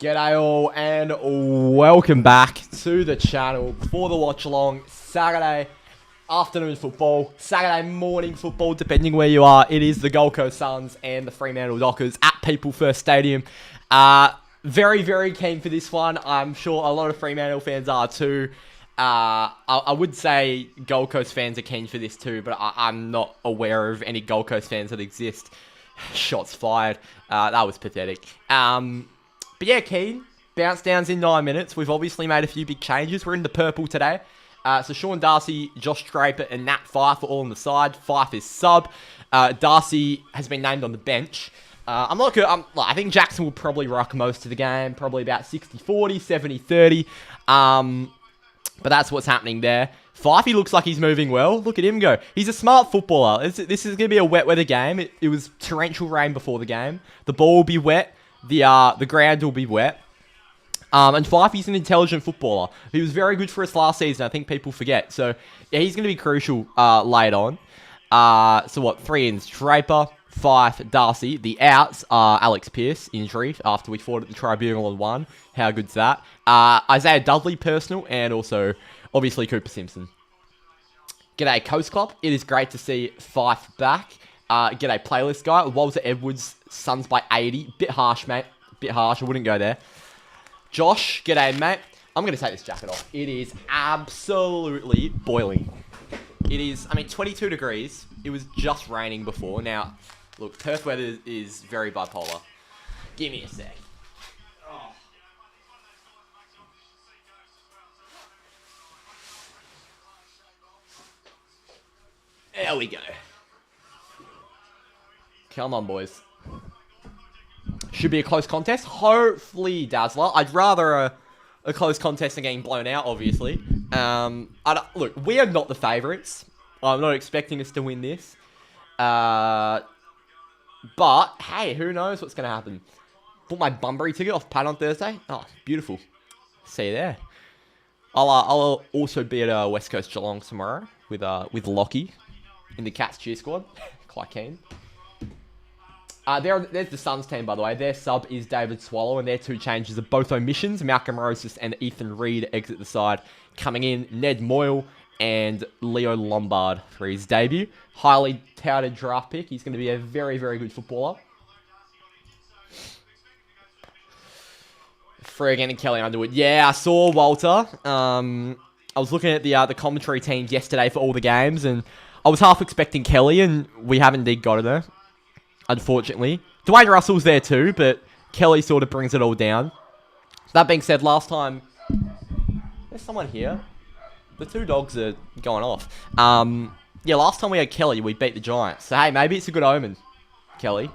G'day all and welcome back to the channel for the watch along. Saturday afternoon football, Saturday morning football, depending where you are. It is the Gold Coast Suns and the Fremantle Dockers at People First Stadium. Very, very keen for this one. I'm sure a lot of Fremantle fans are too. I would say Gold Coast fans are keen for this too, but I'm not aware of any Gold Coast fans that exist. Shots fired. That was pathetic. But yeah, keen. Bounce downs in 9 minutes. We've obviously made a few big changes. We're in the purple today. So Sean Darcy, Josh Draper, and Nat Fyfe are all on the side. Fyfe is sub. Darcy has been named on the bench. I think Jackson will probably rock most of the game. Probably about 60-40, 70-30. But that's what's happening there. Fyfe looks like he's moving well. Look at him go. He's a smart footballer. This is going to be a wet weather game. It was torrential rain before the game. The ball will be wet. The ground will be wet. And Fyfe's an intelligent footballer. He was very good for us last season. I think people forget. So, yeah, he's going to be crucial late on. So, what? 3 ins. Draper, Fyfe, Darcy. The outs are Alex Pearce, injury, after we fought at the tribunal and won. How good's that? Isaiah Dudley, personal. And also, obviously, Cooper Simpson. G'day, Coast Club. It is great to see Fyfe back. G'day, playlist guy. Walter Edwards, Suns by 80. Bit harsh, mate. Bit harsh. I wouldn't go there. Josh, g'day, mate. I'm going to take this jacket off. It is absolutely boiling. It is, 22 degrees. It was just raining before. Now, look, Perth weather is very bipolar. Give me a sec. Oh. There we go. Come on, boys. Should be a close contest. Hopefully, Dazzler. I'd rather a close contest than getting blown out, obviously. Look, we are not the favourites. I'm not expecting us to win this. But, hey, who knows what's going to happen. Bought my Bunbury ticket off Pat on Thursday. Oh, beautiful. See you there. I'll also be at West Coast Geelong tomorrow with Lockie in the Cats cheer squad. Quite keen. There's the Suns team, by the way. Their sub is David Swallow, and their 2 changes are both omissions. Malcolm Roses and Ethan Reid exit the side. Coming in, Ned Moyle and Leo Lombard for his debut. Highly touted draft pick. He's going to be a very, very good footballer. Freo and Kelly Underwood. Yeah, I saw Walter. I was looking at the commentary teams yesterday for all the games, and I was half expecting Kelly, and we haven't indeed got her. Unfortunately. Dwayne Russell's there too, but Kelly sort of brings it all down. That being said, last time... There's someone here. The 2 dogs are going off. Yeah, last time we had Kelly, we beat the Giants. So, hey, maybe it's a good omen, Kelly.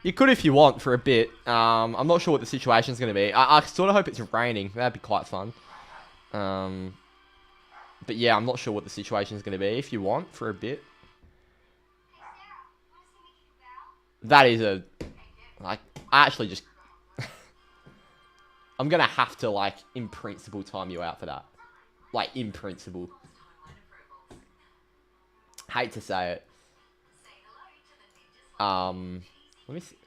You could if you want for a bit. I'm not sure what the situation's going to be. I sort of hope it's raining. That'd be quite fun. But yeah, I'm not sure what the situation's going to be if you want for a bit. That is I actually just... I'm going to have to, in principle, time you out for that. In principle. Hate to say it. Let me see.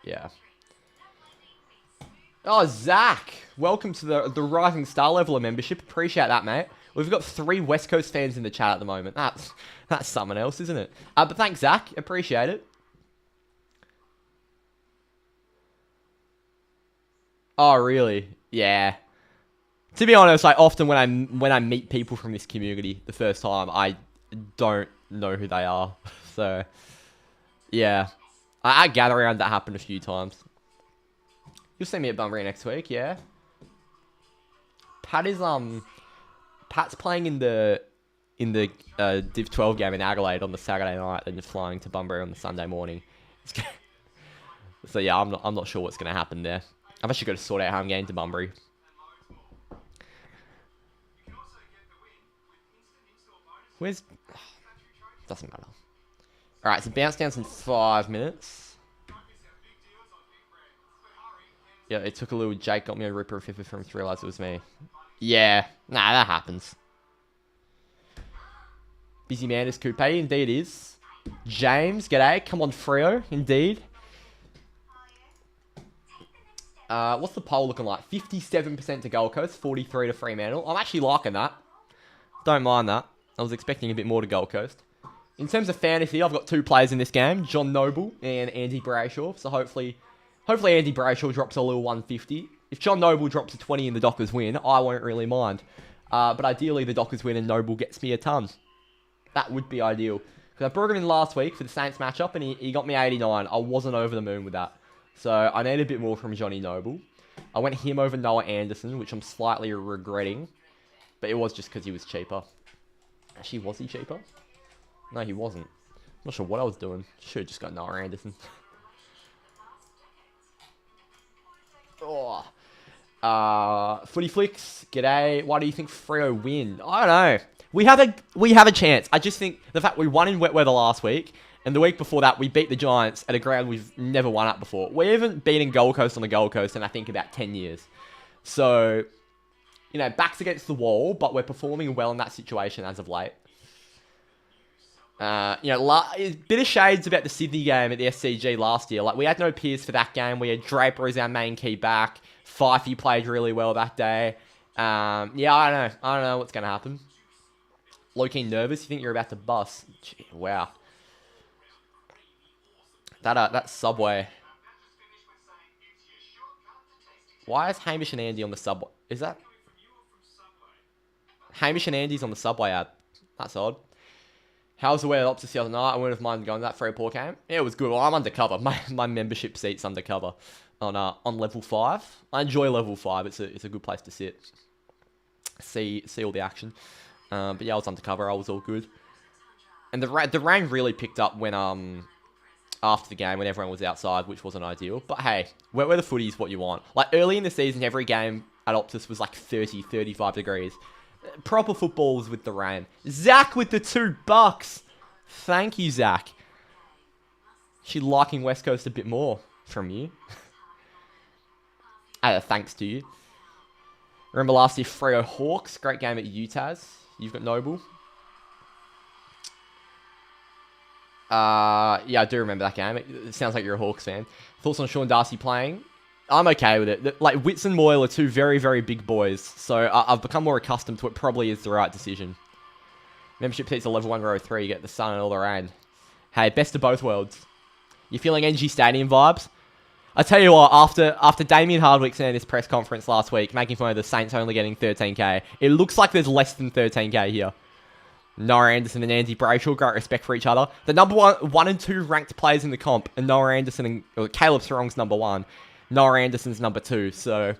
Yeah. Oh, Zach! Welcome to the Rising Star level of membership. Appreciate that, mate. We've got 3 West Coast fans in the chat at the moment. That's someone else, isn't it? But thanks, Zach. Appreciate it. Oh, really? Yeah. To be honest, often when I meet people from this community the first time, I don't know who they are. So, yeah. I gather around that happened a few times. You'll see me at Bunbury next week, yeah. Pat's playing in the Div 12 game in Adelaide on the Saturday night, and just flying to Bunbury on the Sunday morning. So yeah, I'm not sure what's going to happen there. I've actually got to sort out how I'm getting to Bunbury. Where's... Doesn't matter. Alright, so bounce downs in 5 minutes. Yeah, it took a little... Jake got me a ripper of FIFA from to realise it was me. Yeah. Nah, that happens. Busy man is Coupe. Indeed is. James, g'day. Come on, Freo, indeed. What's the poll looking like? 57% to Gold Coast, 43 to Fremantle. I'm actually liking that. Don't mind that. I was expecting a bit more to Gold Coast. In terms of fantasy, I've got 2 players in this game, John Noble and Andy Brayshaw. So hopefully Andy Brayshaw drops a little 150. If John Noble drops a 20 and the Dockers win, I won't really mind. But ideally, the Dockers win and Noble gets me a ton. That would be ideal. Because I brought him in last week for the Saints matchup, and he got me 89. I wasn't over the moon with that. So I need a bit more from Johnny Noble. I went him over Noah Anderson, which I'm slightly regretting. But it was just because he was cheaper. Actually, was he cheaper? No, he wasn't. Not sure what I was doing. Should have just got Noah Anderson. Footy Flicks, g'day. Why do you think Freo win? I don't know. We have a chance. I just think the fact we won in wet weather last week, and the week before that we beat the Giants at a ground we've never won at before. We haven't beaten Gold Coast on the Gold Coast in I think about 10 years. So, you know, backs against the wall, but we're performing well in that situation as of late. You know, bit of shades about the Sydney game at the SCG last year. Like, we had no Pearce for that game. We had Draper as our main key back. Fifey played really well that day. Yeah, I don't know what's going to happen. Low-key nervous? You think you're about to bust? Gee, wow. That Subway. Why is Hamish and Andy on the Subway? Is that... Hamish and Andy's on the Subway ad. That's odd. How was the weather opposite the other night? I wouldn't have minded going to that Freo game. Yeah, it was good. Well, I'm undercover. My membership seat's undercover on level 5. I enjoy level 5. It's a good place to sit. See all the action. But yeah, I was undercover. I was all good. And the rain really picked up when after the game when everyone was outside, which wasn't ideal. But hey, where the footy is what you want. Like early in the season, every game at Optus was like 30, 35 degrees. Proper footballs with the rain. Zach with the $2. Thank you, Zach. She liking West Coast a bit more from you. Thanks to you. Remember last year, Freo Hawks. Great game at UTAS. You've got Noble. Yeah, I do remember that game. It sounds like you're a Hawks fan. Thoughts on Sean Darcy playing? I'm okay with it. Like, Witts and Moyle are 2 very, very big boys. So I've become more accustomed to it. Probably is the right decision. Membership seats are level 1, row 3. You get the sun and all the rain. Hey, best of both worlds. You feeling NG Stadium vibes? I tell you what, after Damien Hardwick saying this press conference last week, making fun of the Saints only getting 13k, it looks like there's less than 13k here. Noah Anderson and Andy Brayshaw, great respect for each other. The number 1 and 2 ranked players in the comp, and Noah Anderson and Caleb Sarong's number 1. Noah Anderson's number 2. So,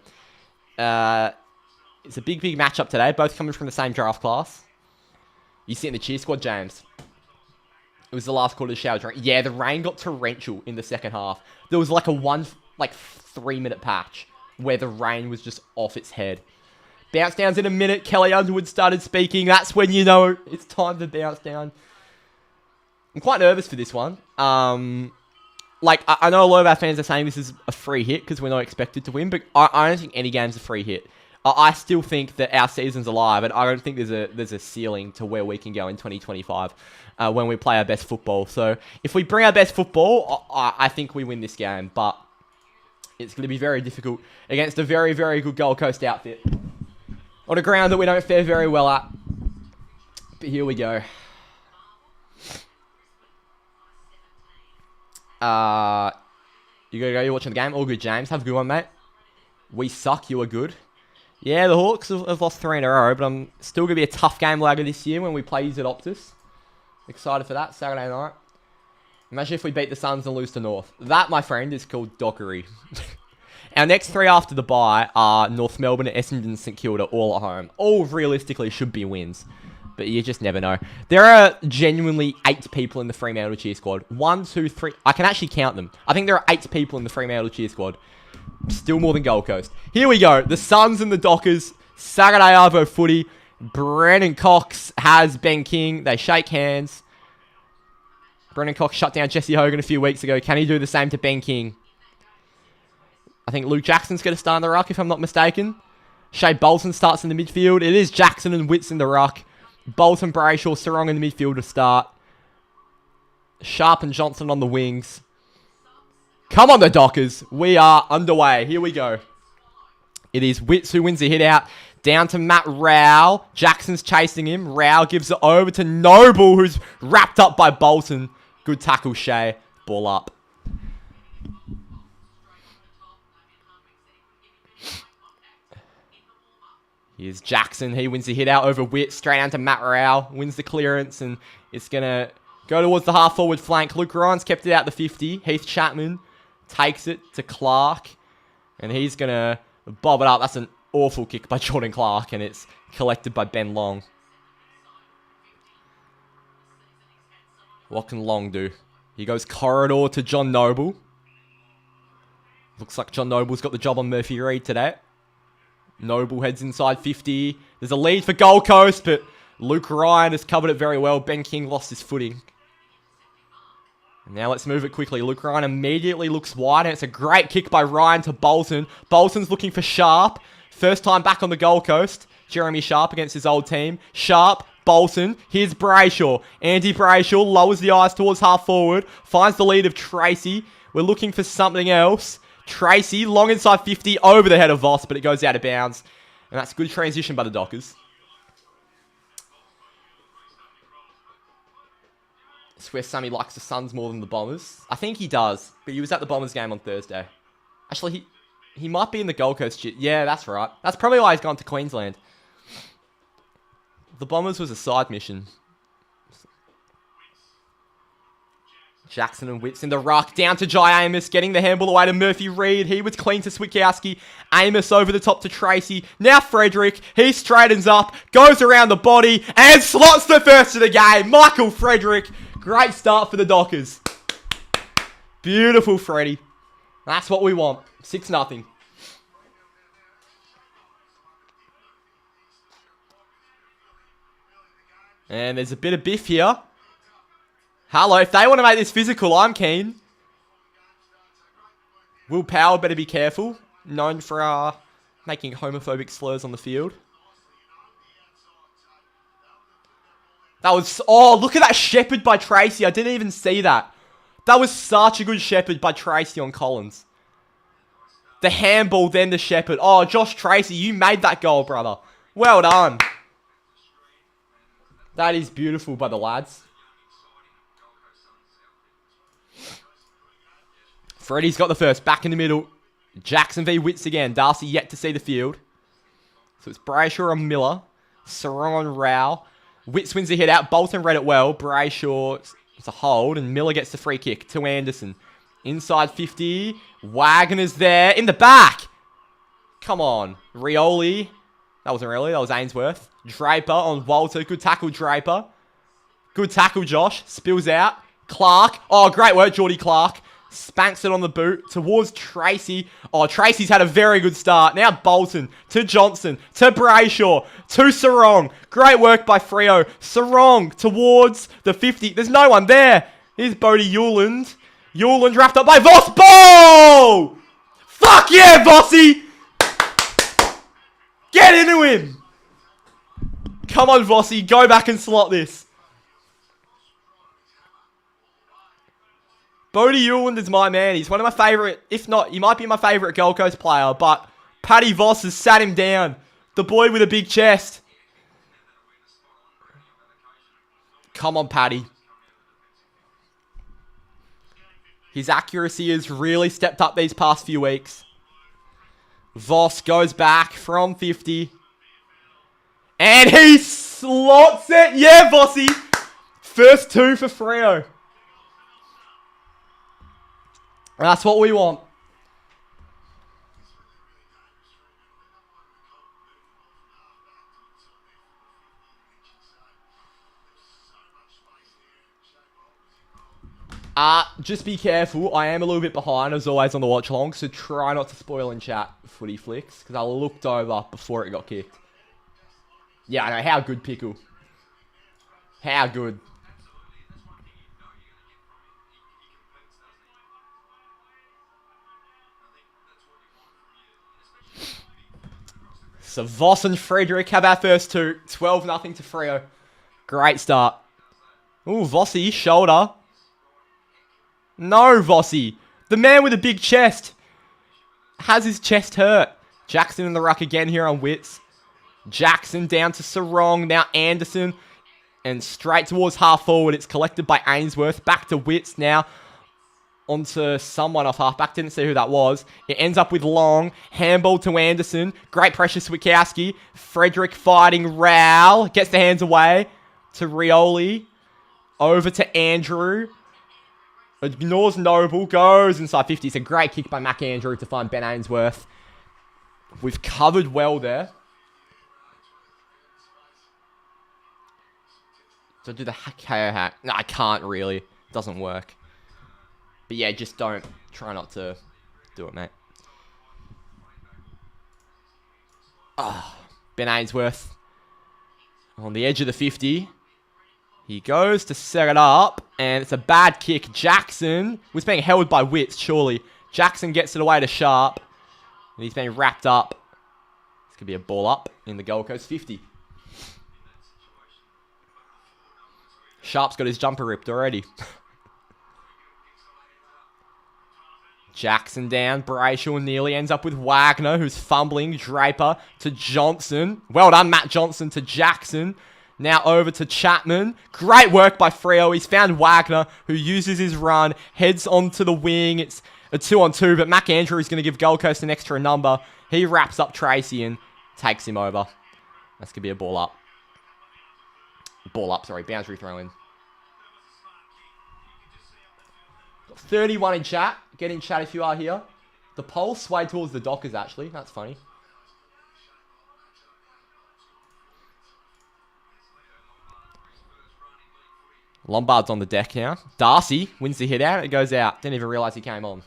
it's a big matchup today. Both coming from the same draft class. You sit in the cheer squad, James. It was the last quarter of the shower drink. Yeah, the rain got torrential in the second half. There was like a 3-minute patch where the rain was just off its head. Bounce downs in a minute. Kelly Underwood started speaking. That's when you know it's time to bounce down. I'm quite nervous for this one. Like, I know a lot of our fans are saying this is a free hit because we're not expected to win, but I don't think any game's a free hit. I still think that our season's alive, and I don't think there's a ceiling to where we can go in 2025 when we play our best football. So if we bring our best football, I think we win this game, but it's going to be very difficult against a very, very good Gold Coast outfit on a ground that we don't fare very well at. But here we go. You gotta go, you're watching the game. All good, James. Have a good one, mate. We suck, you are good. Yeah, the Hawks have lost 3 in a row, but I'm still going to be a tough game lagger this year when we play at Optus. Excited for that, Saturday night. Imagine if we beat the Suns and lose to North. That, my friend, is called dockery. Our next 3 after the bye are North Melbourne, Essendon, St Kilda, all at home. All realistically should be wins, but you just never know. There are genuinely 8 people in the Fremantle cheer squad. 1, 2, 3. I can actually count them. I think there are 8 people in the Fremantle cheer squad. Still more than Gold Coast. Here we go. The Suns and the Dockers. Saturday Arvo footy. Brennan Cox has Ben King. They shake hands. Brennan Cox shut down Jesse Hogan a few weeks ago. Can he do the same to Ben King? I think Luke Jackson's going to start in the ruck, if I'm not mistaken. Shea Bolton starts in the midfield. It is Jackson and Witts in the ruck. Bolton, Brayshaw, Sarong in the midfield to start. Sharp and Johnson on the wings. Come on, the Dockers. We are underway. Here we go. It is Witts who wins the hit out. Down to Matt Rao. Jackson's chasing him. Rao gives it over to Noble, who's wrapped up by Bolton. Good tackle, Shea. Ball up. Here's Jackson. He wins the hit out over Witt. Straight down to Matt Rao. Wins the clearance, and it's going to go towards the half-forward flank. Luke Ryan's kept it out the 50. Heath Chapman takes it to Clark, and he's going to bob it up. That's an awful kick by Jordan Clark, and it's collected by Ben Long. What can Long do? He goes corridor to John Noble. Looks like John Noble's got the job on Murphy Reid today. Noble heads inside 50. There's a lead for Gold Coast, but Luke Ryan has covered it very well. Ben King lost his footing. And now let's move it quickly. Luke Ryan immediately looks wide, and it's a great kick by Ryan to Bolton. Bolton's looking for Sharp. First time back on the Gold Coast. Jeremy Sharp against his old team. Sharp, Bolton. Here's Brayshaw. Andy Brayshaw lowers the eyes towards half forward. Finds the lead of Tracy. We're looking for something else. Tracy, long inside 50, over the head of Voss, but it goes out of bounds. And that's good transition by the Dockers. I swear Sammy likes the Suns more than the Bombers. I think he does, but he was at the Bombers game on Thursday. Actually, he might be in the Gold Coast. Yeah, that's right. That's probably why he's gone to Queensland. The Bombers was a side mission. Jackson and Witts in the ruck. Down to Jai Amos. Getting the handball away to Murphy Reid. He was clean to Switkowski. Amos over the top to Tracy. Now Frederick. He straightens up. Goes around the body. And slots the first of the game. Michael Frederick. Great start for the Dockers. Beautiful, Freddie. That's what we want. 6-0. And there's a bit of biff here. Hello, if they want to make this physical, I'm keen. Will Powell better be careful. Known for making homophobic slurs on the field. That was... Oh, look at that shepherd by Tracy. I didn't even see that. That was such a good shepherd by Tracy on Collins. The handball, then the shepherd. Oh, Josh Tracy, you made that goal, brother. Well done. That is beautiful by the lads. Freddie's got the first. Back in the middle. Jackson v. Witts again. Darcy yet to see the field. So it's Brayshaw and Miller. Sarong and Rao. Witts wins the hit out. Bolton read it well. Brayshaw, it's a hold. And Miller gets the free kick to Anderson. Inside 50. Wagner's there. In the back. Come on. Rioli. That wasn't Rioli. That was Ainsworth. Draper on Walter. Good tackle, Draper. Good tackle, Josh. Spills out. Clark. Oh, great work, Geordie Clark. Spanks it on the boot towards Tracy. Oh, Tracy's had a very good start. Now Bolton to Johnson to Brayshaw to Sarong. Great work by Freo. Sarong towards the 50. There's no one there. Here's Bodie Hewland. Hewland wrapped up by Voss. Ball! Fuck yeah, Vossy! Get into him! Come on, Vossy. Go back and slot this. Bodie Hewland is my man. He's one of my favourite, if not, he might be my favourite Gold Coast player, but Paddy Voss has sat him down. The boy with a big chest. Come on, Paddy. His accuracy has really stepped up these past few weeks. Voss goes back from 50. And he slots it. Yeah, Vossy. First two for Freo. That's what we want. Just be careful. I am a little bit behind, as always, on the watch along, so try not to spoil in chat footy flicks, because I looked over before it got kicked. Yeah, I know. How good, Pickle. How good. So Voss and Frederick have our first two. 12-0 to Freo. Great start. Ooh, Vossy, shoulder. No, Vossi. The man with a big chest has his chest hurt. Jackson in the ruck again here on Wits. Jackson down to Sarong. Now Anderson. And straight towards half forward. It's collected by Ainsworth. Back to Wits now. Onto someone off halfback. Didn't see who that was. It ends up with Long. Handball to Anderson. Great pressure, Swikowski. Frederick fighting Rowell. Gets the hands away to Rioli. Over to Andrew. Ignores Noble. Goes inside 50. It's a great kick by Mac Andrew to find Ben Ainsworth. We've covered well there. So do the KO hack. No, I can't really. Doesn't work. But yeah, just don't. Try not to do it, mate. Ben Ainsworth. On the edge of the 50. He goes to set it up. And it's a bad kick. Jackson was being held by Wits, surely. Jackson gets it away to Sharp. And he's being wrapped up. This could be a ball up in the Gold Coast 50. Sharp's got his jumper ripped already. Jackson down. Brayshaw nearly ends up with Wagner, who's fumbling. Draper to Johnson. Well done, Matt Johnson to Jackson. Now over to Chapman. Great work by Freo. He's found Wagner, who uses his run. Heads onto the wing. It's a 2-on-2, but Mac Andrew is going to give Gold Coast an extra number. He wraps up Tracy and takes him over. That's going to be a ball up. Boundary throw in. Got 31 in chat. Get in chat if you are here. The poll swayed towards the Dockers, actually. That's funny. Lombard's on the deck now. Darcy wins the hit out. It goes out. Didn't even realise he came on.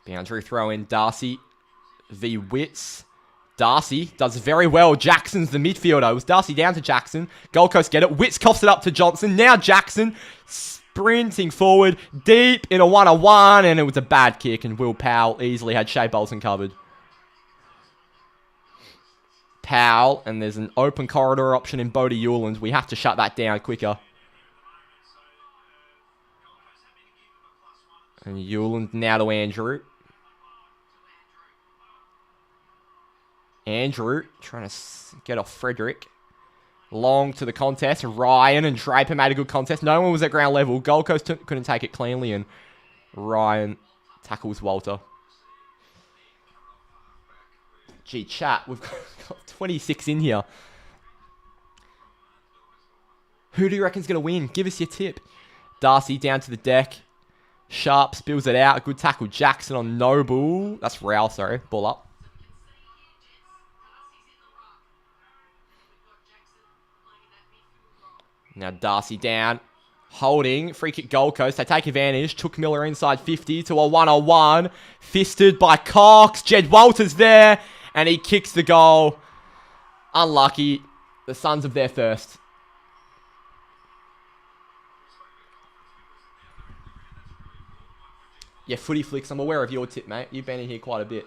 Boundary throw in. Darcy v Wits. Darcy does very well. Jackson's the midfielder. It was Darcy down to Jackson. Gold Coast get it. Wits coughs it up to Johnson. Now Jackson sprinting forward deep in a 1-on-1. And it was a bad kick. And Will Powell easily had Shea Bolton covered. Powell. And there's an open corridor option in Bodie Hewland. We have to shut that down quicker. And Hewland now to Andrew. Andrew trying to get off Frederick. Long to the contest. Ryan and Draper made a good contest. No one was at ground level. Gold Coast couldn't take it cleanly. And Ryan tackles Walter. Gee, chat. We've got 26 in here. Who do you reckon's going to win? Give us your tip. Darcy down to the deck. Sharp spills it out. A good tackle. Jackson on Noble. That's Rowell, sorry. Ball up. Now Darcy down. Holding. Free kick Gold Coast. They take advantage. Took Miller inside 50 to a 1-on-1. Fisted by Cox. Jed Walters there. And he kicks the goal. Unlucky. The Suns have their first. Yeah, Footy Flicks. I'm aware of your tip, mate. You've been in here quite a bit.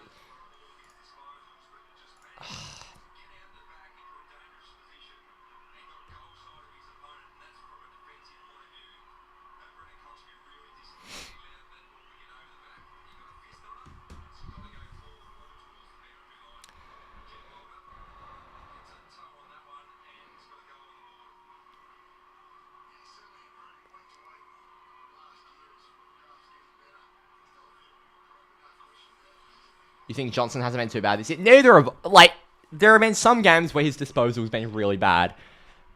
You think Johnson hasn't been too bad this year? Neither of... Like, there have been some games where his disposal has been really bad.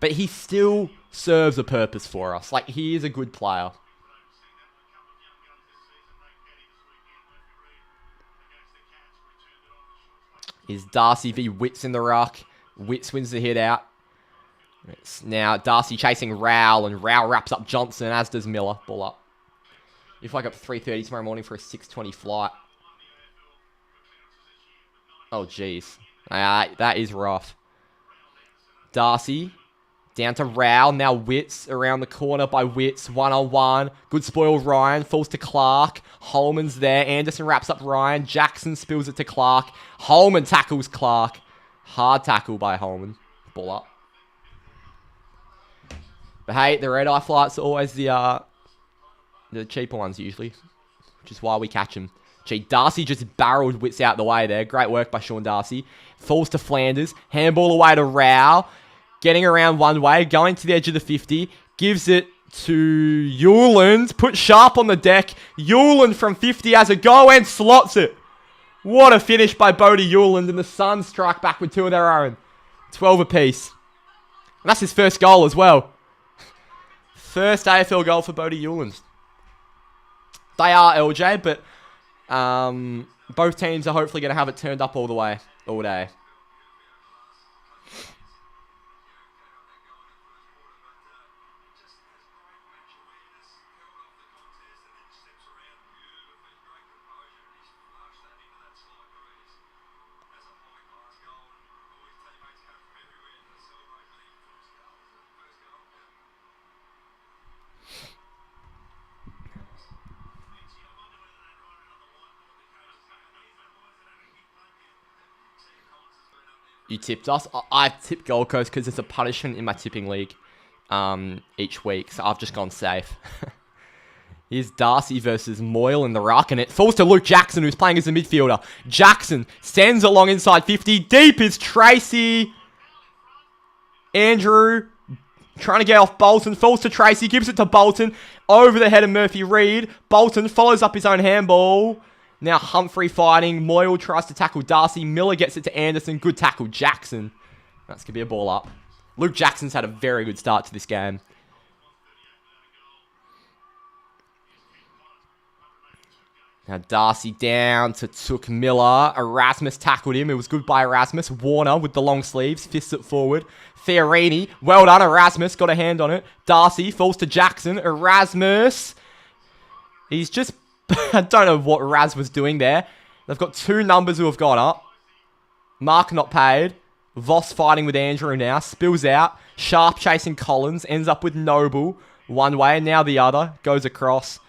But he still serves a purpose for us. Like, he is a good player. Is Darcy v Wits in the ruck. Wits wins the hit out. It's now Darcy chasing Rowell. And Rowell wraps up Johnson, as does Miller. Ball up. You wake up at 3:30 tomorrow morning for a 6:20 flight. Oh, jeez. That is rough. Darcy Down to Rao. Now Witts around the corner by Witts. 1-on-1. Good spoil Ryan. Falls to Clark. Holman's there. Anderson wraps up Ryan. Jackson spills it to Clark. Holman tackles Clark. Hard tackle by Holman. Ball up. But hey, the red eye flights are always the cheaper ones usually. Which is why we catch them. Gee, Darcy just barreled Witts out the way there. Great work by Sean Darcy. Falls to Flanders. Handball away to Rao. Getting around one way. Going to the edge of the 50. Gives it to Hewland. Put Sharp on the deck. Hewland from 50 has a go and slots it. What a finish by Bodie Hewland. And the Suns strike back with 2 of their own. 12 apiece. And that's his first goal as well. First AFL goal for Bodie Hewland. They are LJ, but both teams are hopefully going to have it turned up all the way, all day. You tipped us. I tipped Gold Coast because it's a punishment in my tipping league each week. So I've just gone safe. Here's Darcy versus Moyle in the ruck. And it falls to Luke Jackson, who's playing as a midfielder. Jackson sends along inside 50. Deep is Tracy. Andrew trying to get off Bolton. Falls to Tracy. Gives it to Bolton. Over the head of Murphy Reed. Bolton follows up his own handball. Now Humphrey fighting. Moyle tries to tackle Darcy. Miller gets it to Anderson. Good tackle, Jackson. That's going to be a ball up. Luke Jackson's had a very good start to this game. Now Darcy down to Took Miller. Erasmus tackled him. It was good by Erasmus. Warner with the long sleeves. Fists it forward. Fiorini. Well done, Erasmus. Got a hand on it. Darcy falls to Jackson. Erasmus. He's just... I don't know what Raz was doing there. They've got 2 numbers who have gone up. Mark not paid. Voss fighting with Andrew now. Spills out. Sharp chasing Collins. Ends up with Noble. One way, now the other. Goes across.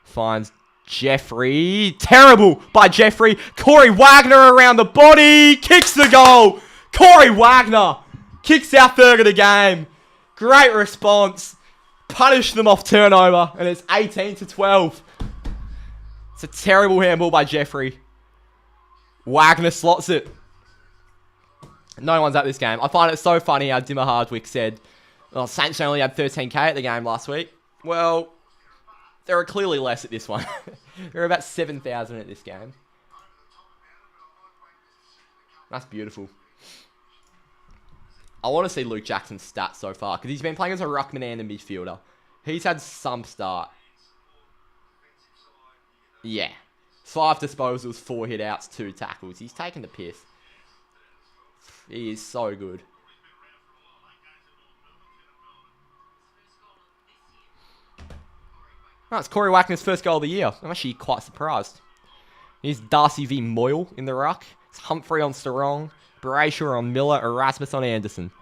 Finds Jeffrey. Terrible by Jeffrey. Corey Wagner around the body. Kicks the goal. Corey Wagner kicks our third of the game. Great response. Punished them off turnover. And it's 18-12. It's a terrible handball by Jeffrey. Wagner slots it. No one's at this game. I find it so funny how Dimmer Hardwick said, well, Saints only had 13k at the game last week. Well, there are clearly less at this one. There are about 7,000 at this game. That's beautiful. I want to see Luke Jackson's stats so far, because he's been playing as a ruckman and a midfielder. He's had some start. Yeah. 5 disposals, 4 hit-outs, 2 tackles. He's taken the piss. He is so good. That's Corey Wagner's first goal of the year. I'm actually quite surprised. Here's Darcy v. Moyle in the ruck. It's Humphrey on Sarong. Brayshaw on Miller. Erasmus on Anderson.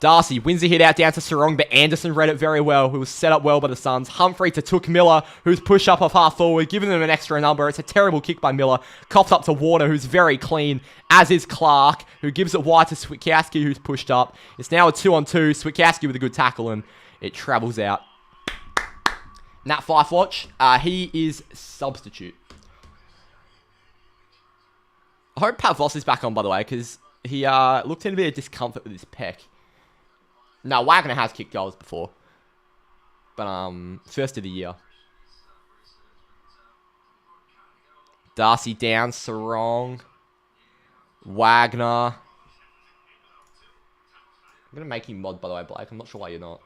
Darcy wins the hit out down to Sarong, but Anderson read it very well. Who was set up well by the Suns. Humphrey to Took Miller, who's pushed up off half forward, giving them an extra number. It's a terrible kick by Miller. Cops up to Warner, who's very clean, as is Clark, who gives it wide to Switkowski, who's pushed up. It's now a 2-on-2. Switkowski with a good tackle, and it travels out. Nat Fife watch. He is substitute. I hope Pat Voss is back on, by the way, because he looked in a bit of discomfort with his pec. No, Wagner has kicked goals before. But, first of the year. Darcy down, Sarong. Wagner. I'm going to make you mod, by the way, Blake. I'm not sure why you're not.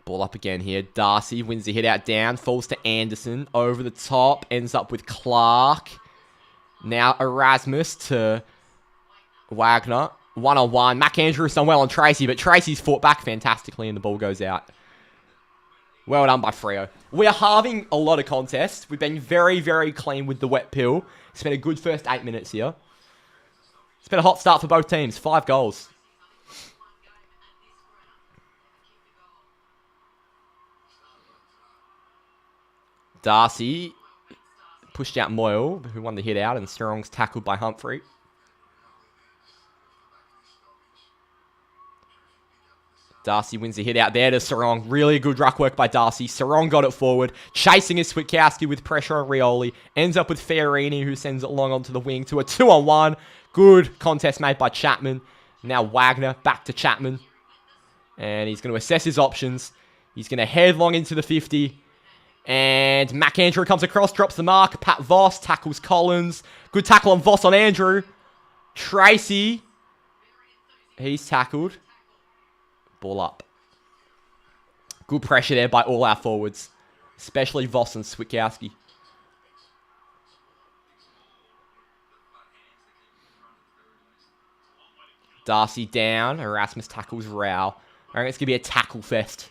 Ball up again here. Darcy wins the hit out down. Falls to Anderson. Over the top. Ends up with Clark. Now Erasmus to Wagner. 1-on-1. Mac Andrews done well on Tracy, but Tracy's fought back fantastically and the ball goes out. Well done by Freo. We are halving a lot of contests. We've been very, very clean with the wet pill. It's been a good first 8 minutes here. It's been a hot start for both teams. 5 goals. Darcy pushed out Moyle, who won the hit out, and Strong's tackled by Humphrey. Darcy wins the hit out there to Sarong. Really good ruck work by Darcy. Sarong got it forward. Chasing is Switkowski with pressure on Rioli. Ends up with Fiorini, who sends it long onto the wing to a 2-on-1. Good contest made by Chapman. Now Wagner back to Chapman. And he's going to assess his options. He's going to head long into the 50. And McAndrew comes across, drops the mark. Pat Voss tackles Collins. Good tackle on Voss on Andrew. Tracy. He's tackled. Ball up. Good pressure there by all our forwards. Especially Voss and Switkowski. Darcy down. Erasmus tackles Rao. I think it's going to be a tackle fest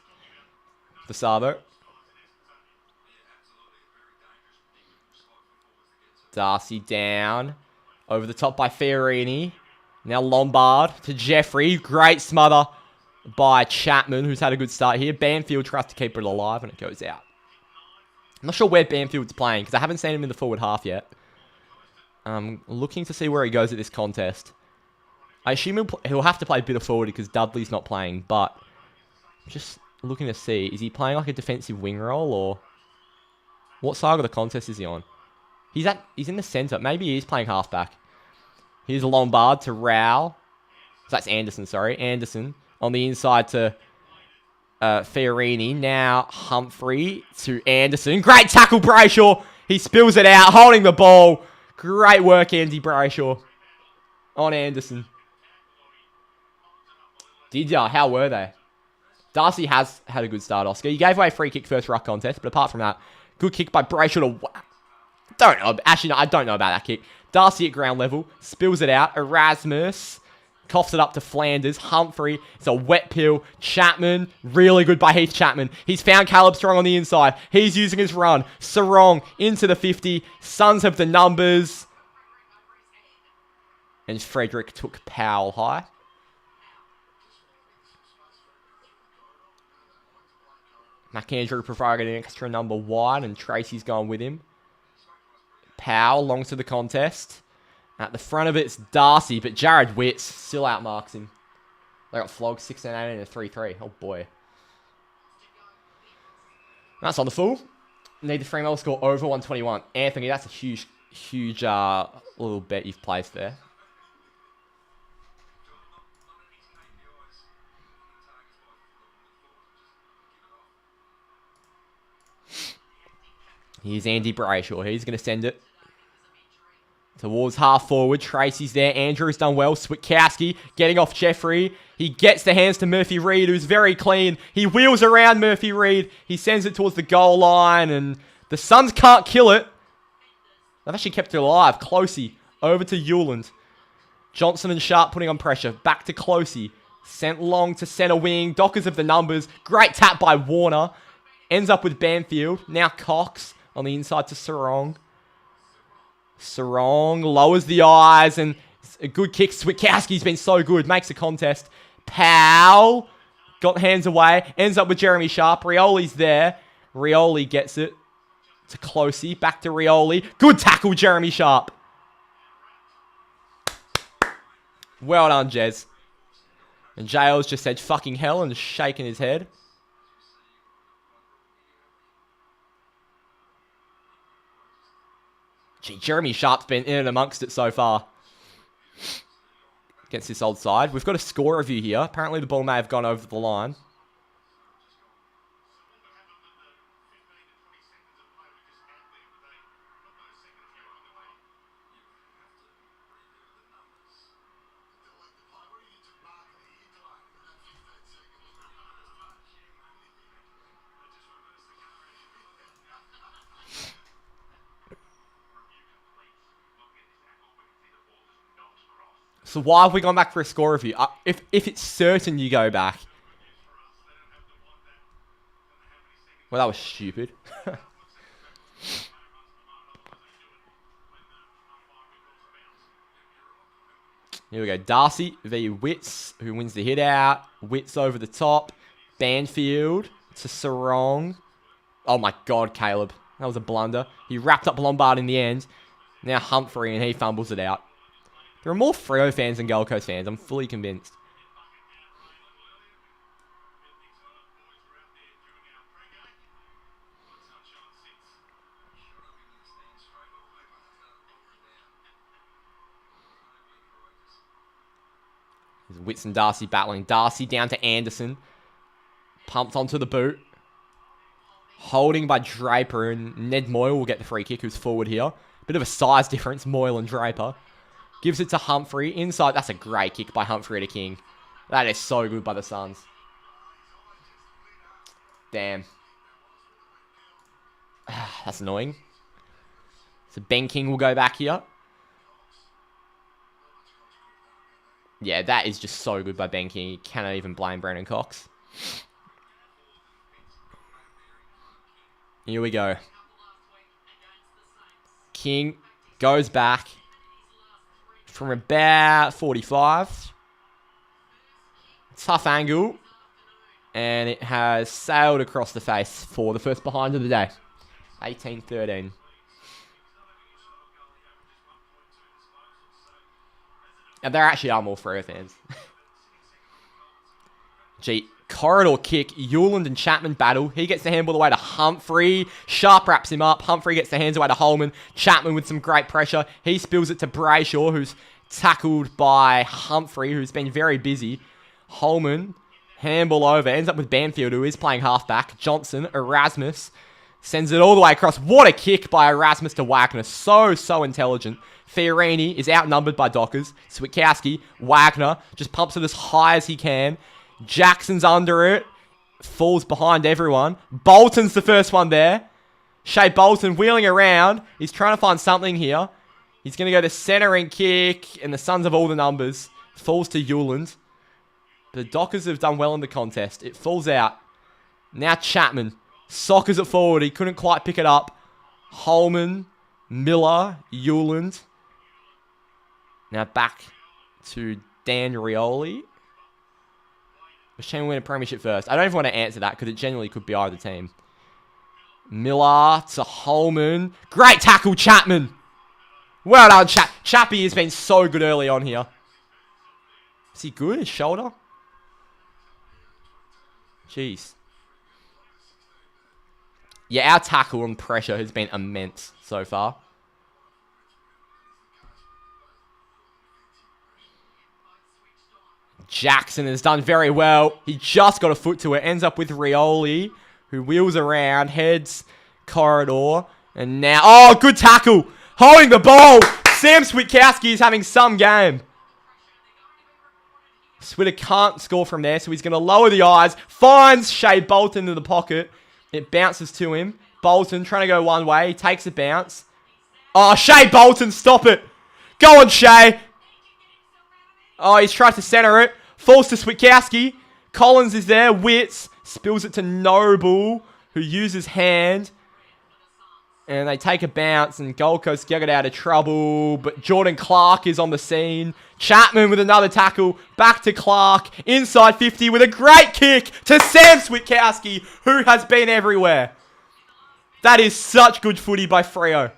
for Savo. Darcy down. Over the top by Fiorini. Now Lombard to Jeffrey. Great smother by Chapman, who's had a good start here. Banfield tries to keep it alive, and it goes out. I'm not sure where Banfield's playing, because I haven't seen him in the forward half yet. I'm looking to see where he goes at this contest. I assume he'll have to play a bit of forward, because Dudley's not playing, but I'm just looking to see, is he playing like a defensive wing role, or what side of the contest is he on? He's in the centre. Maybe he's playing halfback. Here's Lombard to Rao. So that's Anderson, sorry. Anderson on the inside to Fiorini. Now Humphrey to Anderson. Great tackle, Brayshaw. He spills it out, holding the ball. Great work, Andy Brayshaw. On Anderson. Did ya? How were they? Darcy has had a good start, Oscar. He gave away a free kick first ruck contest, but apart from that, good kick by Brayshaw to... Don't know. Actually, no, I don't know about that kick. Darcy at ground level. Spills it out. Erasmus coughs it up to Flanders. Humphrey. It's a wet peel. Chapman. Really good by Heath Chapman. He's found Caleb Strong on the inside. He's using his run. Sarong into the 50. Suns have the numbers. And Frederick took Powell high. McAndrew provided an extra number wide, and Tracy's going with him. Powell longs to the contest. At the front of it's Darcy, but Jared Witts still outmarks him. They got flogged 16-8 and a 3-3. Oh boy. That's on the full. Need the Fremantle score over 121. Anthony, that's a huge little bet you've placed there. Here's Andy Brayshaw. He's going to send it towards half forward. Tracy's there. Andrew's done well. Switkowski getting off Jeffrey. He gets the hands to Murphy Reed, who's very clean. He wheels around Murphy Reed. He sends it towards the goal line, and the Suns can't kill it. They've actually kept it alive. Closey over to Hewland. Johnson and Sharp putting on pressure. Back to Closey. Sent long to centre wing. Dockers of the numbers. Great tap by Warner. Ends up with Banfield. Now Cox on the inside to Sarong. Sarong lowers the eyes, and a good kick. Switkowski's been so good. Makes a contest. Powell got hands away. Ends up with Jeremy Sharp. Rioli's there. Rioli gets it to Closey. Back to Rioli. Good tackle, Jeremy Sharp. Well done, Jez. And Jails just said fucking hell and shaking his head. Gee, Jeremy Sharp's been in and amongst it so far. Against this old side. We've got a score review here. Apparently the ball may have gone over the line. So why have we gone back for a score review? If it's certain you go back. Well, that was stupid. Here we go. Darcy v. Witts, who wins the hit out. Witts over the top. Banfield to Sarong. Oh my God, Caleb. That was a blunder. He wrapped up Lombard in the end. Now Humphrey, and he fumbles it out. There are more Freo fans than Gold Coast fans. I'm fully convinced. There's Witts and Darcy battling. Darcy down to Anderson. Pumped onto the boot. Holding by Draper, and Ned Moyle will get the free kick, who's forward here. Bit of a size difference, Moyle and Draper. Gives it to Humphrey. Inside, that's a great kick by Humphrey to King. That is so good by the Suns. Damn. That's annoying. So Ben King will go back here. Yeah, that is just so good by Ben King. You cannot even blame Brandon Cox. Here we go. King goes back from about 45. Tough angle. And it has sailed across the face for the first behind of the day. 18-13. And there actually are more Freo fans. Gee, corridor kick. Hewland and Chapman battle. He gets the handball away to Humphrey. Sharp wraps him up. Humphrey gets the hands away to Holman. Chapman with some great pressure. He spills it to Brayshaw, who's tackled by Humphrey, who's been very busy. Holman, handball over. Ends up with Banfield, who is playing halfback. Johnson, Erasmus, sends it all the way across. What a kick by Erasmus to Wagner. So intelligent. Fiorini is outnumbered by Dockers. Switkowski, Wagner, just pumps it as high as he can. Jackson's under it. Falls behind everyone. Bolton's the first one there. Shea Bolton wheeling around. He's trying to find something here. He's going to go to centering kick, and the Suns have all the numbers. Falls to Hewland. The Dockers have done well in the contest. It falls out. Now Chapman. Sockers it forward. He couldn't quite pick it up. Holman, Miller, Hewland. Now back to Dan Rioli. Was Chamberlain win a premiership first? I don't even want to answer that because it genuinely could be either team. Miller to Holman. Great tackle, Chapman. Well done, Chappie has been so good early on here. Is he good? His shoulder? Jeez. Yeah, our tackle and pressure has been immense so far. Jackson has done very well. He just got a foot to it. Ends up with Rioli, who wheels around, heads corridor. And now... Oh, good tackle. Holding the ball. Sam Switkowski is having some game. Switter can't score from there, so he's going to lower the eyes. Finds Shea Bolton in the pocket. It bounces to him. Bolton trying to go one way. He takes a bounce. Oh, Shea Bolton, stop it. Go on, Shea. Oh, he's tried to center it. Falls to Switkowski. Collins is there. Witts spills it to Noble, who uses hand. And they take a bounce, and Gold Coast get it out of trouble. But Jordan Clark is on the scene. Chapman with another tackle. Back to Clark. Inside 50 with a great kick to Sam Switkowski, who has been everywhere. That is such good footy by Freo.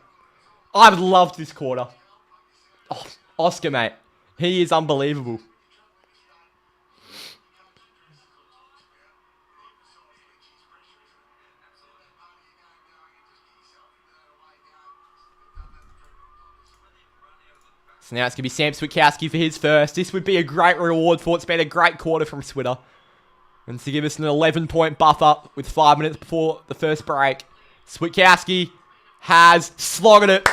I've loved this quarter. Oh, Oscar, mate. He is unbelievable. So now it's going to be Sam Switkowski for his first. This would be a great reward for it. It's been a great quarter from Switter. And to give us an 11-point buffer with 5 minutes before the first break. Switkowski has slogged it.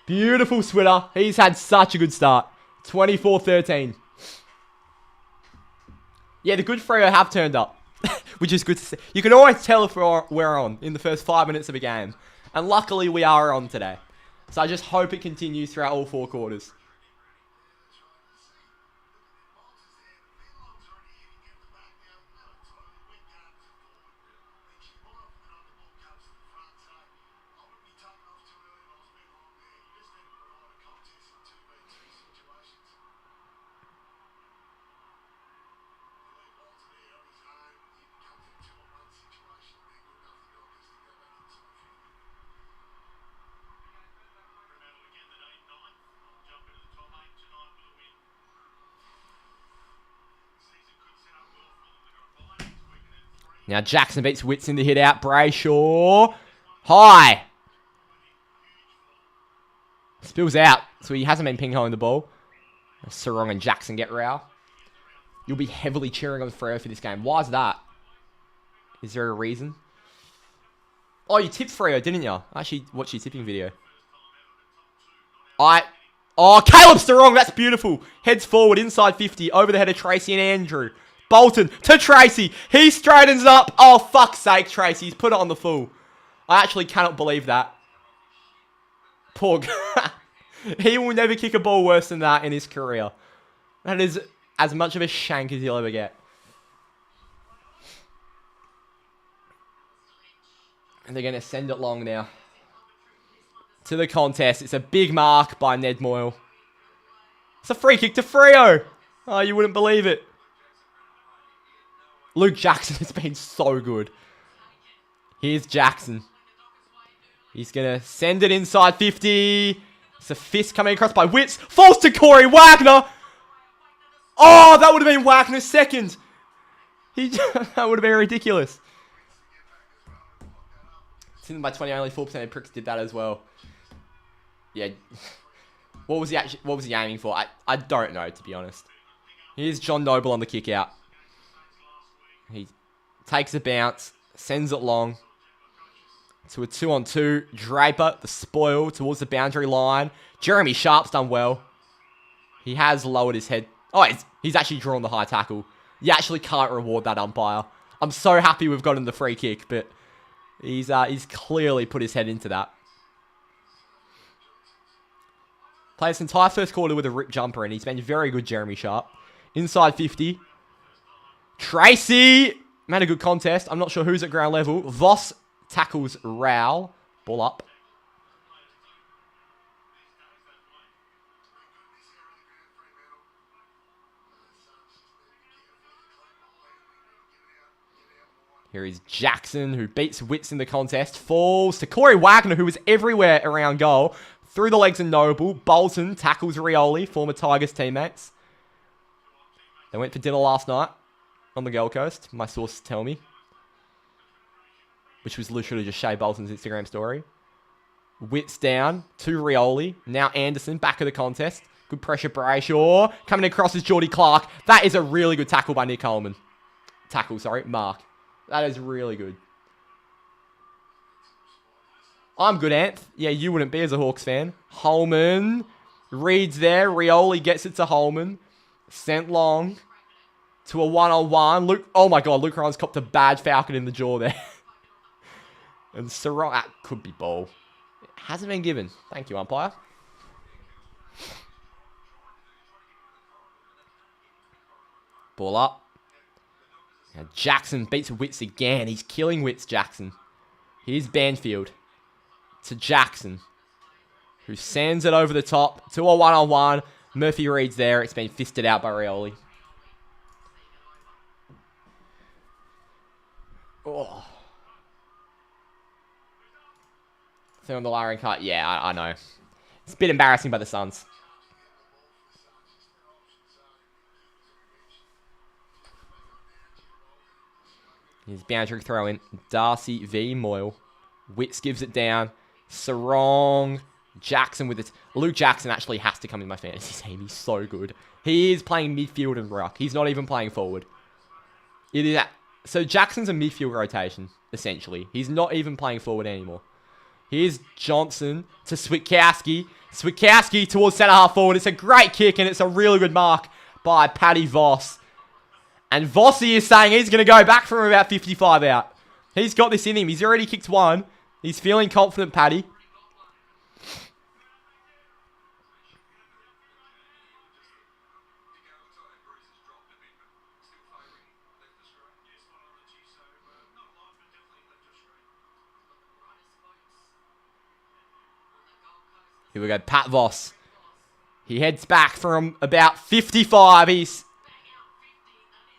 Beautiful Switter. He's had such a good start. 24-13. Yeah, the good Freo have turned up. Which is good to see. You can always tell if we're on in the first 5 minutes of a game. And luckily we are on today. So I just hope it continues throughout all 4 quarters. Now Jackson beats Wits in the hit out. Brayshaw. High. Spills out. So he hasn't been ping-ponging the ball. Sarong and Jackson get row. You'll be heavily cheering on Freo for this game. Why is that? Is there a reason? Oh, you tipped Freo, didn't you? I actually watched your tipping video. Oh, Caleb Sarong, that's beautiful. Heads forward, inside 50, over the head of Tracy and Andrew. Bolton to Tracy. He straightens up. Oh, fuck's sake, Tracy. He's put it on the full. I actually cannot believe that. Poor guy. He will never kick a ball worse than that in his career. That is as much of a shank as he'll ever get. And they're going to send it long now. To the contest. It's a big mark by Ned Moyle. It's a free kick to Freo. Oh, you wouldn't believe it. Luke Jackson has been so good. Here's Jackson. He's going to send it inside 50. It's a fist coming across by Wits. Falls to Corey Wagner. Oh, that would have been Wagner's second. That would have been ridiculous. It's in by 20, only 4% of pricks did that as well. Yeah. What was he aiming for? I don't know, to be honest. Here's John Noble on the kick out. He takes a bounce, sends it long to a 2-on-2. Draper, the spoil, towards the boundary line. Jeremy Sharp's done well. He has lowered his head. Oh, he's actually drawn the high tackle. You actually can't reward that umpire. I'm so happy we've gotten the free kick, but he's clearly put his head into that. Played this entire first quarter with a rip jumper, and he's been very good, Jeremy Sharp. Inside 50. Tracy! Made a good contest. I'm not sure who's at ground level. Voss tackles Rowell. Ball up. Here is Jackson, who beats Wits in the contest. Falls to Corey Wagner, who was everywhere around goal. Through the legs of Noble. Bolton tackles Rioli, former Tigers teammates. They went for dinner last night on the Gold Coast, my sources tell me. Which was literally just Shea Bolton's Instagram story. Wits down to Rioli. Now Anderson, back of the contest. Good pressure, Brayshaw. Coming across is Geordie Clark. That is a really good tackle by Nick Holman. Mark. That is really good. I'm good, Anth. Yeah, you wouldn't be as a Hawks fan. Holman. Reed's there. Rioli gets it to Holman. Sent long. To a one-on-one. Luke. Oh my god, Luke Ryan's copped a bad falcon in the jaw there. And Sarong. That could be ball. It hasn't been given. Thank you, umpire. Ball up. Now Jackson beats Wits again. He's killing Wits, Jackson. Here's Banfield. To Jackson. Who sends it over the top. To a one-on-one. Murphy Reed's there. It's been fisted out by Rioli. Oh. Thing on the Lyring cut. Yeah, I know. It's a bit embarrassing by the Suns. Here's boundary throw in. Darcy v. Moyle. Wits gives it down. Sarong. Jackson with it. Luke Jackson actually has to come in my fantasy team. He's so good. He is playing midfield and ruck. He's not even playing forward. It is so Jackson's a midfield rotation, essentially. He's not even playing forward anymore. Here's Johnson to Switkowski. Switkowski towards centre half forward. It's a great kick and it's a really good mark by Paddy Voss. And Vossi is saying he's going to go back from about 55 out. He's got this in him. He's already kicked one. He's feeling confident, Paddy. Here we go, Pat Voss. He heads back from about 55. He's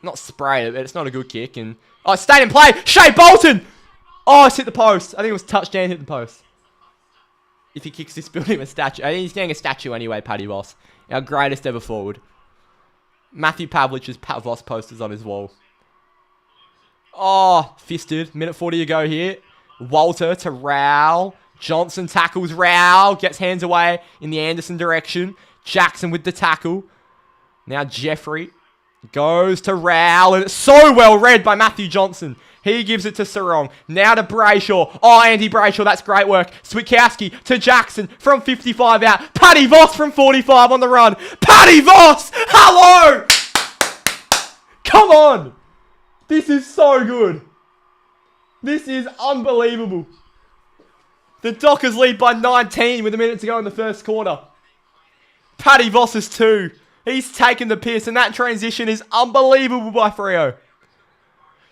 not sprayed it, but it's not a good kick. And oh, stayed in play. Shea Bolton! Oh, it's hit the post. I think it was touchdown, hit the post. If he kicks this, build him a statue. I think he's getting a statue anyway, Paddy Voss. Our greatest ever forward. Matthew Pavlich's Pat Voss posters on his wall. Oh, fisted. Minute 40 to go here. Walter to Rowell. Johnson tackles Rowell. Gets hands away in the Anderson direction. Jackson with the tackle. Now Jeffrey goes to Rowell. And it's so well read by Matthew Johnson. He gives it to Sarong. Now to Brayshaw. Oh, Andy Brayshaw. That's great work. Switkowski to Jackson from 55 out. Paddy Voss from 45 on the run. Paddy Voss! Hello! Come on! This is so good. This is unbelievable. The Dockers lead by 19 with a minute to go in the first quarter. Paddy Voss is 2. He's taken the piss, and that transition is unbelievable by Freo.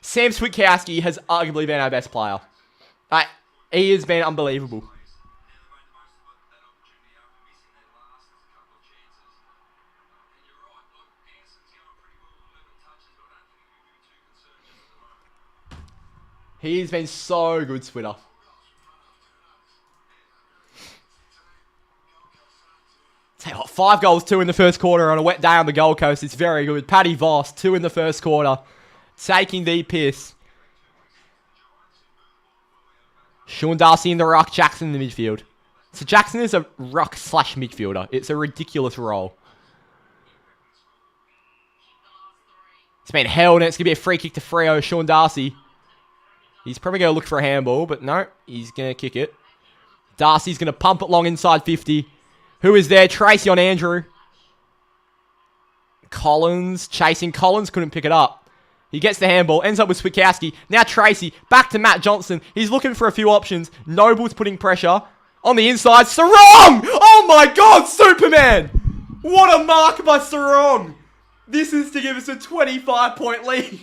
Sam Switkowski has arguably been our best player. He has been unbelievable. He's been so good, Switter. Tell you what, 5 goals, 2 in the first quarter on a wet day on the Gold Coast. It's very good. Paddy Voss, 2 in the first quarter. Taking the piss. Sean Darcy in the ruck, Jackson in the midfield. So Jackson is a ruck / midfielder. It's a ridiculous role. It's been held, and it's going to be a free kick to Freo. Sean Darcy. He's probably going to look for a handball, but no, he's going to kick it. Darcy's going to pump it long inside 50. Who is there? Tracy on Andrew. Collins chasing. Collins couldn't pick it up. He gets the handball. Ends up with Switkowski. Now Tracy. Back to Matt Johnson. He's looking for a few options. Noble's putting pressure. On the inside. Sarong! Oh my god, Superman! What a mark by Sarong! This is to give us a 25-point lead.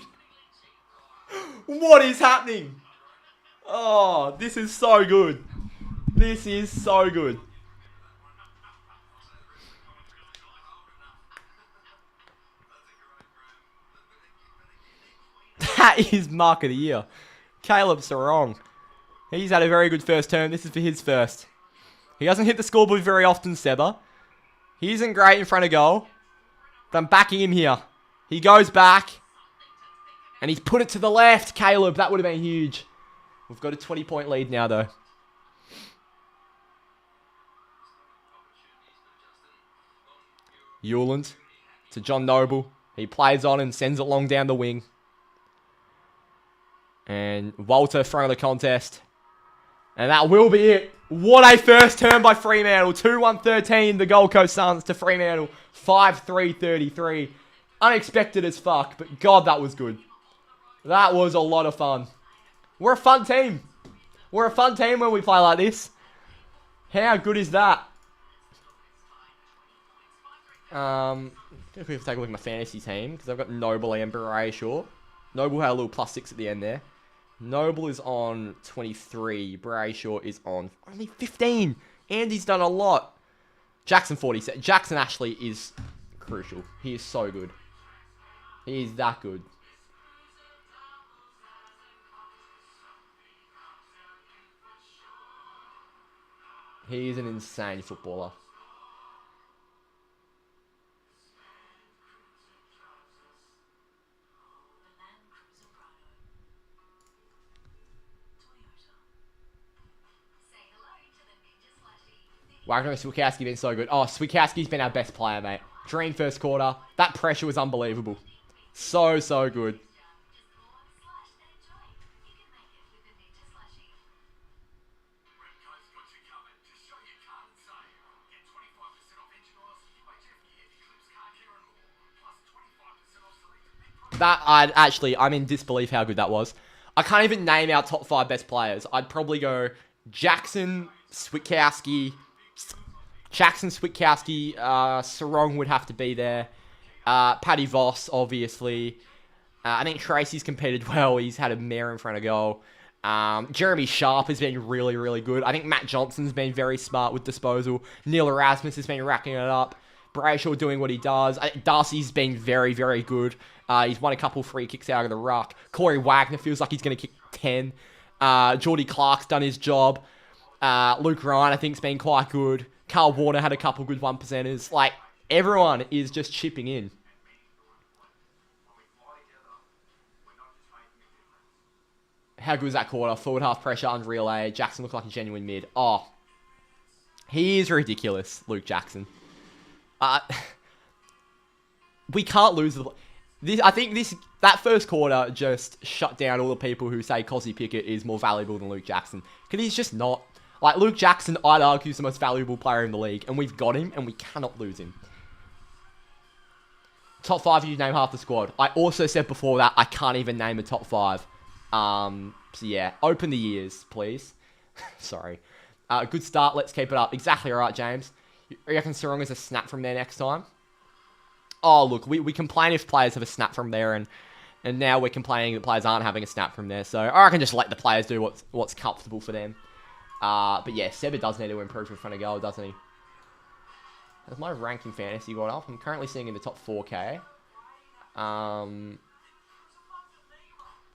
What is happening? Oh, this is so good. This is so good. That is mark of the year. Caleb Sarong. He's had a very good first term. This is for his first. He doesn't hit the scoreboard very often, Seba. He isn't great in front of goal. But I'm backing him here. He goes back. And he's put it to the left. Caleb, that would have been huge. We've got a 20-point lead now, though. Hewland to John Noble. He plays on and sends it long down the wing. And Walter front of the contest. And that will be it. What a first term by Fremantle. 2-1-13, the Gold Coast Suns to Fremantle. 5-3-33. Unexpected as fuck, but God, that was good. That was a lot of fun. We're a fun team. We're a fun team when we play like this. How good is that? If we have to take a look at my fantasy team, because I've got Noble and Brayshaw. Noble had a little +6 at the end there. Noble is on 23. Brayshaw is on only 15. Andy's done a lot. Jackson 47. Jackson actually is crucial. He is so good. He is that good. He is an insane footballer. Wagner and Switkowski been so good. Oh, Switkowski's been our best player, mate. Dream first quarter. That pressure was unbelievable. So, so good. I'm in disbelief how good that was. I can't even name our top 5 best players. I'd probably go Jackson, Switkowski, Sarong would have to be there. Paddy Voss, obviously. I think Tracy's competed well. He's had a mare in front of goal. Jeremy Sharp has been really, really good. I think Matt Johnson's been very smart with disposal. Neil Erasmus has been racking it up. Brayshaw doing what he does. I think Darcy's been very, very good. He's won a couple free kicks out of the ruck. Corey Wagner feels like he's going to kick 10. Geordie Clark's done his job. Luke Ryan, I think, has been quite good. Carl Warner had a couple good 1%ers. Like, everyone is just chipping in. How good is that quarter? Forward half pressure, unreal A. Jackson looked like a genuine mid. Oh, he is ridiculous, Luke Jackson. We can't lose I think that first quarter just shut down all the people who say Cosy Pickett is more valuable than Luke Jackson. Because he's just not. Like, Luke Jackson, I'd argue, is the most valuable player in the league. And we've got him, and we cannot lose him. Top 5, you name half the squad. I also said before that I can't even name a top 5. So yeah, open the ears, please. Sorry. Good start, let's keep it up. Exactly right, James. You reckon Sarong is a snap from there next time? Oh, look, we complain if players have a snap from there, and now we're complaining that players aren't having a snap from there. So I can just let the players do what's comfortable for them. But yeah, Seba does need to improve in front of goal, doesn't he? Has my ranking fantasy gone up? I'm currently sitting in the top 4K. I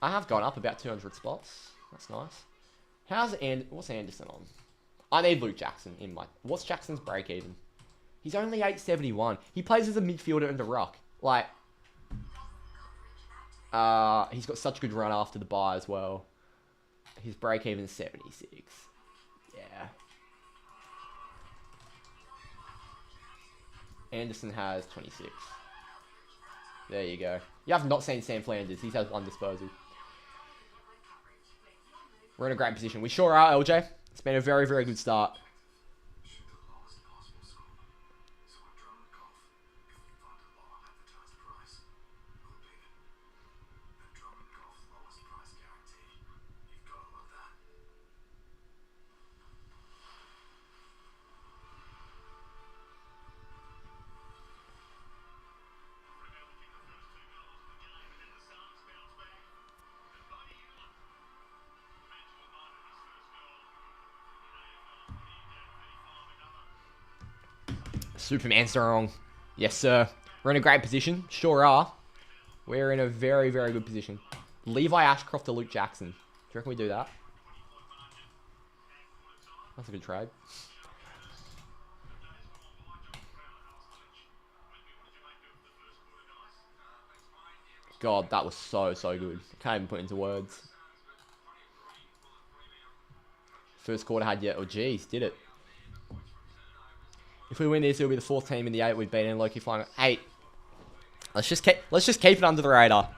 have gone up about 200 spots. That's nice. What's Anderson on? I need Luke Jackson in my... What's Jackson's break even? He's only 871. He plays as a midfielder and a ruck. Like... he's got such good run after the bye as well. His break even is 76. Yeah. Anderson has 26. There you go. You have not seen Sam Flanders. He has 1 disposal. We're in a great position. We sure are, LJ. It's been a very, very good start. Superman Strong. Yes, sir. We're in a great position. Sure are. We're in a very, very good position. Levi Ashcroft to Luke Jackson. Do you reckon we do that? That's a good trade. God, that was so, so good. Can't even put it into words. First quarter had yet. Oh, geez, did it. If we win this, it'll be the 4th team in the 8 we've beaten. Loki flying 8. Let's just keep it under the radar.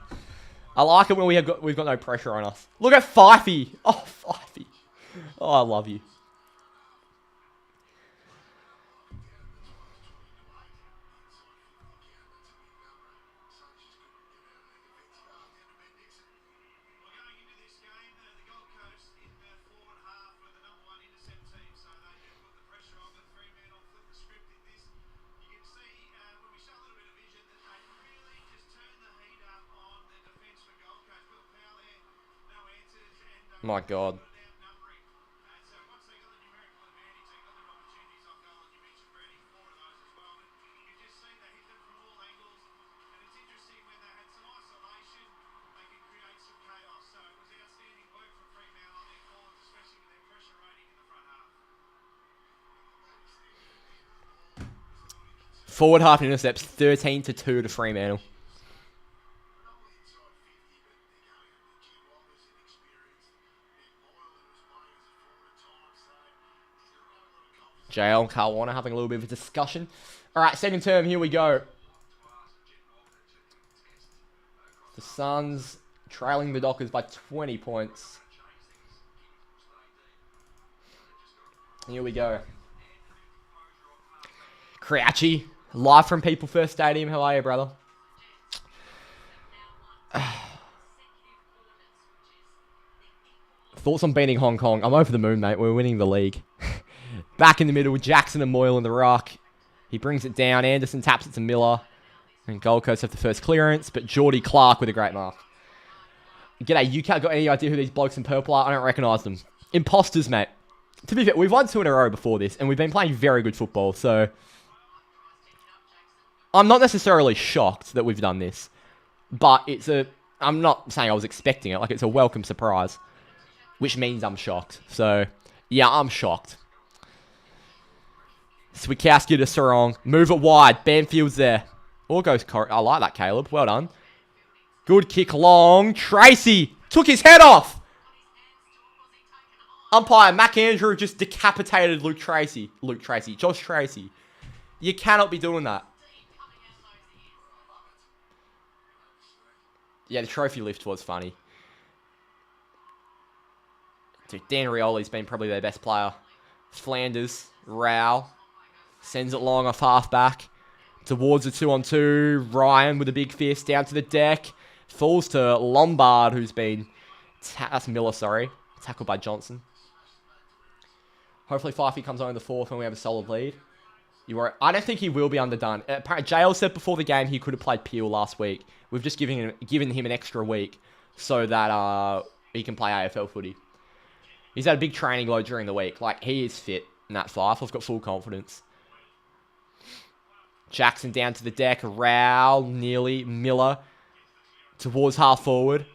I like it when we've got no pressure on us. Look at Fifey. Oh, Fifey. Oh, I love you. My God. Forward half intercepts 13-2 to Fremantle. JL, Carl Warner having a little bit of a discussion. All right, second term, here we go. The Suns trailing the Dockers by 20 points. Here we go. Crouchy, live from People First Stadium. How are you, brother? Thoughts on beating Hong Kong? I'm over the moon, mate. We're winning the league. Back in the middle with Jackson and Moyle in the ruck. He brings it down. Anderson taps it to Miller. And Gold Coast have the first clearance. But Geordie Clark with a great mark. G'day, you can't got any idea who these blokes in purple are? I don't recognise them. Imposters, mate. To be fair, we've won 2 in a row before this. And we've been playing very good football. So I'm not necessarily shocked that we've done this. But I'm not saying I was expecting it. Like, it's a welcome surprise. Which means I'm shocked. So, yeah, I'm shocked. Swikowski to Sarong. Move it wide. Banfield's there. Or goes... I like that, Caleb. Well done. Good kick long. Tracy took his head off. Umpire Mac Andrew just decapitated Josh Tracy. You cannot be doing that. Yeah, the trophy lift was funny. Dude, Dan Rioli's been probably their best player. Flanders, Rao, sends it long off halfback. Towards the 2-on-2. Ryan with a big fist down to the deck. Falls to Lombard, who's been... that's Miller, sorry. Tackled by Johnson. Hopefully Fifey comes on in the fourth when we have a solid lead. I don't think he will be underdone. JL said before the game he could have played Peel last week. We've just given him an extra week so that he can play AFL footy. He's had a big training load during the week. Like, he is fit in that five. I've got full confidence. Jackson down to the deck. Rao, nearly. Miller towards half forward.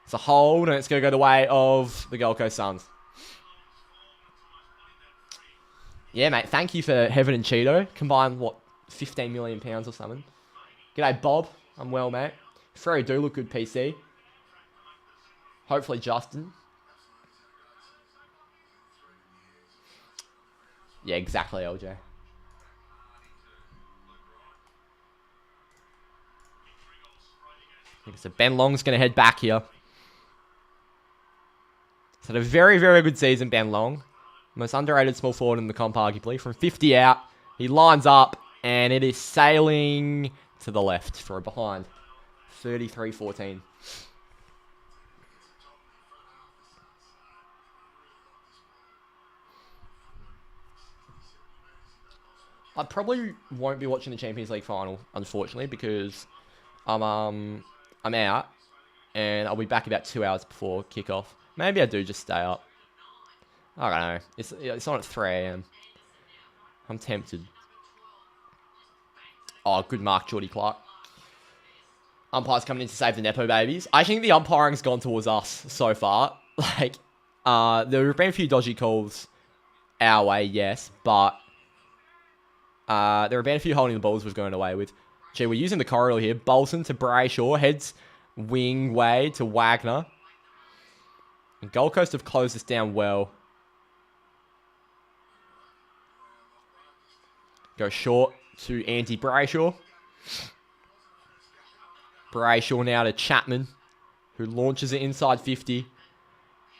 It's a hold, and it's going to go the way of the Gold Coast Suns. Yeah, mate. Thank you for Heaven and Cheeto. Combined, what, 15 million pounds or something. G'day, Bob. I'm well, mate. Freo do look good, PC. Hopefully, Justin. Yeah, exactly, LJ. So Ben Long's going to head back here. He's had a very, very good season, Ben Long. Most underrated small forward in the comp, arguably. From 50 out, he lines up, and it is sailing to the left for a behind. 33-14. I probably won't be watching the Champions League final, unfortunately, because I'm out, and I'll be back about 2 hours before kickoff. Maybe I do just stay up. I don't know. It's on at 3 AM. I'm tempted. Oh, good mark, Geordie Clark. Umpire's coming in to save the Nepo babies. I think the umpiring's gone towards us so far. Like, there have been a few dodgy calls our way, yes, but there have been a few holding the balls we've gone away with. Gee, we're using the corridor here. Bolton to Brayshaw. Heads wing way to Wagner. And Gold Coast have closed this down well. Go short to Andy Brayshaw. Brayshaw now to Chapman, who launches it inside 50.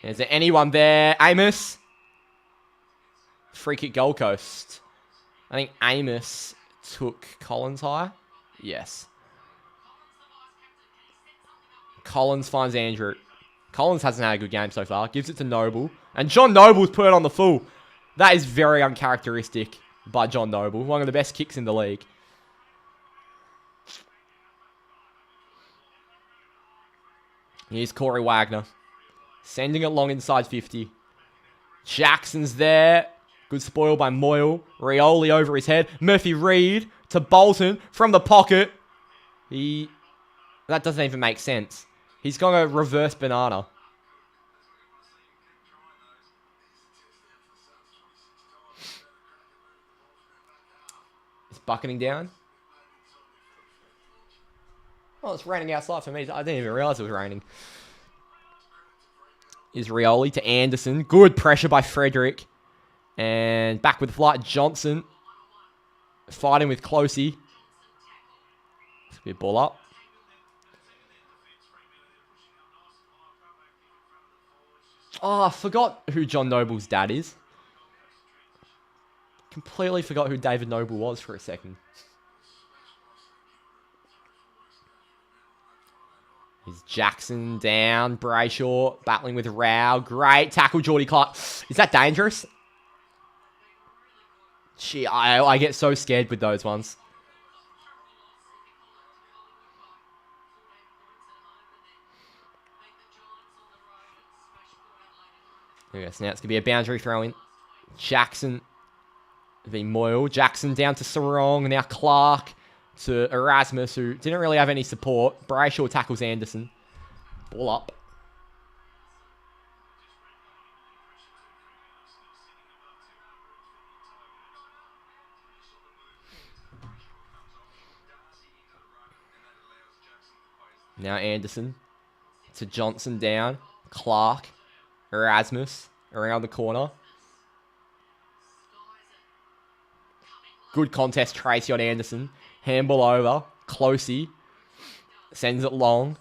Is there anyone there? Amos. Free kick Gold Coast. I think Amos took Collins high. Yes. Collins finds Andrew. Collins hasn't had a good game so far. Gives it to Noble. And John Noble's put it on the full. That is very uncharacteristic by John Noble. One of the best kicks in the league. Here's Corey Wagner. Sending it long inside 50. Jackson's there. Good spoil by Moyle. Rioli over his head. Murphy Reed to Bolton from the pocket. That doesn't even make sense. He's going to reverse banana. It's bucketing down. Oh, it's raining outside for me. I didn't even realize it was raining. Is Rioli to Anderson. Good pressure by Frederick. And back with flight, Johnson. Fighting with Closey. Let's get a ball up. Oh, I forgot who John Noble's dad is. Completely forgot who David Noble was for a second. Here's Jackson down. Brayshaw battling with Rao. Great tackle, Geordie Clark. Is that dangerous? Gee, I get so scared with those ones. Yes, now it's going to be a boundary throw in. Jackson v Moyle. Jackson down to Sarong. Now Clark to Erasmus, who didn't really have any support. Brayshaw tackles Anderson. Ball up. Now Anderson to Johnson down. Clark. Erasmus around the corner. Good contest, Tracy on Anderson. Handball over. Closey. Sends it long.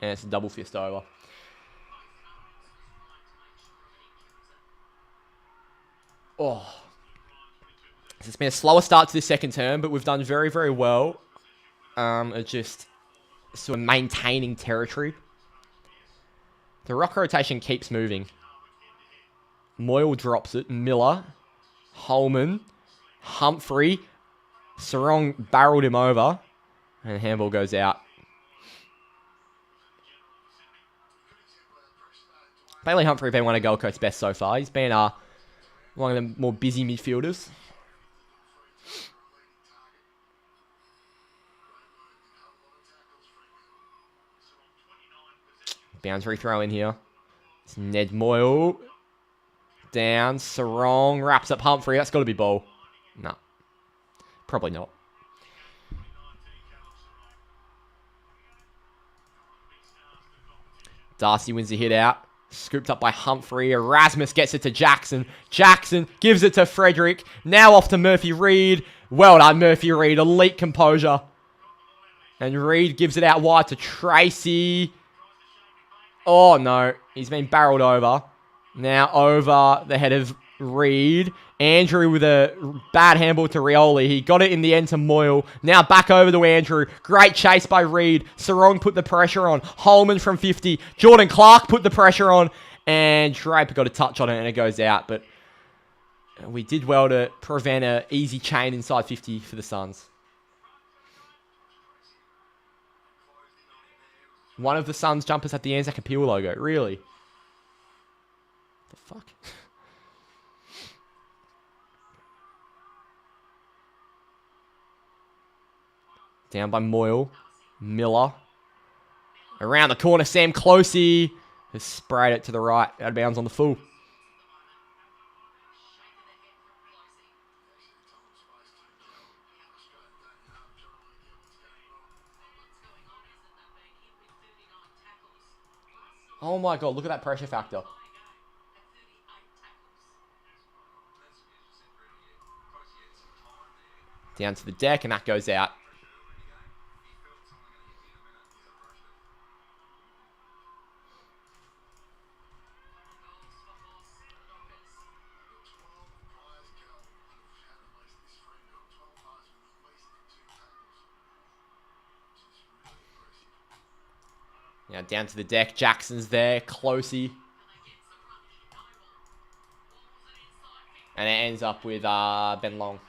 And it's a double fist over. Oh. It's been a slower start to this second term, but we've done very, very well. At just sort of maintaining territory. The rock rotation keeps moving. Moyle drops it. Miller. Holman. Humphrey. Sarong barreled him over. And handball goes out. Bailey Humphrey been one of Gold Coast's best so far. He's been one of the more busy midfielders. Boundary throw in here. It's Ned Moyle. Down. Sarong wraps up Humphrey. That's got to be ball. No. Probably not. Darcy wins the hit out. Scooped up by Humphrey. Erasmus gets it to Jackson. Jackson gives it to Frederick. Now off to Murphy Reid. Well done, Murphy Reid. Elite composure. And Reid gives it out wide to Tracy. Oh, no. He's been barreled over. Now over the head of Reid. Andrew with a bad handball to Rioli. He got it in the end to Moyle. Now back over to Andrew. Great chase by Reid. Sarong put the pressure on. Holman from 50. Jordan Clark put the pressure on. And Draper got a touch on it and it goes out. But we did well to prevent an easy chain inside 50 for the Suns. One of the Suns jumpers had the Anzac Appeal logo. Really? The fuck? Down by Moyle. Miller. Around the corner, Sam Closey has sprayed it to the right. Out of bounds on the full. Oh my god, look at that pressure factor. Down to the deck, and that goes out. Now down to the deck. Jackson's there. Closey. And it ends up with Ben Long.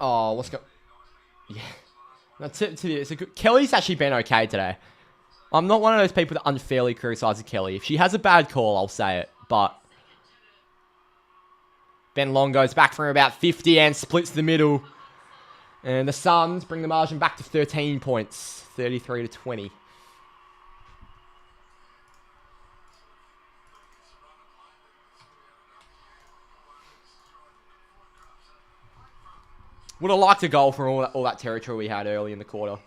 Oh, what's going... Yeah. No, it's a good... Kelly's actually been okay today. I'm not one of those people that unfairly criticises Kelly. If she has a bad call, I'll say it. But Ben Long goes back from about 50 and splits the middle. And the Suns bring the margin back to 13 points. 33-20. Would have liked a goal from all that territory we had early in the quarter.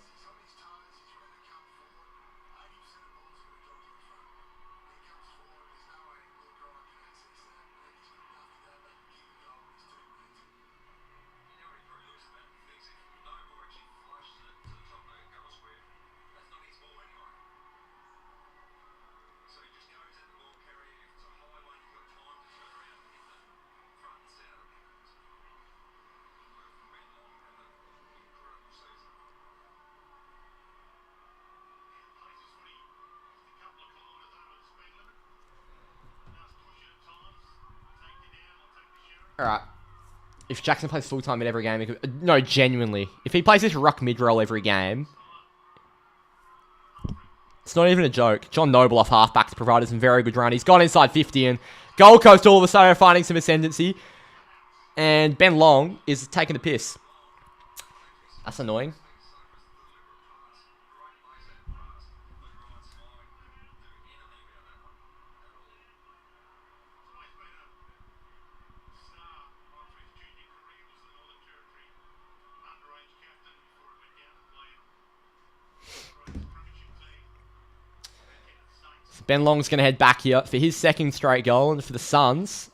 Alright. If Jackson plays full-time in every game, he could... No, genuinely. If he plays this ruck mid-roll every game... It's not even a joke. John Noble off halfbacks provided some very good run. He's gone inside 50 and Gold Coast all of a sudden are finding some ascendancy. And Ben Long is taking the piss. That's annoying. Ben Long's going to head back here for his second straight goal and for the Suns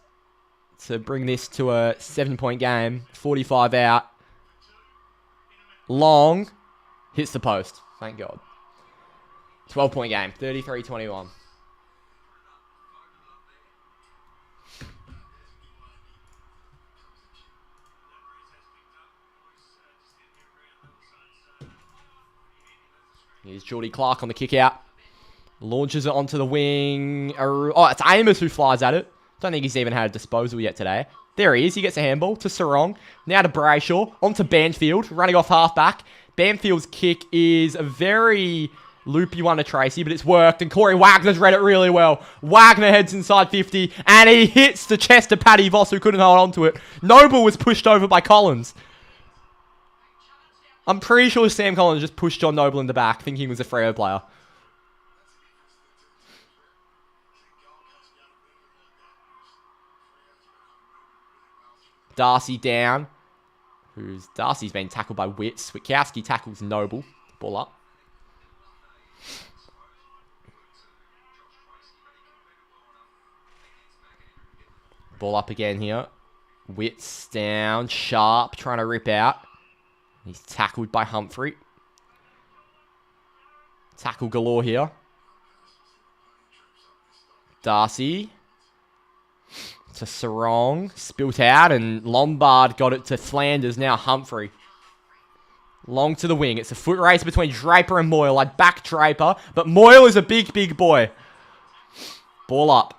to bring this to a 7-point game. 45 out. Long hits the post. Thank God. 12-point game. 33-21. Here's Geordie Clark on the kick out. Launches it onto the wing. Oh, it's Amos who flies at it. Don't think he's even had a disposal yet today. There he is. He gets a handball to Sarong. Now to Brayshaw. Onto Banfield. Running off halfback. Banfield's kick is a very loopy one to Tracy, but it's worked. And Corey Wagner's read it really well. Wagner heads inside 50. And he hits the chest of Paddy Voss, who couldn't hold on to it. Noble was pushed over by Collins. I'm pretty sure Sam Collins just pushed John Noble in the back, thinking he was a Freo player. Darcy down. Darcy's been tackled by Witts. Witkowski tackles Noble. Ball up. Ball up again here. Witts down. Sharp trying to rip out. He's tackled by Humphrey. Tackle galore here. Darcy. To Sarong. Spilt out. And Lombard got it to Flanders. Now Humphrey. Long to the wing. It's a foot race between Draper and Moyle. I'd back Draper. But Moyle is a big, big boy. Ball up.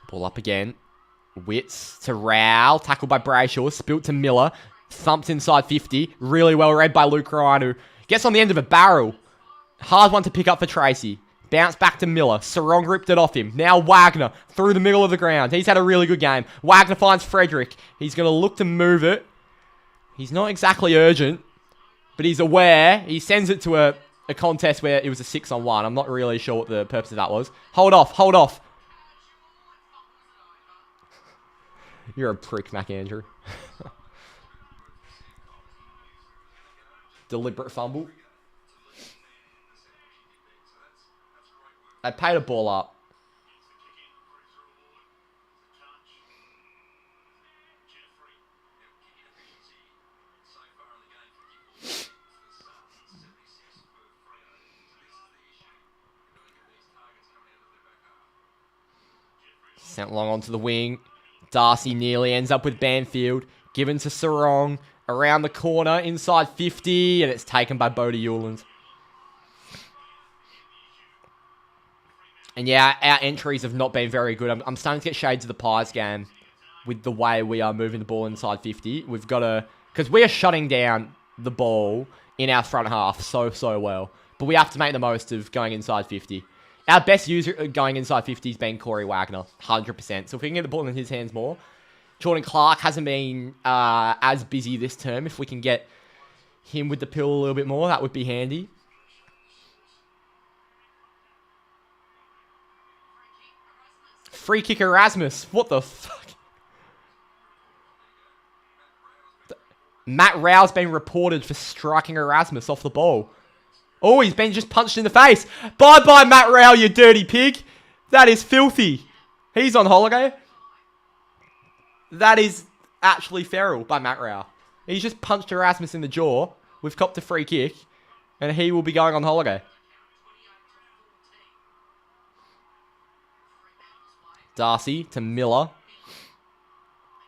Ball up again. Witts to Rowell. Tackled by Brayshaw. Spilt to Miller. Thumped inside 50. Really well read by Luke Ryan, who gets on the end of a barrel. Hard one to pick up for Tracy. Bounce back to Miller. Sarong ripped it off him. Now Wagner through the middle of the ground. He's had a really good game. Wagner finds Frederick. He's going to look to move it. He's not exactly urgent, but he's aware. He sends it to a contest where it was a 6-on-1. I'm not really sure what the purpose of that was. Hold off. Hold off. You're a prick, McAndrew. Deliberate fumble. They paid a ball up. Sent long onto the wing. Darcy nearly ends up with Banfield. Given to Sarong. Around the corner. Inside 50. And it's taken by Bodie Ewlands. And yeah, our entries have not been very good. I'm starting to get shades of the Pies game with the way we are moving the ball inside 50. We've got to... Because we are shutting down the ball in our front half so well. But we have to make the most of going inside 50. Our best user going inside 50 has been Corey Wagner, 100%. So if we can get the ball in his hands more. Jordan Clark hasn't been as busy this term. If we can get him with the pill a little bit more, that would be handy. Free kick Erasmus. What the fuck? Matt Rowe's been reported for striking Erasmus off the ball. Oh, he's been just punched in the face. Bye-bye, Matt Rowe, you dirty pig. That is filthy. He's on holiday. That is actually feral by Matt Rowe. He's just punched Erasmus in the jaw. We've copped a free kick. And he will be going on holiday. Darcy to Miller.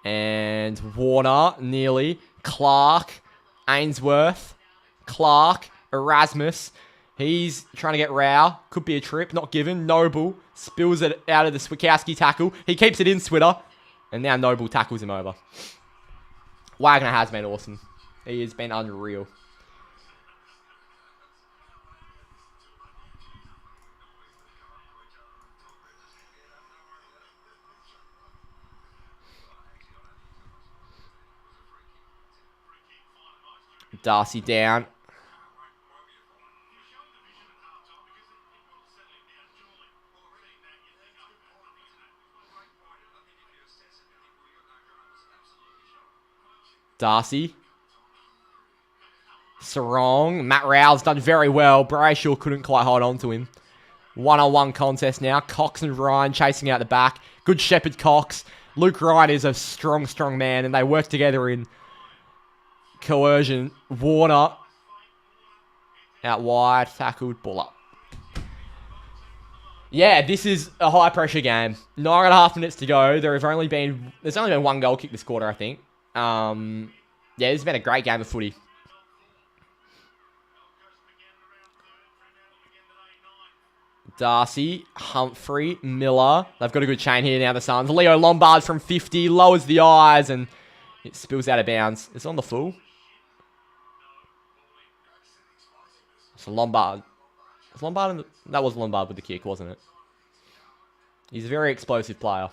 And Warner, nearly. Clark. Ainsworth. Clark. Erasmus. He's trying to get Rao. Could be a trip. Not given. Noble. Spills it out of the Swikowski tackle. He keeps it in Switter. And now Noble tackles him over. Wagner has been awesome. He has been unreal. Darcy down. Darcy. Sarong. Matt Rowe's done very well. Brayshaw couldn't quite hold on to him. One-on-one contest now. Cox and Ryan chasing out the back. Good Shepherd Cox. Luke Ryan is a strong, strong man, and they work together in coercion. Warner out wide. Tackled. Ball up. Yeah, this is a high-pressure game. 9.5 minutes to go. There's only been one goal kick this quarter, I think. Yeah, this has been a great game of footy. Darcy, Humphrey, Miller. They've got a good chain here now, the Suns. Leo Lombard from 50 lowers the eyes and it spills out of bounds. It's on the full. It's Lombard. It's Lombard. That was Lombard with the kick, wasn't it? He's a very explosive player.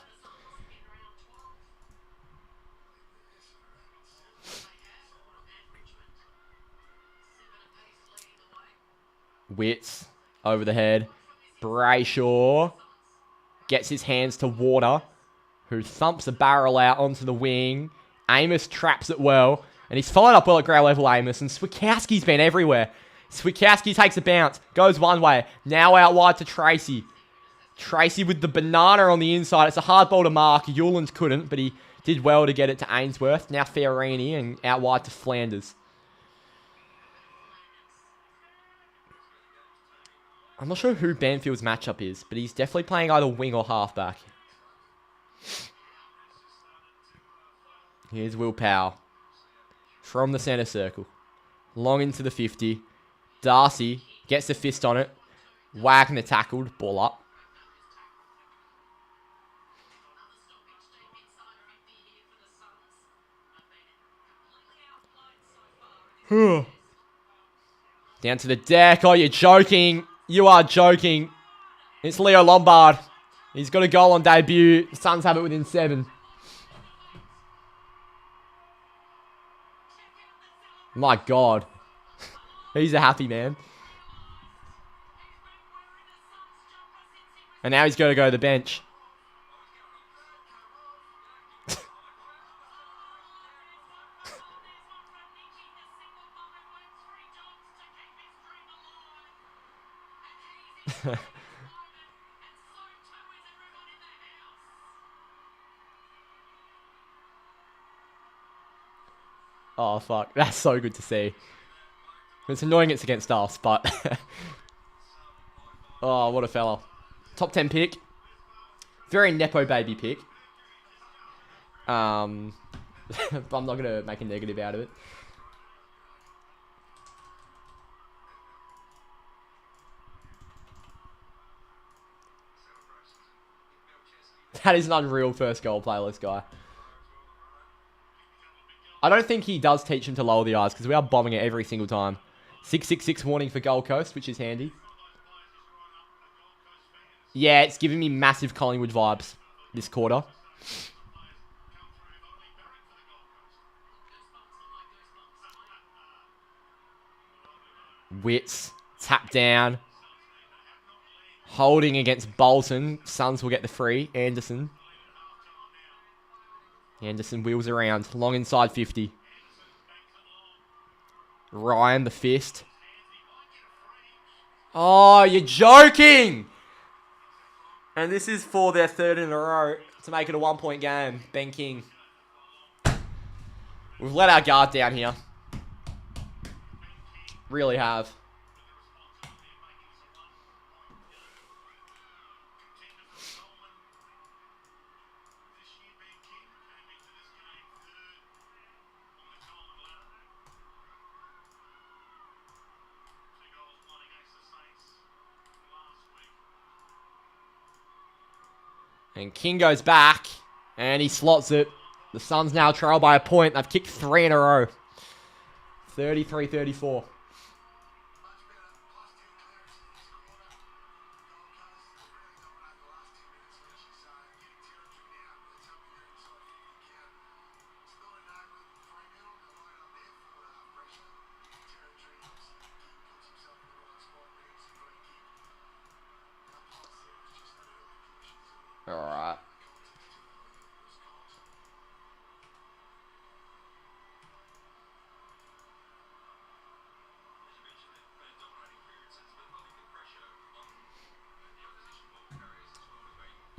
Wits over the head. Brayshaw gets his hands to Water, who thumps a barrel out onto the wing. Amos traps it well, and he's followed up well at ground level, Amos, and Swikowski's been everywhere. Swikowski takes a bounce, goes one way, now out wide to Tracy. Tracy with the banana on the inside. It's a hard ball to mark. Hewlands couldn't, but he did well to get it to Ainsworth. Now Fiorini, and out wide to Flanders. I'm not sure who Banfield's matchup is, but he's definitely playing either wing or halfback. Here's Will Powell. From the centre circle. Long into the 50. Darcy gets the fist on it. Wagner tackled. Ball up. Down to the deck. Oh, you're joking. You are joking. It's Leo Lombard. He's got a goal on debut. The Suns have it within 7. My God. He's a happy man. And now he's got to go to the bench. Oh, fuck. That's so good to see. It's annoying it's against us, but... Oh, what a fella. Top 10 pick. Very Nepo baby pick. But I'm not going to make a negative out of it. That is an unreal first goal playlist guy. I don't think he does teach him to lower the eyes because we are bombing it every single time. 666 warning for Gold Coast, which is handy. Yeah, it's giving me massive Collingwood vibes this quarter. Wits, tap down. Holding against Bolton. Suns will get the free. Anderson wheels around. Long inside 50. Ryan, the fist. Oh, you're joking! And this is for their 3rd in a row to make it a 1-point game. Ben King. We've let our guard down here. Really have. And King goes back, and he slots it. The Suns now trail by a point. They've kicked 3 in a row. 33-34.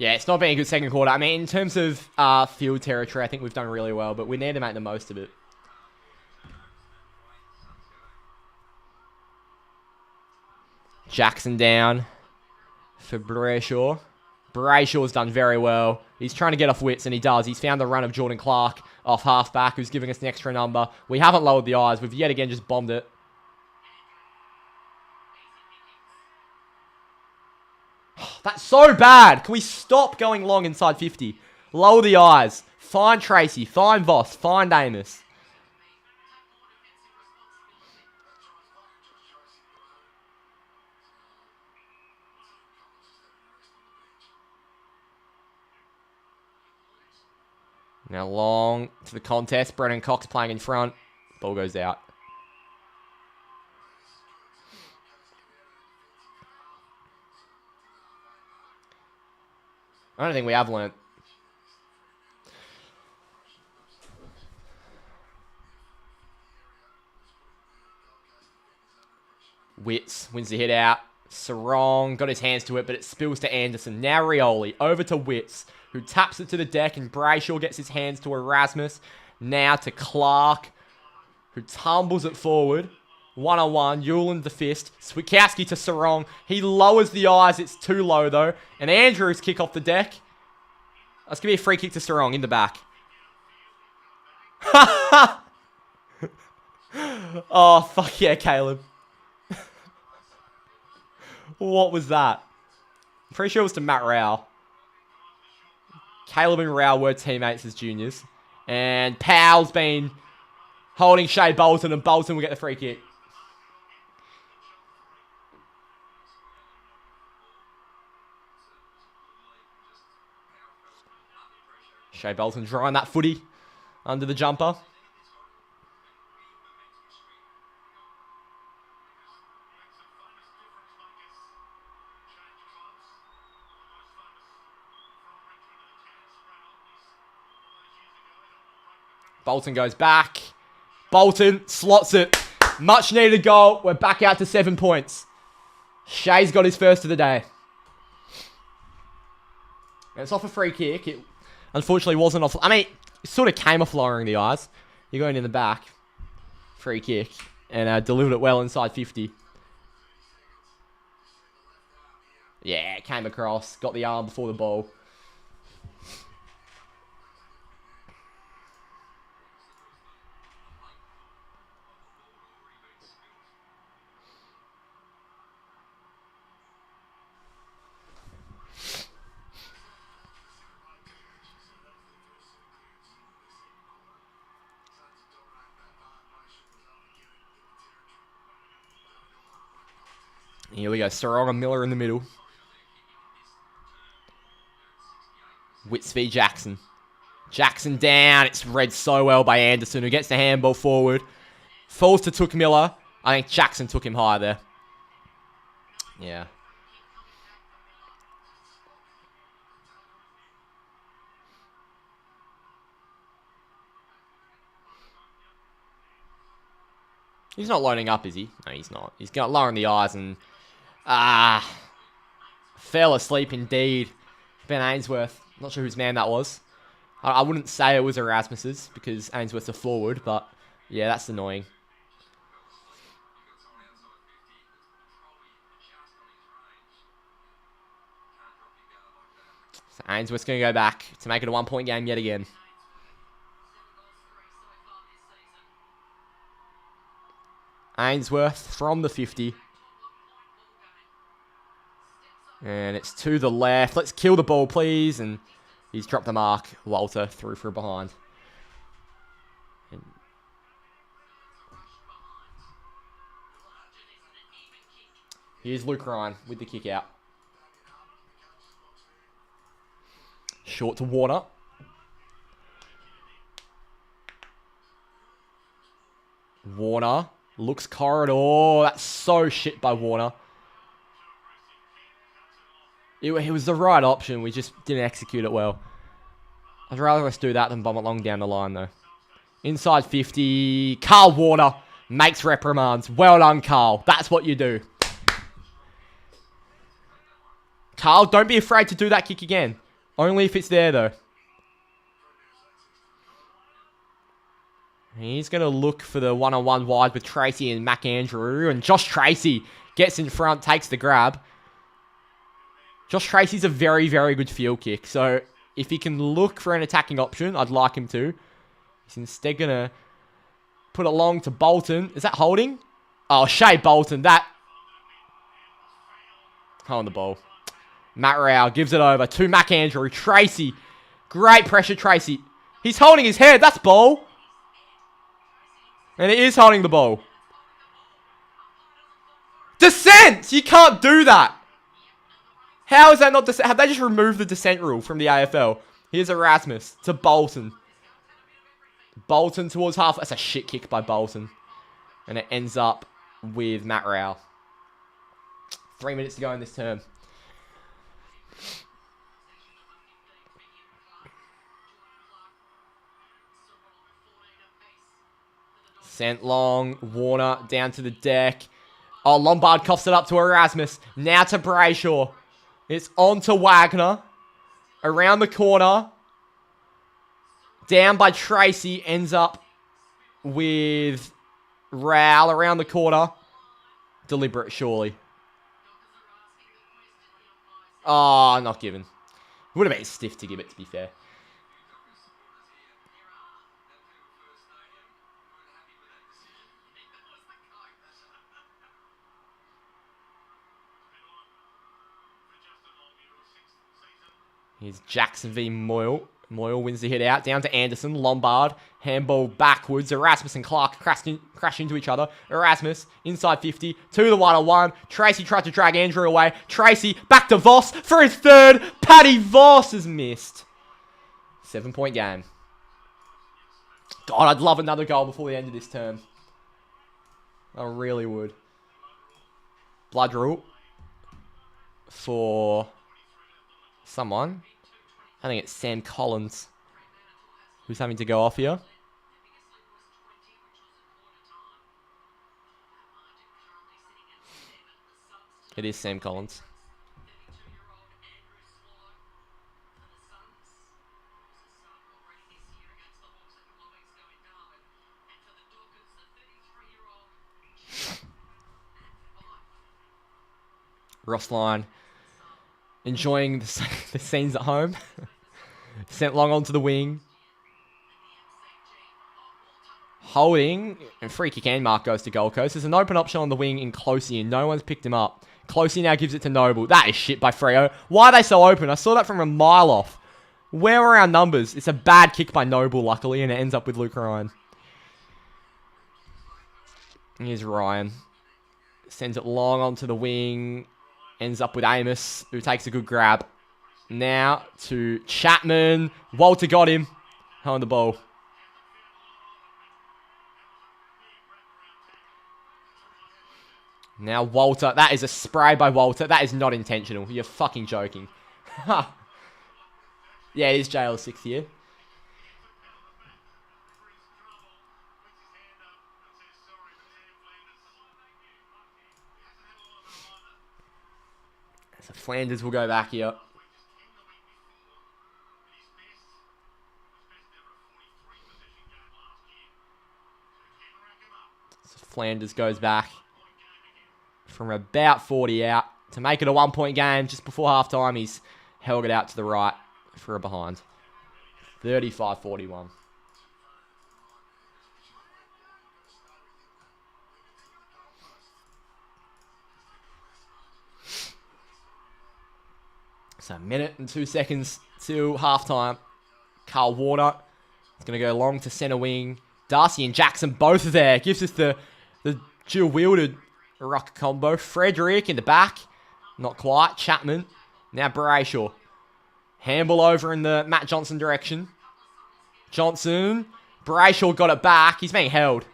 Yeah, it's not been a good second quarter. I mean, in terms of field territory, I think we've done really well, but we need to make the most of it. Jackson down for Brayshaw. Brayshaw's done very well. He's trying to get off Wits, and he does. He's found the run of Jordan Clark off halfback, who's giving us an extra number. We haven't lowered the eyes. We've yet again just bombed it. That's so bad. Can we stop going long inside 50? Lower the eyes. Find Tracy. Find Voss. Find Amos. Now long to the contest. Brennan Cox playing in front. Ball goes out. I don't think we have learnt. Wits wins the hit out. Sarong got his hands to it, but it spills to Anderson. Now Rioli over to Wits, who taps it to the deck, and Brayshaw gets his hands to Erasmus. Now to Clark, who tumbles it forward. One-on-one, Yuland the fist. Swikowski to Sarong. He lowers the eyes. It's too low, though. And Andrews kick off the deck. That's going to be a free kick to Sarong in the back. Oh, fuck yeah, Caleb. What was that? I'm pretty sure it was to Matt Rao. Caleb and Rao were teammates as juniors. And Powell's been holding Shea Bolton, and Bolton will get the free kick. Shea Bolton drawing that footy under the jumper. Bolton goes back. Bolton slots it. Much needed goal. We're back out to 7 points. Shea's got his first of the day. And it's off a free kick. It unfortunately wasn't off. I mean, it sort of came off lowering the eyes. You're going in the back. Free kick. And delivered it well inside 50. Yeah, came across. Got the arm before the ball. Here we go. Sarong and Miller in the middle. Wits v Jackson. Jackson down. It's read so well by Anderson, who gets the handball forward. Falls to Took Miller. I think Jackson took him high there. Yeah. He's not loading up, is he? No, he's not. He's got lowering the eyes and... fell asleep indeed. Ben Ainsworth. Not sure whose man that was. I wouldn't say it was Erasmus's because Ainsworth's a forward, but yeah, that's annoying. So Ainsworth's going to go back to make it a 1 point game yet again. Ainsworth from the 50. And it's to the left. Let's kill the ball, please. And he's dropped the mark. Walter through for a behind. And here's Luke Ryan with the kick out. Short to Warner. Warner looks corridor. That's so shit by Warner. It was the right option. We just didn't execute it well. I'd rather us do that than bomb it long down the line, though. Inside 50. Carl Warner makes reprimands. Well done, Carl. That's what you do. Carl, don't be afraid to do that kick again. Only if it's there, though. He's going to look for the one-on-one wide with Tracy and McAndrew. And Josh Tracy gets in front, takes the grab. Josh Tracy's a very, very good field kick. So if he can look for an attacking option, I'd like him to. He's instead going to put it long to Bolton. Is that holding? Oh, Shea Bolton. That. On the ball. Matt Rao gives it over to McAndrew. Tracy. Great pressure, Tracy. He's holding his head. That's ball. And it is holding the ball. Descent! You can't do that. How is that not descent? Have they just removed the descent rule from the AFL? Here's Erasmus to Bolton. Bolton towards half. That's a shit kick by Bolton. And it ends up with Matt Rao. 3 minutes to go in this term. Sent long. Warner down to the deck. Oh, Lombard coughs it up to Erasmus. Now to Brayshaw. It's on to Wagner. Around the corner. Down by Tracy. Ends up with Rao around the corner. Deliberate, surely. Oh, not given. Would have been stiff to give it, to be fair. Here's Jackson v. Moyle. Moyle wins the hit out. Down to Anderson. Lombard. Handball backwards. Erasmus and Clark crash into each other. Erasmus inside 50. To the one-on-one. Tracy tried to drag Andrew away. Tracy back to Voss for his third. Paddy Voss has missed. 7-point game. God, I'd love another goal before the end of this term. I really would. Blood rule. For someone. I think it's Sam Collins who's having to go off here. It is Sam Collins. Ross Lyon enjoying the scenes at home. Sent long onto the wing. Holding. And free kick and mark goes to Gold Coast. There's an open option on the wing in Closey and no one's picked him up. Closey now gives it to Noble. That is shit by Freo. Why are they so open? I saw that from a mile off. Where were our numbers? It's a bad kick by Noble, luckily, and it ends up with Luke Ryan. Here's Ryan. Sends it long onto the wing. Ends up with Amos, who takes a good grab. Now to Chapman. Walter got him. On the ball. Now Walter. That is a spray by Walter. That is not intentional. You're fucking joking. Yeah, it is JL's 6th year. So Flanders will go back here. So Flanders goes back from about 40 out to make it a 1-point game. Just before halftime, he's held it out to the right for a behind. 35-41. So, 1 minute and 2 seconds till halftime. Carl Warner is going to go long to centre wing. Darcy and Jackson both are there. Gives us the dual-wielded ruck combo. Frederick in the back. Not quite. Chapman. Now Brayshaw. Handball over in the Matt Johnson direction. Johnson. Brayshaw got it back. He's being held.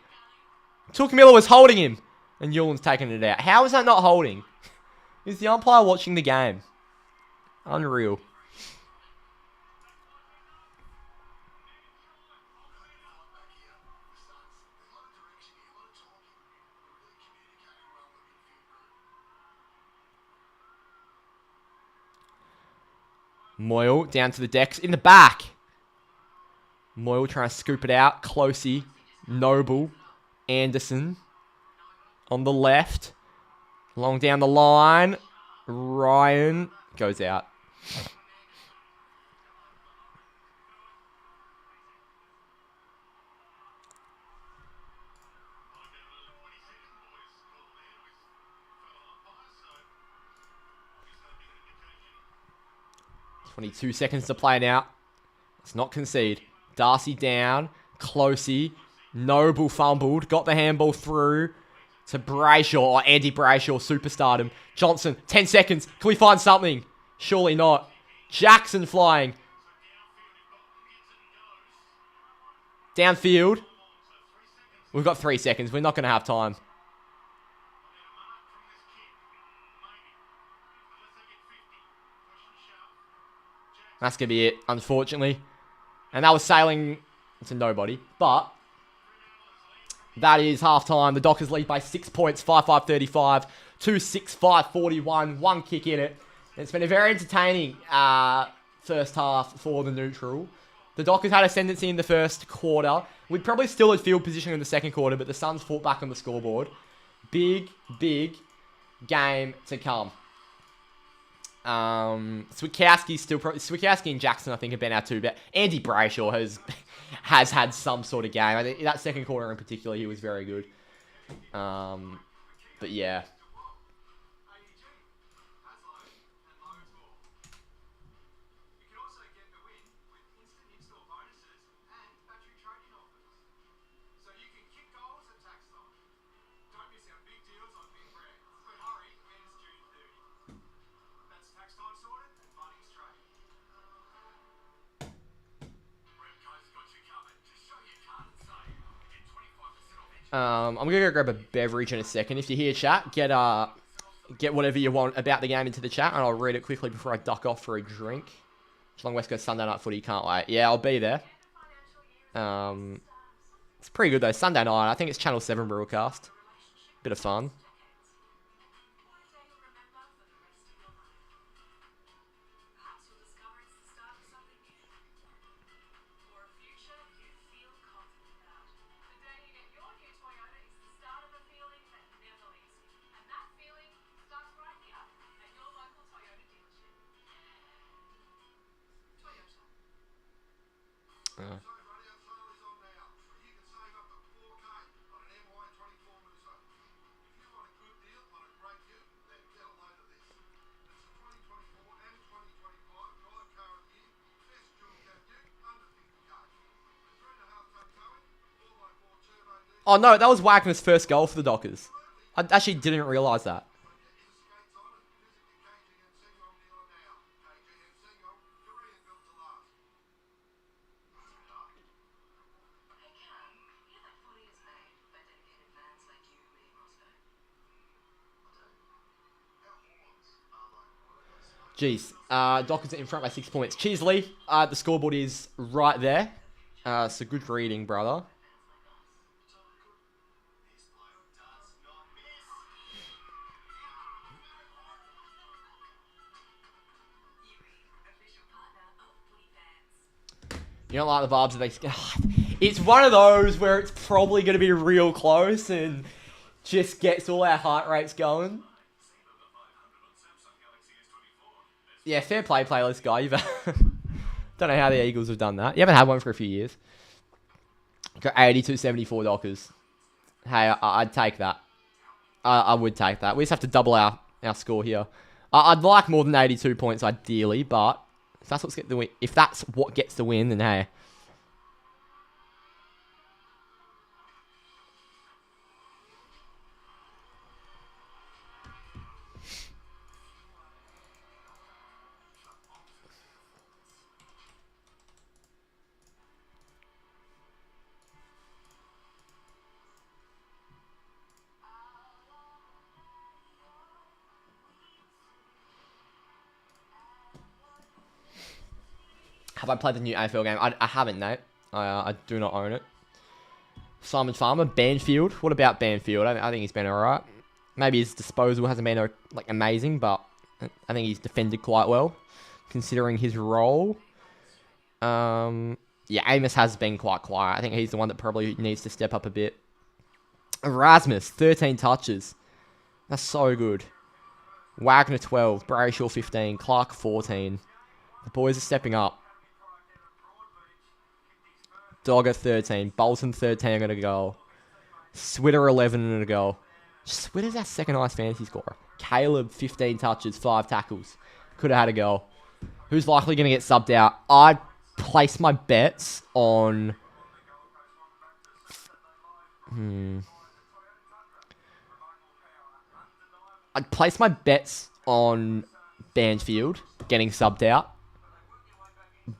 Took Miller was holding him. And Yulin's taking it out. How is that not holding? Is the umpire watching the game? Unreal. Moyle down to the decks in the back. Moyle trying to scoop it out. Closey, Noble, Anderson on the left. Long down the line. Ryan goes out. .22 seconds to play now. Let's not concede. Darcy down. Closey. Noble fumbled. Got the handball through to Brayshaw. Or Andy Brayshaw, superstardom. Johnson, 10 seconds. Can we find something? Surely not. Jackson flying. Downfield. We've got 3 seconds. We're not going to have time. That's going to be it, unfortunately. And that was sailing to nobody. But that is halftime. The Dockers lead by 6 points, 5-5-35, 2-6-5-41. One kick in it. And it's been a very entertaining first half for the neutral. The Dockers had ascendancy in the first quarter. We'd probably still had field position in the second quarter, but the Suns fought back on the scoreboard. Big, big game to come. Swikowski and Jackson, I think, have been our two. But Andy Brayshaw has had some sort of game. I think that second quarter in particular, he was very good. But yeah. I'm going to go grab a beverage in a second. If you hear chat, get whatever you want about the game into the chat, and I'll read it quickly before I duck off for a drink. Geelong West Coast Sunday night footy, can't wait. Yeah, I'll be there. It's pretty good though. Sunday night, I think it's Channel 7 broadcast. Bit of fun. Oh no, that was Wagner's first goal for the Dockers. I actually didn't realise that. Jeez. Dockers are in front by 6 points. Cheesley, the scoreboard is right there. So good reading, brother. You don't like the vibes of they... It's one of those where it's probably going to be real close and just gets all our heart rates going. Yeah, fair play, playlist guy. You've don't know how the Eagles have done that. You haven't had one for a few years. Got 82-74 Dockers. Hey, I'd take that. I would take that. We just have to double our score here. I'd like more than 82 points ideally, but... If that's what gets the win, then hey. Have I played the new AFL game? I haven't, Nate. I do not own it. Simon Farmer, Banfield. What about Banfield? I think he's been alright. Maybe his disposal hasn't been amazing, but I think he's defended quite well. considering his role. Yeah, Amos has been quite quiet. I think he's the one that probably needs to step up a bit. Erasmus, 13 touches. That's so good. Wagner, 12. Brayshaw, 15. Clark, 14. The boys are stepping up. Dogger, 13. Bolton, 13 and a goal. Switter, 11 and a goal. Switter's our second highest fantasy scorer. Caleb, 15 touches, 5 tackles. Could have had a goal. Who's likely going to get subbed out? I'd place my bets on... I'd place my bets on Banfield getting subbed out.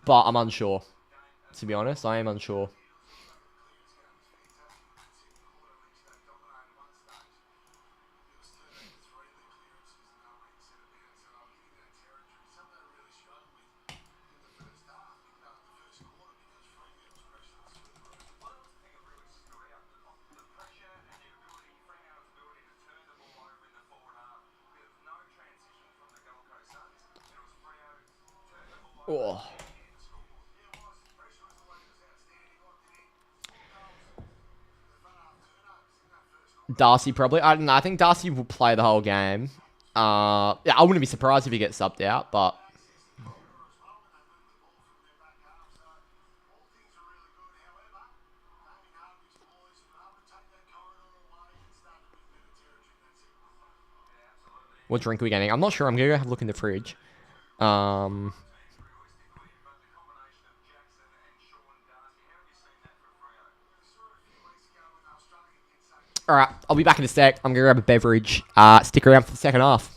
But I'm unsure. To be honest, I am unsure. Oh. Darcy probably. I don't know. I think Darcy will play the whole game. Yeah, I wouldn't be surprised if he gets subbed out, but... What drink are we getting? I'm not sure. I'm going to go have a look in the fridge. Alright, I'll be back in a sec. I'm going to grab a beverage. Stick around for the second half.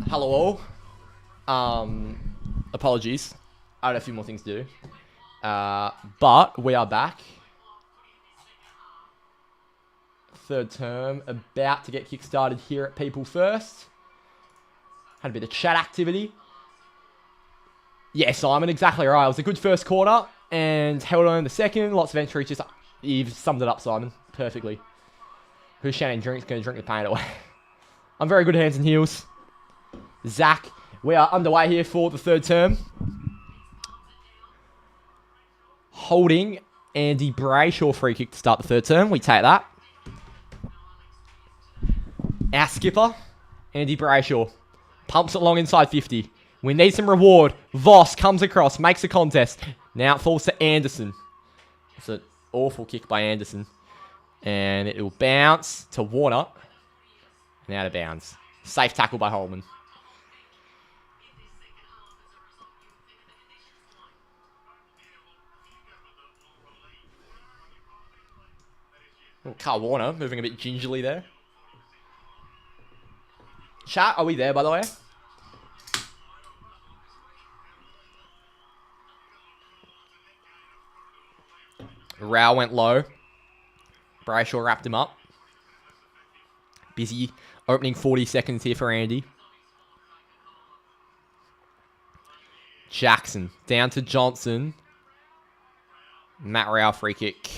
Hello all. Apologies. I had a few more things to do. But we are back. Third term, about to get kick-started here at People First. Had a bit of chat activity. Yeah, Simon, exactly right. It was a good first quarter and held on in the second. Lots of entries. Just you've summed it up, Simon, perfectly. Who's Shannon drinks going to drink the pain away. I'm very good hands and heels. Zach, we are underway here for the third term. Holding Andy Brayshaw free kick to start the third term. We take that. Our skipper, Andy Brayshaw, pumps it long inside 50. We need some reward. Voss comes across, makes a contest. Now it falls to Anderson. It's an awful kick by Anderson. And it will bounce to Warner. And out of bounds. Safe tackle by Holman. Carl Warner moving a bit gingerly there. Chat, are we there, by the way? Rao went low. Brayshaw wrapped him up. Busy opening 40 seconds here for Andy. Jackson down to Johnson. Matt Rao free kick.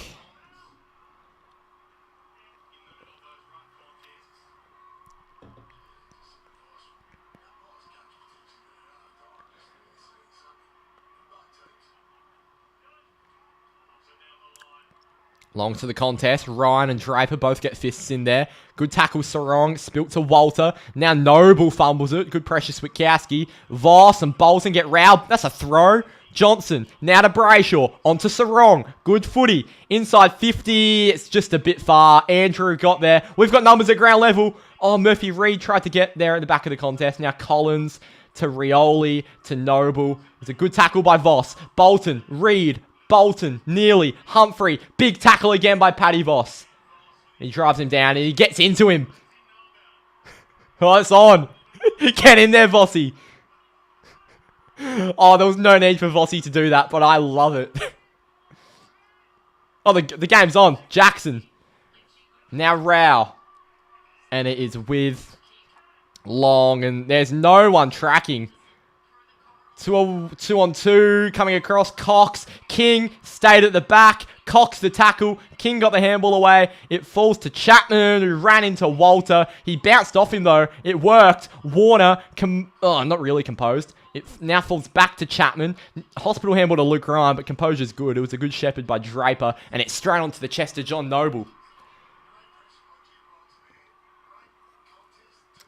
Long to the contest. Ryan and Draper both get fists in there. Good tackle, Sarong. Spilt to Walter. Now Noble fumbles it. Good pressure, Switkowski. Voss and Bolton get round. That's a throw. Johnson. Now to Brayshaw. Onto Sarong. Good footy. Inside 50. It's just a bit far. Andrew got there. We've got numbers at ground level. Oh, Murphy Reed tried to get there at the back of the contest. Now Collins to Rioli to Noble. It's a good tackle by Voss. Bolton. Reed. Bolton, Nearly, Humphrey, big tackle again by Paddy Voss. He drives him down and he gets into him. Oh, it's on. Get in there, Vossy. Oh, there was no need for Vossy to do that, but I love it. Oh, the game's on. Jackson. Now Rao. And it is with Long, and there's no one tracking. 2-on-2 coming across. Cox. King stayed at the back. Cox the tackle. King got the handball away. It falls to Chapman, who ran into Walter. He bounced off him, though. It worked. Warner, not really composed. It now falls back to Chapman. Hospital handball to Luke Ryan, but composure's good. It was a good shepherd by Draper, and it's straight onto the chest of John Noble.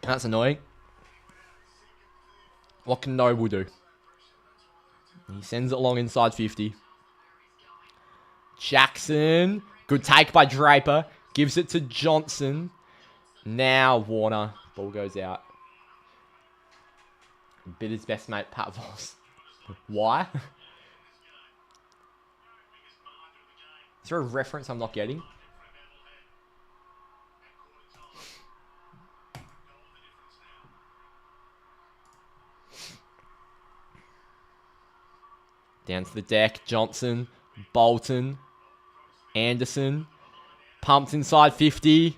That's annoying. What can Noble do? He sends it long inside 50. Jackson. Good take by Draper. Gives it to Johnson. Now Warner. Ball goes out. Bit his best mate, Pat Voss. Why? Is there a reference I'm not getting? Down to the deck. Johnson. Bolton. Anderson. Pumped inside 50.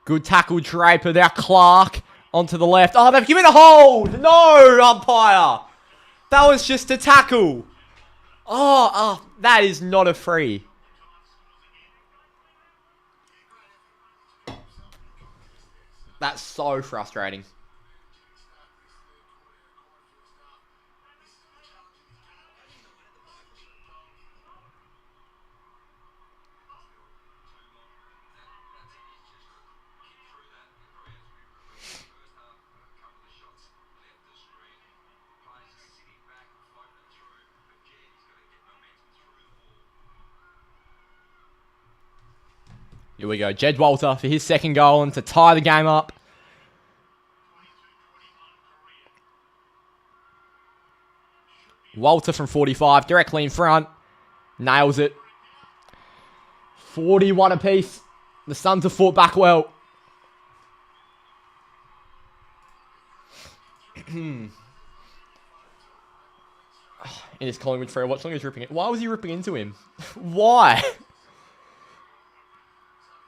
Good tackle, Draper. Now Clark. Onto the left. Oh, they've given a hold. No, umpire. That was just a tackle. Oh, that is not a free. That's so frustrating. Here we go. Jed Walter for his second goal and to tie the game up. Walter from 45, directly in front. Nails it. 41 apiece. The Suns have fought back well. In his Collingwood Freo watch long, he was ripping it. Why was he ripping into him? Why?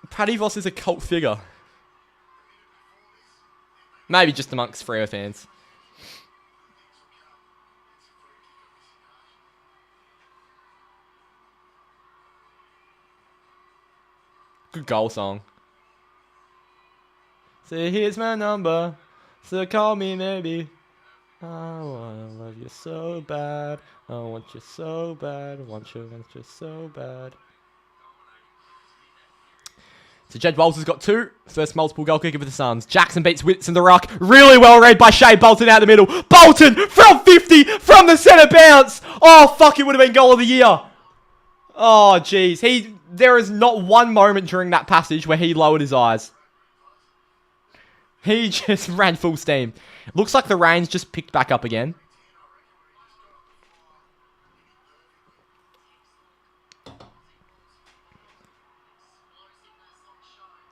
Paddy Voss is a cult figure. Maybe just amongst Freo fans. Good goal song. So here's my number. So call me maybe. I wanna love you so bad. I want you so bad. I want you so bad. So Jed Walls has got 2. First multiple goal kicker for the Suns. Jackson beats Witts in the ruck. Really well read by Shea Bolton out the middle. Bolton from 50 from the centre bounce. Oh, fuck, it would have been goal of the year. Oh, jeez. There is not one moment during that passage where he lowered his eyes. He just ran full steam. Looks like the rain's just picked back up again.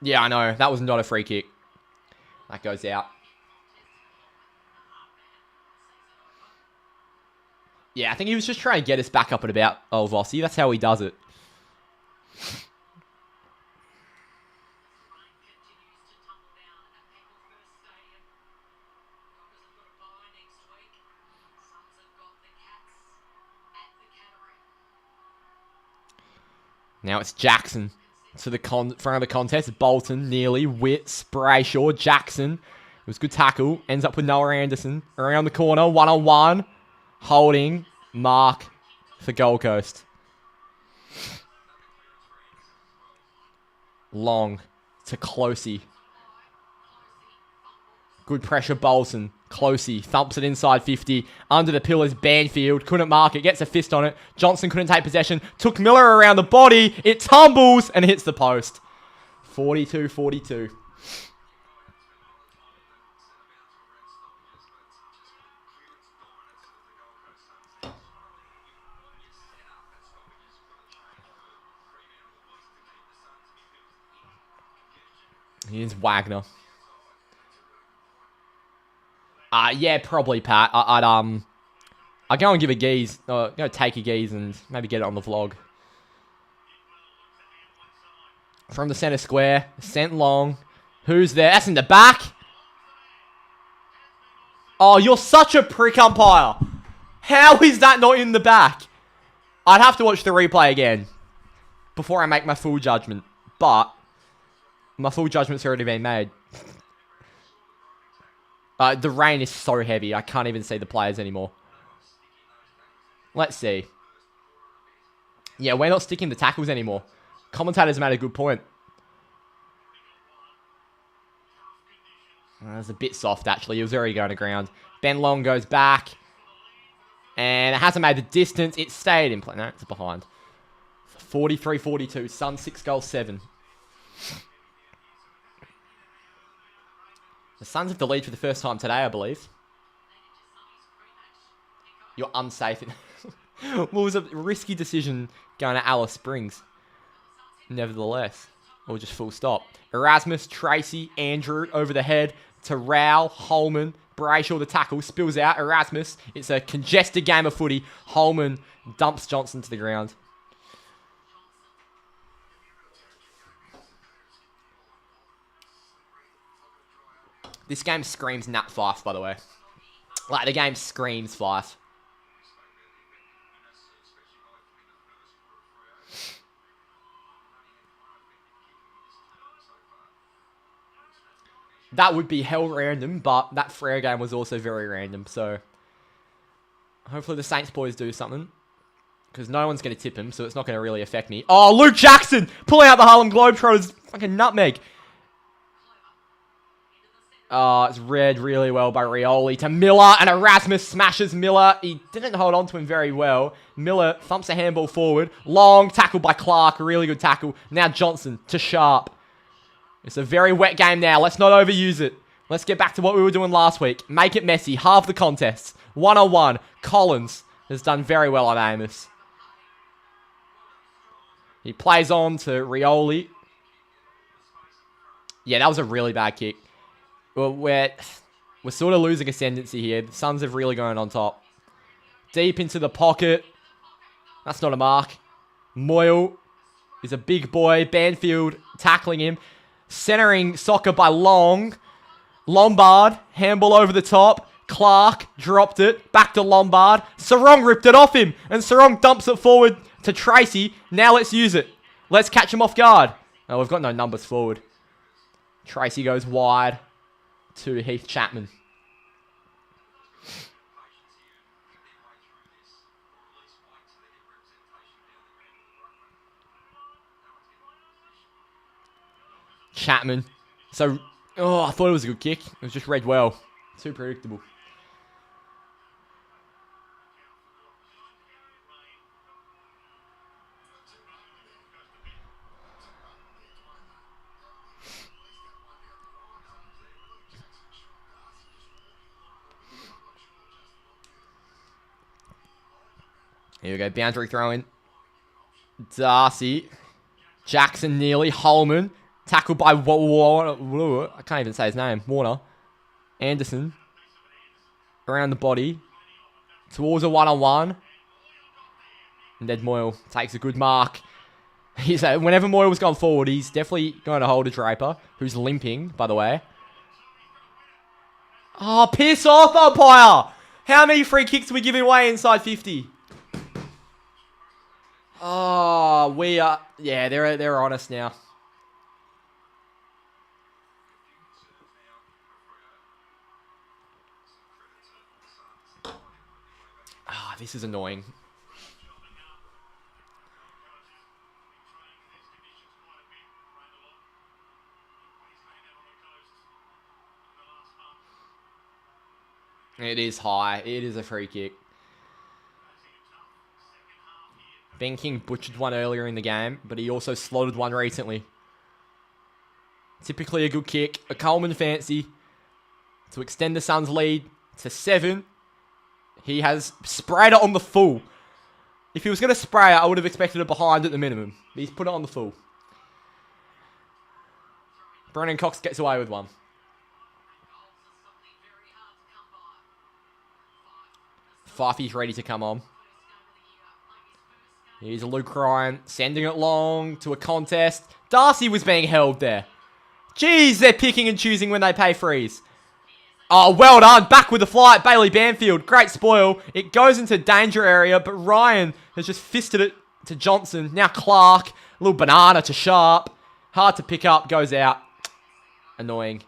Yeah, I know. That was not a free kick. That goes out. Yeah, I think he was just trying to get us back up at about Vossi. That's how he does it. Now it's Jackson to the front of the contest. Bolton, nearly. Witts, Brayshaw, Jackson. It was a good tackle. Ends up with Noah Anderson. Around the corner, one-on-one. Holding, mark for Gold Coast. Long to Closey. Good pressure, Bolton. Closey thumps it inside 50. Under the pillars, Banfield. Couldn't mark it. Gets a fist on it. Johnson couldn't take possession. Took Miller around the body. It tumbles and hits the post. 42-42. Here's Wagner. Yeah, probably, Pat. I'd go and give a geese. Go take a geese and maybe get it on the vlog. From the centre square. Sent long. Who's there? That's in the back. Oh, you're such a prick, umpire. How is that not in the back? I'd have to watch the replay again before I make my full judgment. But my full judgment's already been made. The rain is so heavy, I can't even see the players anymore. Let's see. Yeah, we're not sticking the tackles anymore. Commentators made a good point. That was a bit soft, actually. He was already going to ground. Ben Long goes back. And it hasn't made the distance. It stayed in play. No, it's behind. 43-42. Sun 6 goals 7. The Suns have the lead for the first time today, I believe. You're unsafe. Well, it was a risky decision going to Alice Springs. Nevertheless. Or just full stop. Erasmus, Tracy, Andrew over the head to Rowell, Holman, Brayshaw the tackle, spills out. Erasmus, it's a congested game of footy. Holman dumps Johnson to the ground. This game screams Nat Fife, by the way. Like, the game screams Fife. That would be hell random, but that Freo game was also very random, so hopefully the Saints boys do something, because no one's going to tip him, so it's not going to really affect me. Oh, Luke Jackson pulling out the Harlem Globetrotters fucking nutmeg. Oh, it's read really well by Rioli to Miller, and Erasmus smashes Miller. He didn't hold on to him very well. Miller thumps a handball forward. Long tackle by Clark, a really good tackle. Now Johnson to Sharp. It's a very wet game now. Let's not overuse it. Let's get back to what we were doing last week. Make it messy. Halve the contests. 1-on-1. Collins has done very well on Amos. He plays on to Rioli. Yeah, that was a really bad kick. Well, We're sort of losing ascendancy here. The Suns have really gone on top. Deep into the pocket. That's not a mark. Moyle is a big boy. Banfield tackling him. Centering soccer by Long. Lombard. Handball over the top. Clark dropped it. Back to Lombard. Sarong ripped it off him. And Sarong dumps it forward to Tracy. Now let's use it. Let's catch him off guard. Oh, we've got no numbers forward. Tracy goes wide to Heath Chapman. Chapman. So, oh, I thought it was a good kick. It was just read well. Too predictable. Here we go. Boundary throw in. Darcy. Jackson nearly. Holman. Tackled by Warner. I can't even say his name. Warner. Anderson. Around the body. Towards a one-on-one. And Ned Moyle takes a good mark. Whenever Moyle was going forward, he's definitely going to hold a Draper, who's limping, by the way. Oh, piss off, umpire! How many free kicks are we giving away inside 50? Oh, we are... Yeah, they're on us now. Ah, this is annoying. It is high. It is a free kick. Ben King butchered one earlier in the game, but he also slotted one recently. Typically a good kick. A Coleman fancy to extend the Suns' lead to 7. He has sprayed it on the full. If he was going to spray it, I would have expected it behind at the minimum. But he's put it on the full. Brennan Cox gets away with one. Fifey's ready to come on. Here's Luke Ryan sending it long to a contest. Darcy was being held there. Jeez, they're picking and choosing when they pay frees. Oh, well done. Back with the flight. Bailey Banfield. Great spoil. It goes into danger area, but Ryan has just fisted it to Johnson. Now Clark. A little banana to Sharp. Hard to pick up. Goes out. Annoying.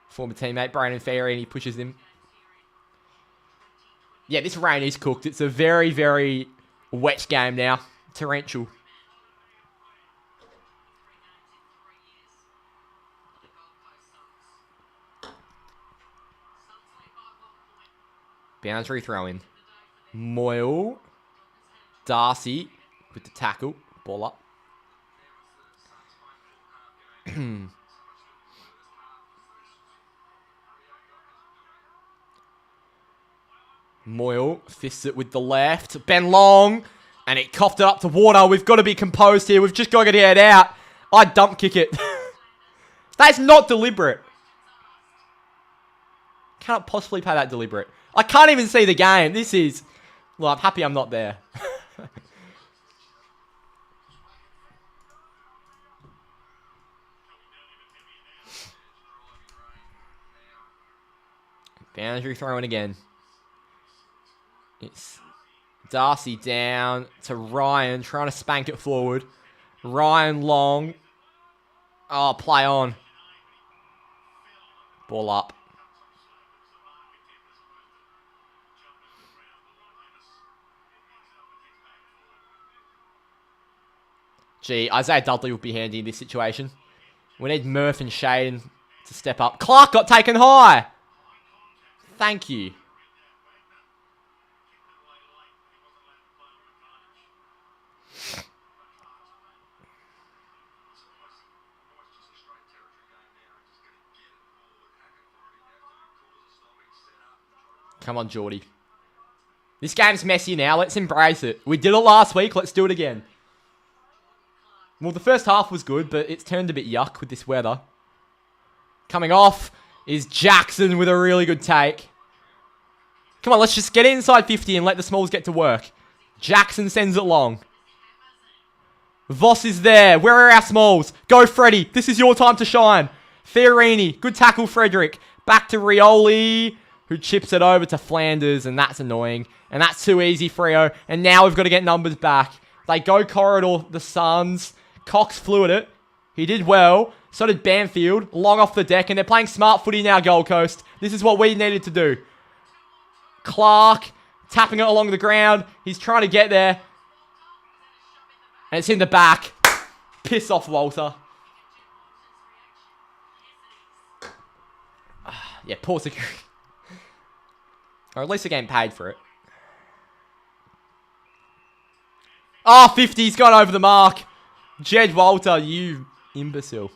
Former teammate Brandon Ferry, and he pushes him. Yeah, this rain is cooked. It's a very, very wet game now. Torrential. Boundary throw-in. Moyle. Darcy with the tackle. Ball up. Moyle fists it with the left. Ben Long. And it coughed it up to Warner. We've got to be composed here. We've just got to get it out. I'd dump kick it. That's not deliberate. Cannot possibly play that deliberate. I can't even see the game. This is... Well, I'm happy I'm not there. Boundary throwing again. It's Darcy down to Ryan, trying to spank it forward. Ryan long. Oh, play on. Ball up. Gee, Isaiah Dudley would be handy in this situation. We need Murph and Shaden to step up. Clark got taken high. Thank you. Come on, Geordie. This game's messy now. Let's embrace it. We did it last week. Let's do it again. Well, the first half was good, but it's turned a bit yuck with this weather. Coming off is Jackson with a really good take. Come on, let's just get inside 50 and let the Smalls get to work. Jackson sends it long. Voss is there. Where are our Smalls? Go, Freddie. This is your time to shine. Fiorini. Good tackle, Frederick. Back to Rioli, who chips it over to Flanders, and that's annoying. And that's too easy, Freo. And now we've got to get numbers back. They go corridor, the Suns. Cox flew at it. He did well. So did Banfield. Long off the deck, and they're playing smart footy now, Gold Coast. This is what we needed to do. Clark tapping it along the ground. He's trying to get there. And it's in the back. Piss off, Walter. Yeah, poor security. Or at least they're getting paid for it. Oh, 50's gone over the mark. Jed Walter, you imbecile.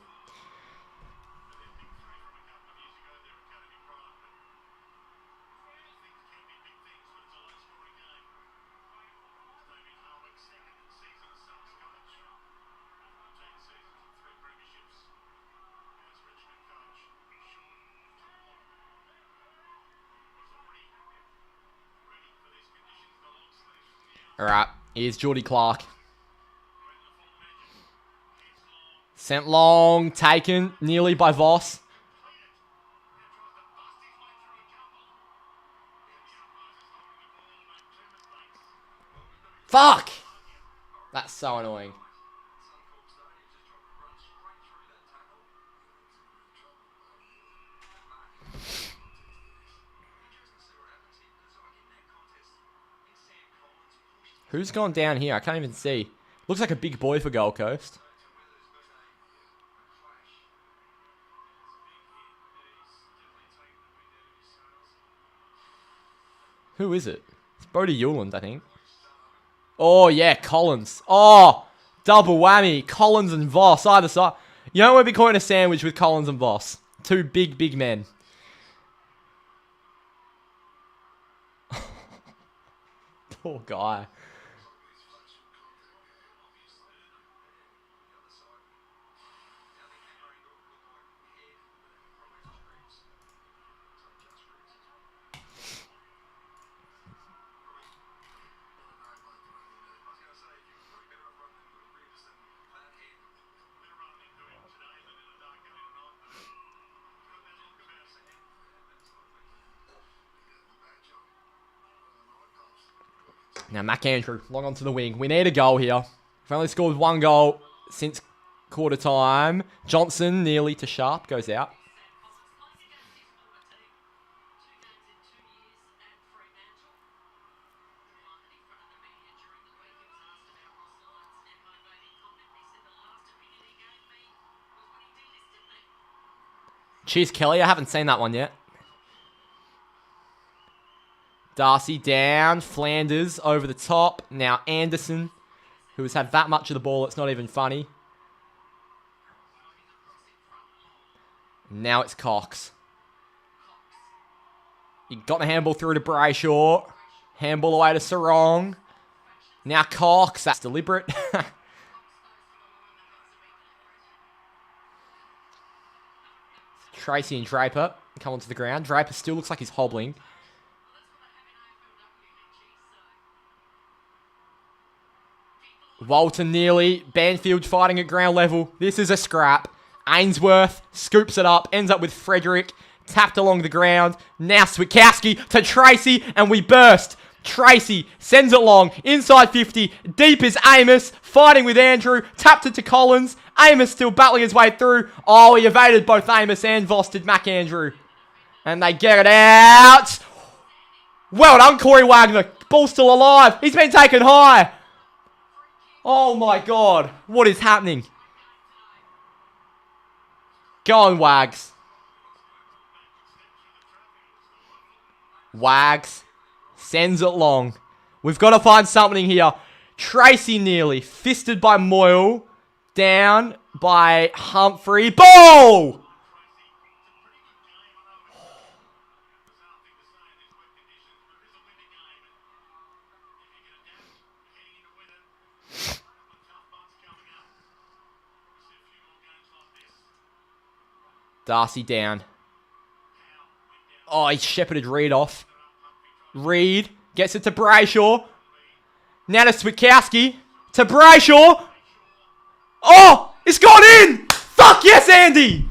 Alright, here's Geordie Clark. Sent long, taken nearly by Voss. Fuck! That's so annoying. Who's gone down here? I can't even see. Looks like a big boy for Gold Coast. Who is it? It's Bodie Hewland, I think. Oh, yeah, Collins. Oh, double whammy. Collins and Voss, either side. You know, we'll be calling a sandwich with Collins and Voss. Two big, big men. Poor guy. Now, Mac Andrew, long onto the wing. We need a goal here. We've only scored one goal since quarter time. Johnson, nearly to Sharp, goes out. Cheers, Kelly. I haven't seen that one yet. Darcy down. Flanders over the top. Now Anderson, who has had that much of the ball, it's not even funny. Now it's Cox. He got the handball through to Brayshaw. Handball away to Sarong. Now Cox. That's deliberate. Tracy and Draper come onto the ground. Draper still looks like he's hobbling. Walton nearly. Banfield fighting at ground level. This is a scrap. Ainsworth scoops it up. Ends up with Frederick. Tapped along the ground. Now Swikowski to Tracy. And we burst. Tracy sends it long. Inside 50. Deep is Amos. Fighting with Andrew. Tapped it to Collins. Amos still battling his way through. Oh, he evaded both Amos and Voss, did Mac Andrew. And they get it out. Well done, Corey Wagner. Ball's still alive. He's been taken high. Oh my God. What is happening? Go on, Wags. Wags sends it long. We've got to find something here. Tracy nearly. Fisted by Moyle. Down by Humphrey. Ball! Darcy down. Oh, he shepherded Reed off. Reed gets it to Brayshaw. Now to Switkowski. To Brayshaw. Oh, it's gone in. Fuck yes, Andy.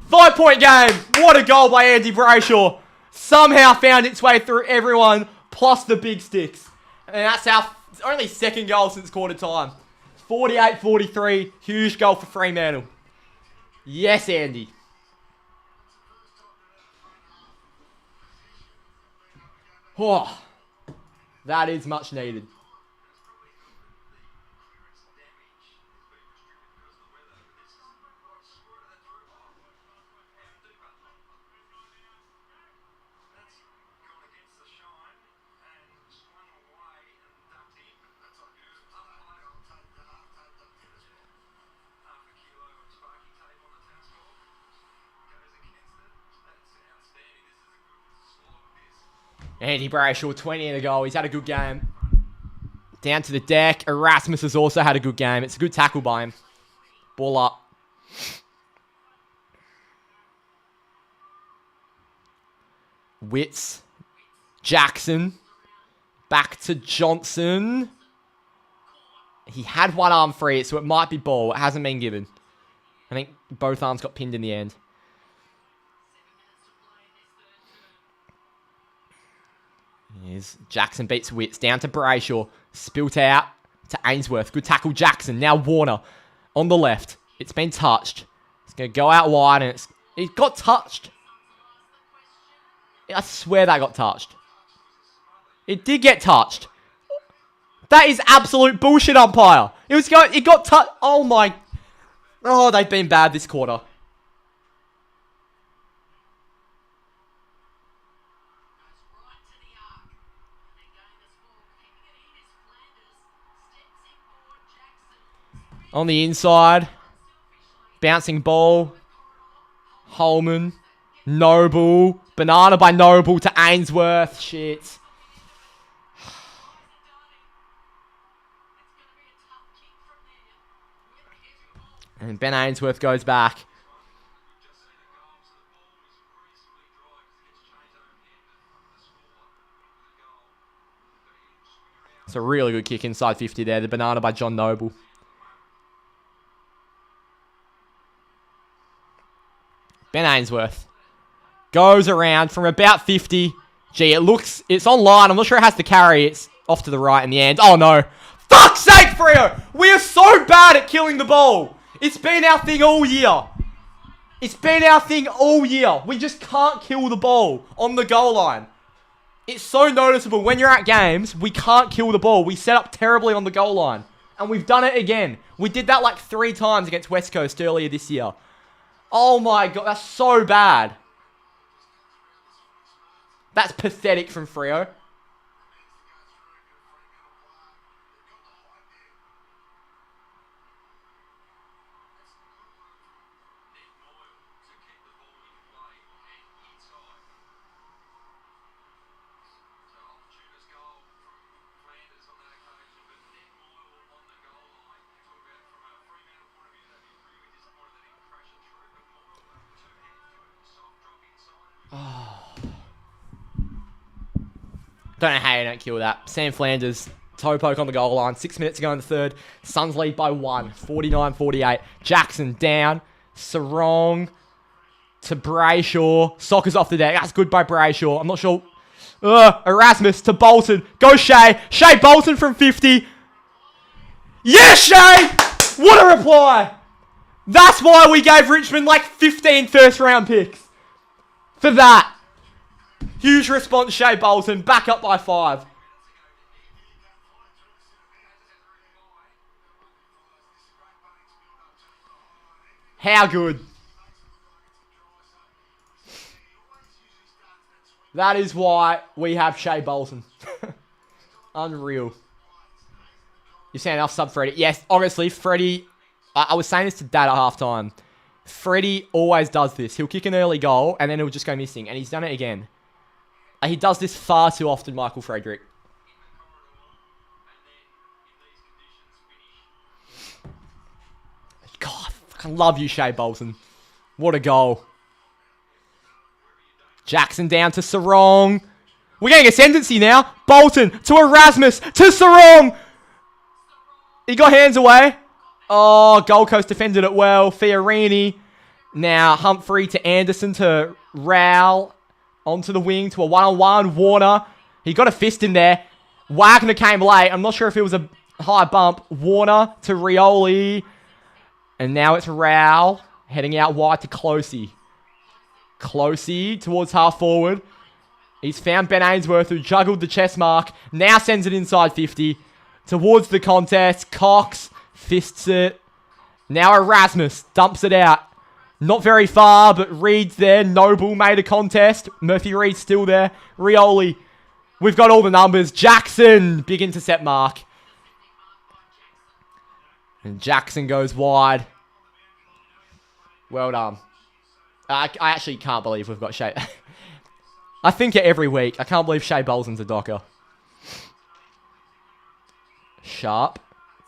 5-point game. What a goal by Andy Brayshaw. Somehow found its way through everyone, plus the big sticks. And that's our only second goal since quarter time. 48-43. Huge goal for Fremantle. Yes, Andy. Oh, that is much needed. Andy Brayshaw, 20 in a goal. He's had a good game. Down to the deck. Erasmus has also had a good game. It's a good tackle by him. Ball up. Witts. Jackson. Back to Johnson. He had one arm free, so it might be ball. It hasn't been given. I think both arms got pinned in the end. Here's Jackson beats Witts. Down to Brayshaw. Spilt out to Ainsworth. Good tackle, Jackson. Now Warner on the left. It's been touched. It's going to go out wide, and it got touched. I swear that got touched. It did get touched. That is absolute bullshit, umpire. It got touched. Oh, my. Oh, they've been bad this quarter. On the inside. Bouncing ball. Holman. Noble. Banana by Noble to Ainsworth. Shit. And Ben Ainsworth goes back. It's a really good kick inside 50 there. The banana by John Noble. Ben Ainsworth goes around from about 50. Gee, it's online. I'm not sure it has to carry. It's off to the right in the end. Oh, no. Fuck's sake, Freo! We are so bad at killing the ball. It's been our thing all year. It's been our thing all year. We just can't kill the ball on the goal line. It's so noticeable. When you're at games, we can't kill the ball. We set up terribly on the goal line. And we've done it again. We did that like 3 times against West Coast earlier this year. Oh my god, that's so bad. That's pathetic from Freo. Don't know how you don't kill that. Sam Flanders, toe poke on the goal line. 6 minutes to go in the third. Suns lead by 1. 49-48. Jackson down. Sarong to Brayshaw. Soccer's off the deck. That's good by Brayshaw. I'm not sure. Erasmus to Bolton. Go Shea. Shea Bolton from 50. Yes, Shea! What a reply! That's why we gave Richmond like 15 first-round picks. For that. Huge response, Shea Bolton. Back up by 5. How good. That is why we have Shea Bolton. Unreal. You're saying I'll sub Freddie. Yes, honestly, Freddie... I was saying this to Dad at halftime. Freddie always does this. He'll kick an early goal, and then he'll just go missing. And he's done it again. He does this far too often, Michael Frederick. God, I fucking love you, Shea Bolton. What a goal. Jackson down to Sarong. We're getting ascendancy now. Bolton to Erasmus to Sarong. He got hands away. Oh, Gold Coast defended it well. Fiorini. Now Humphrey to Anderson to Rowell. Onto the wing to a one-on-one. Warner. He got a fist in there. Wagner came late. I'm not sure if it was a high bump. Warner to Rioli. And now it's Rowell heading out wide to Closey. Closey towards half forward. He's found Ben Ainsworth, who juggled the chest mark. Now sends it inside 50. Towards the contest. Cox fists it. Now Erasmus dumps it out. Not very far, but Reed's there. Noble made a contest. Murphy Reed's still there. Rioli. We've got all the numbers. Jackson. Big intercept mark. And Jackson goes wide. Well done. I actually can't believe we've got Shea. I think it every week. I can't believe Shea Bolton's a Docker. Sharp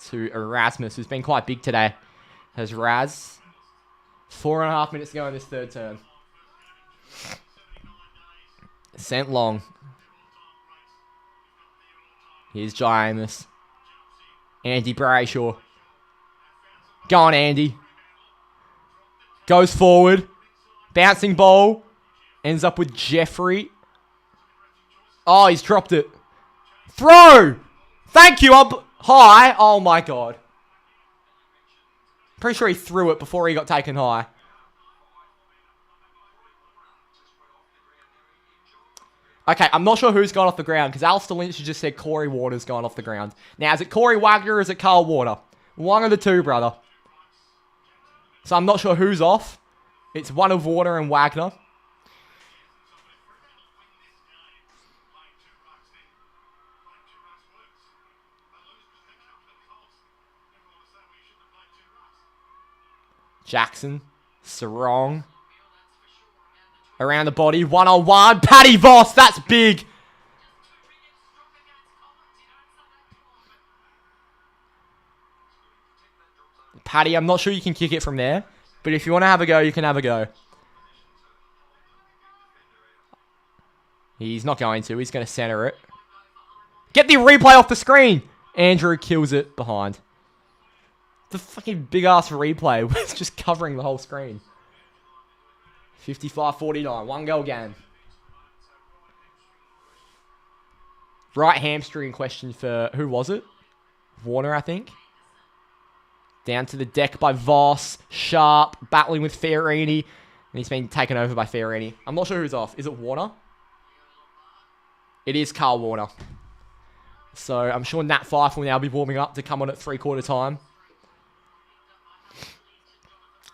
to Erasmus, who's been quite big today. Has Raz. 4.5 minutes to go in this third turn. Sent long. Here's Jai Amos. Andy Brayshaw. Go on, Andy. Goes forward. Bouncing ball. Ends up with Jeffrey. Oh, he's dropped it. Throw! Thank you, up high. Oh, my God. Pretty sure he threw it before he got taken high. Okay, I'm not sure who's gone off the ground, because Alistair Lynch just said Corey Warner's gone off the ground. Now, is it Corey Wagner or is it Carl Warner? One of the two, brother. So I'm not sure who's off. It's one of Warner and Wagner. Jackson. Sarong. Around the body. One-on-one. Paddy Voss. That's big. Paddy, I'm not sure you can kick it from there. But if you want to have a go, you can have a go. He's not going to. He's going to center it. Get the replay off the screen. Andrew kills it behind. The fucking big-ass replay was just covering the whole screen. 55-49. One goal game. Right hamstring question for... Who was it? Warner, I think. Down to the deck by Voss. Sharp. Battling with Fiorini. And he's been taken over by Fiorini. I'm not sure who's off. Is it Warner? It is Carl Warner. So I'm sure Nat Fife will now be warming up to come on at 3/4 time.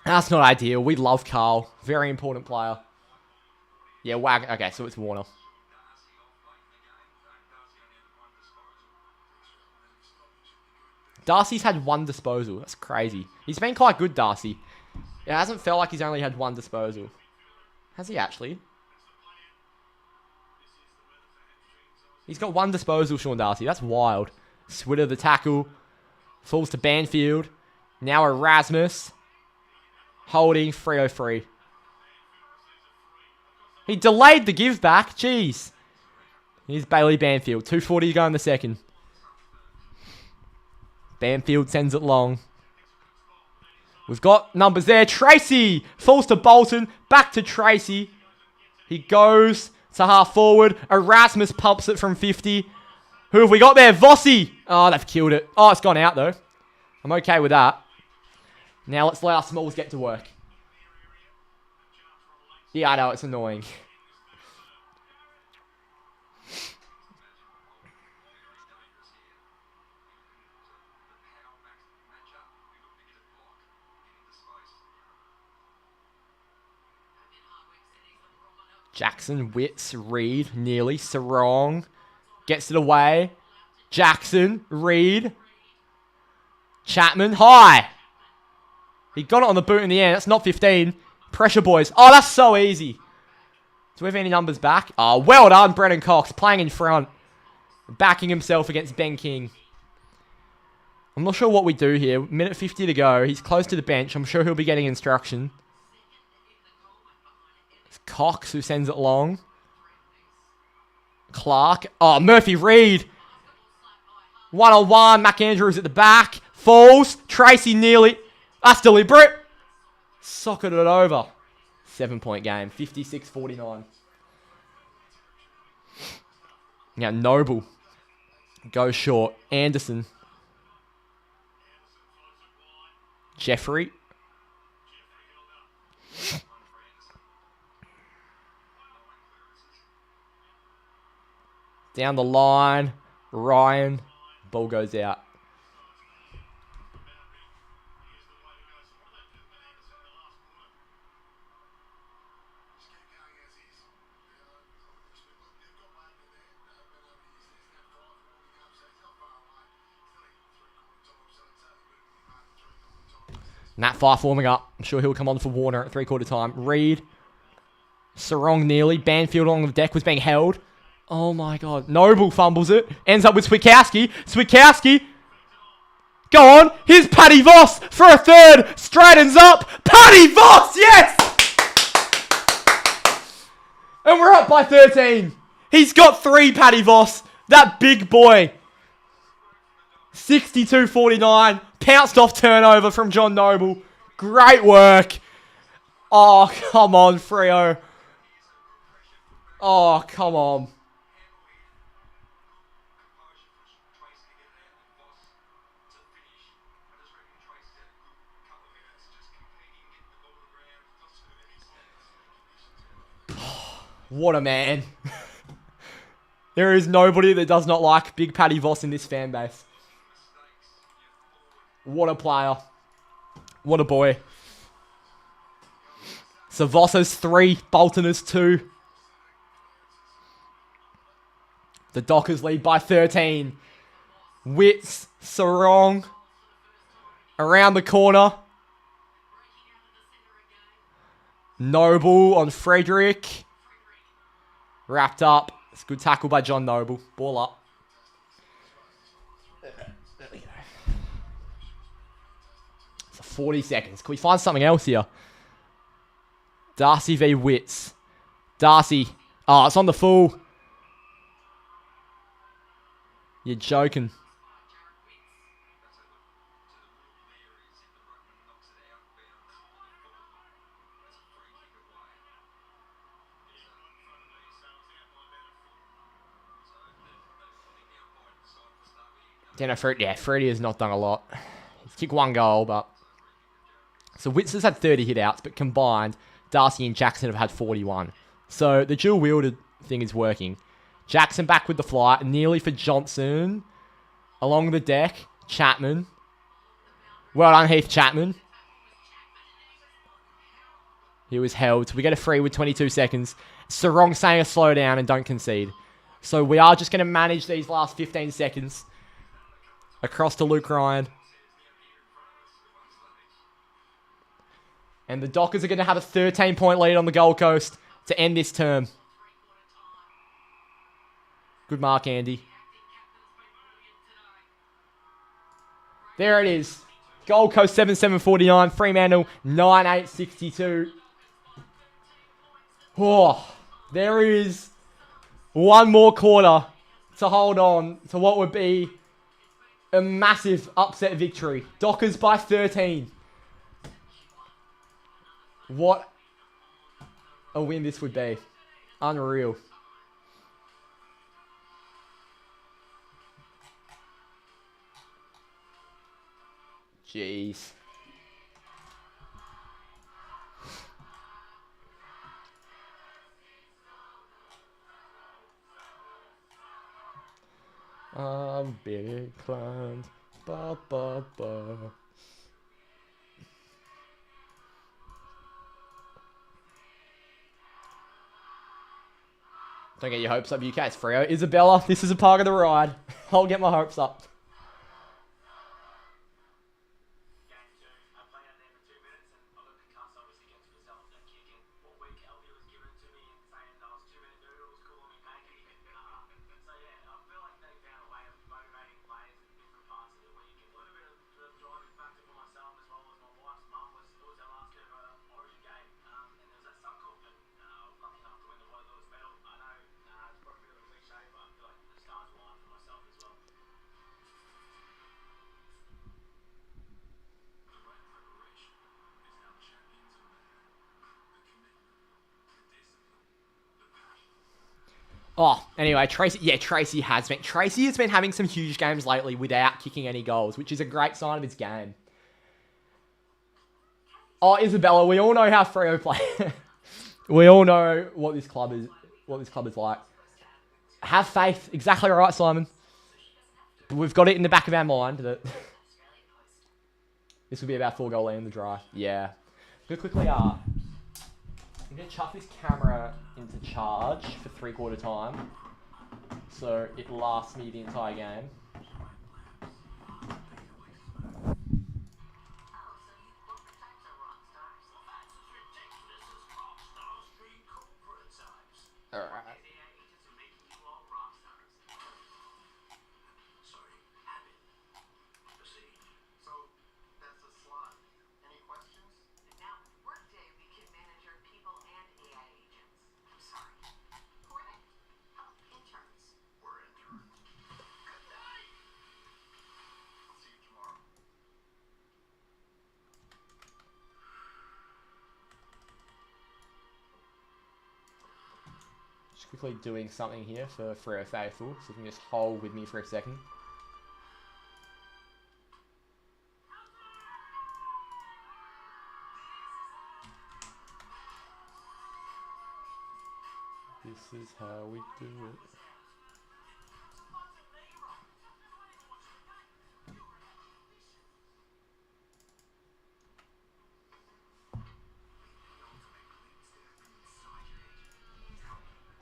That's not ideal. We love Carl. Very important player. Yeah, okay, so it's Warner. Darcy's had one disposal. That's crazy. He's been quite good, Darcy. It hasn't felt like he's only had one disposal. Has he actually? He's got one disposal, Sean Darcy. That's wild. Switter the tackle. Falls to Banfield. Now Erasmus. Holding Freo free. He delayed the give back. Jeez. Here's Bailey Banfield. 2:40 to go in the second. Banfield sends it long. We've got numbers there. Tracy falls to Bolton. Back to Tracy. He goes to half forward. Erasmus pumps it from 50. Who have we got there? Vossi. Oh, they've killed it. Oh, it's gone out though. I'm okay with that. Now let's let our smalls get to work. Yeah, I know, it's annoying. Jackson, Witts, Reed, nearly. Sarong. Gets it away. Jackson, Reed. Chapman, high. He got it on the boot in the end. That's not 15. Pressure, boys. Oh, that's so easy. Do we have any numbers back? Oh, well done, Brennan Cox. Playing in front. Backing himself against Ben King. I'm not sure what we do here. Minute 50 to go. He's close to the bench. I'm sure he'll be getting instruction. It's Cox who sends it long. Clark. Oh, Murphy Reed. 1-on-1. McAndrews at the back. Falls. Tracy nearly. That's deliberate. Socketed it over. 7-point game. 56-49. Now Noble goes short. Anderson. Jeffrey. Down the line. Ryan. Ball goes out. Nat Fife warming up. I'm sure he'll come on for Warner at 3/4 time. Reed. Sarong nearly. Banfield along the deck was being held. Oh my god. Noble fumbles it. Ends up with Switkowski. Switkowski. Go on. Here's Paddy Voss for a third. Straightens up. Paddy Voss. Yes! And we're up by 13. He's got 3, Paddy Voss. That big boy. 62-49. Pounced off turnover from John Noble. Great work. Oh, come on, Freo. Oh, come on. What a man. There is nobody that does not like Big Paddy Voss in this fan base. What a player. What a boy. So Voss has 3, Bolton has 2. The Dockers lead by 13. Wits, Sarong. Around the corner. Noble on Frederick. Wrapped up. It's a good tackle by John Noble. Ball up. There we go. So 40 seconds. Can we find something else here? Darcy v. Wits. Darcy. Oh, it's on the full. You're joking. Freddie has not done a lot. He's kicked 1 goal, but... So Wits has had 30 hit-outs, but combined, Darcy and Jackson have had 41. So the dual-wielded thing is working. Jackson back with the fly, nearly for Johnson. Along the deck, Chapman. Well done, Heath Chapman. He was held. So we get a free with 22 seconds. Sarong saying a slow down and don't concede. So we are just going to manage these last 15 seconds. Across to Luke Ryan. And the Dockers are going to have a 13-point lead on the Gold Coast to end this term. Good mark, Andy. There it is. Gold Coast 7-7-49. Fremantle 9-8-62. Oh, there is one more quarter to hold on to what would be a massive upset victory. Dockers by 13. What a win this would be. Unreal. Jeez. I'm big climbed. Ba ba ba. Don't get your hopes up, UK. It's Freo. Isabella, this is a part of the ride. I'll get my hopes up. Oh, anyway, Tracy. Yeah, Tracy has been. Tracy has been having some huge games lately without kicking any goals, which is a great sign of his game. Oh, Isabella, we all know how Freo play. We all know what this club is. What this club is like. Have faith. Exactly right, Simon. But we've got it in the back of our mind that this will be about 4-goal lead in the drive. Yeah. I'm gonna quickly I'm gonna chuck this camera into charge for 3/4 time, so it lasts me the entire game. Alright. Just quickly doing something here for Freo Faithful, so you can just hold with me for a second. This is how we do it.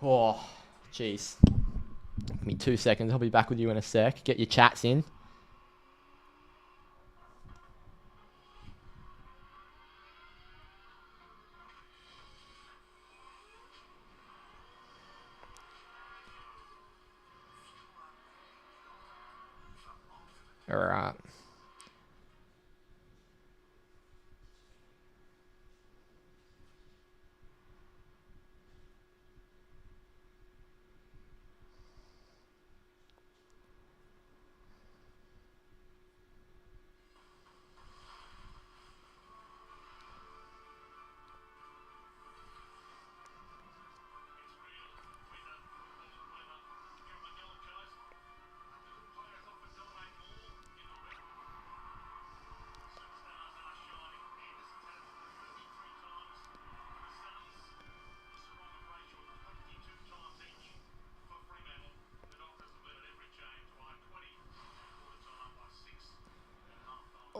Oh, jeez. Give me 2 seconds. I'll be back with you in a sec. Get your chats in. Alright.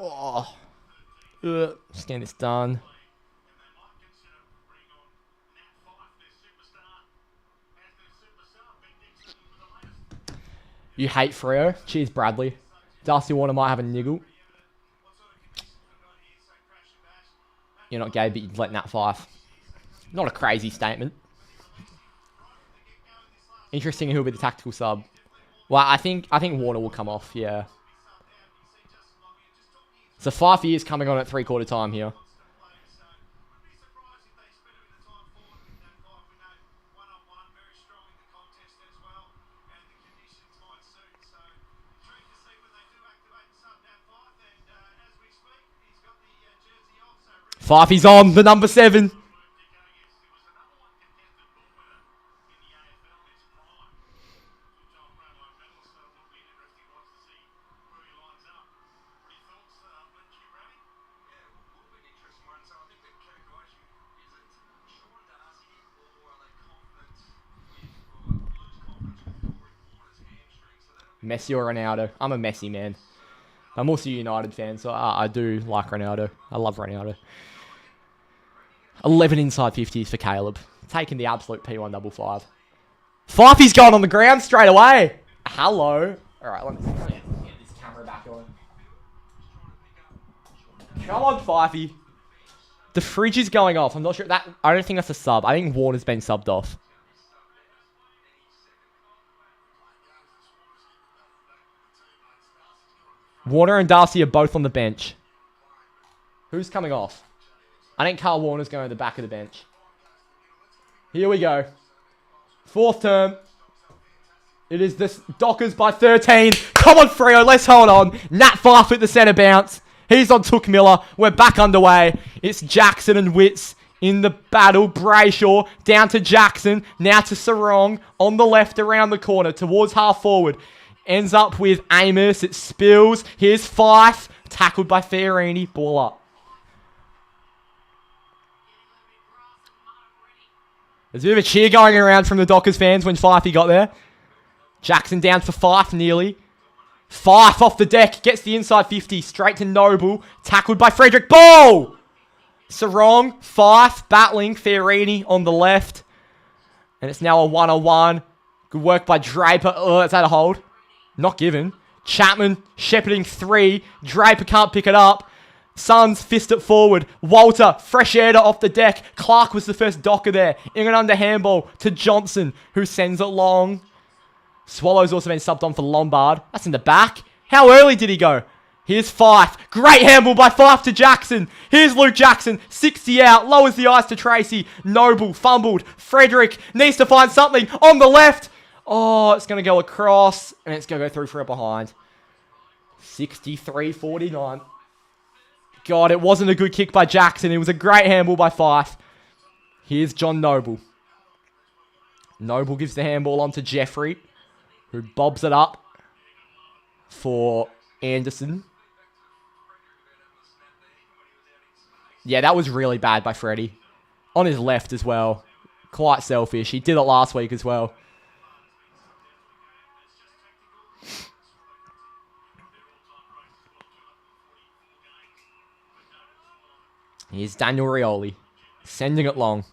Oh. Just getting this done. You hate Freo? Cheers, Bradley. Darcy Warner might have a niggle. You're not gay, but you'd let Nat Fife. Not a crazy statement. Interesting who'll be the tactical sub. Well, I think Warner will come off, yeah. So 5 years coming on at 3/4 time here. Fifey's on, the number 7. Messi or Ronaldo? I'm a Messi man. I'm also a United fan, so I do like Ronaldo. I love Ronaldo. 11 inside 50s for Caleb. Taking the absolute P155. Fifey's going on the ground straight away. Hello. Alright, let me get this camera back on. Come on, Fifey. The fridge is going off. I'm not sure. I don't think that's a sub. I think Warner's been subbed off. Warner and Darcy are both on the bench. Who's coming off? I think Carl Warner's going to the back of the bench. Here we go. 4th term. It is this Dockers by 13. Come on, Freo. Let's hold on. Nat Fife at the centre bounce. He's on Took Miller. We're back underway. It's Jackson and Witts in the battle. Brayshaw down to Jackson. Now to Sarong on the left around the corner towards half forward. Ends up with Amos. It spills. Here's Fife. Tackled by Fiorini. Ball up. There's a bit of a cheer going around from the Dockers fans when Fifey got there. Jackson down for Fife nearly. Fife off the deck. Gets the inside 50. Straight to Noble. Tackled by Frederick. Ball! Sarong. Fife battling. Fiorini on the left. And it's now a 1-on-1. Good work by Draper. Oh, it's had a hold. Not given. Chapman shepherding 3. Draper can't pick it up. Suns fist it forward. Walter, fresh air off the deck. Clark was the first docker there. In an under handball to Johnson, who sends it long. Swallows also been subbed on for Lombard. That's in the back. How early did he go? Here's Fife. Great handball by Fife to Jackson. Here's Luke Jackson. 60 out. Lowers the ice to Tracy. Noble fumbled. Frederick needs to find something on the left. Oh, it's going to go across. And it's going to go through for a behind. 63-49. God, it wasn't a good kick by Jackson. It was a great handball by Fife. Here's John Noble. Noble gives the handball on to Jeffrey, who bobs it up for Anderson. Yeah, that was really bad by Freddie. On his left as well. Quite selfish. He did it last week as well. Here's Daniel Rioli. Sending it long.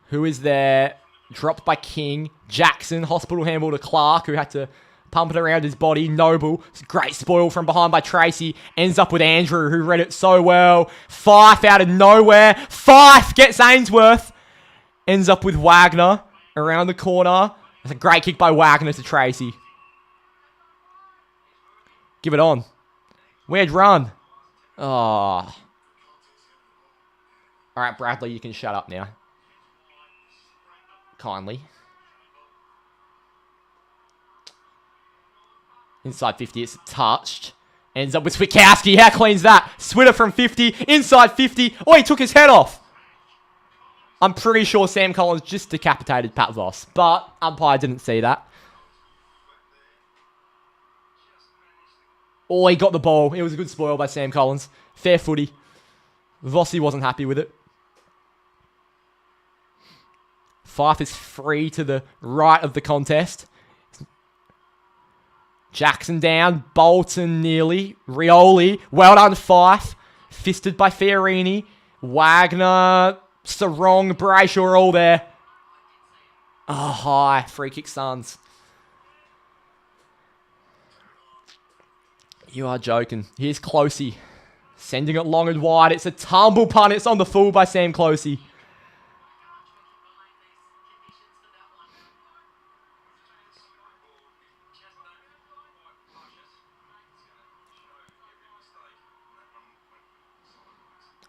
Who is there? Dropped by King. Jackson. Hospital handball to Clark, who had to pump it around his body. Noble. Great spoil from behind by Tracy. Ends up with Andrew, who read it so well. Fife out of nowhere. Fife gets Ainsworth. Ends up with Wagner around the corner. That's a great kick by Wagner to Tracy. Give it on. Weird run. Oh. Alright, Bradley, you can shut up now. Kindly. Inside 50, it's touched. Ends up with Switkowski. How clean's that? Switter from 50. Inside 50. Oh, he took his head off. I'm pretty sure Sam Collins just decapitated Pat Voss. But umpire didn't see that. Oh, he got the ball. It was a good spoil by Sam Collins. Fair footy. Vossi wasn't happy with it. Fife is free to the right of the contest. Jackson down. Bolton nearly. Rioli. Well done, Fife. Fisted by Fiorini. Wagner. Sarong. Brayshaw are all there. Oh, high. Free kick, Suns. You are joking. Here's Closey. Sending it long and wide. It's a tumble punt. It's on the full by Sam Closey.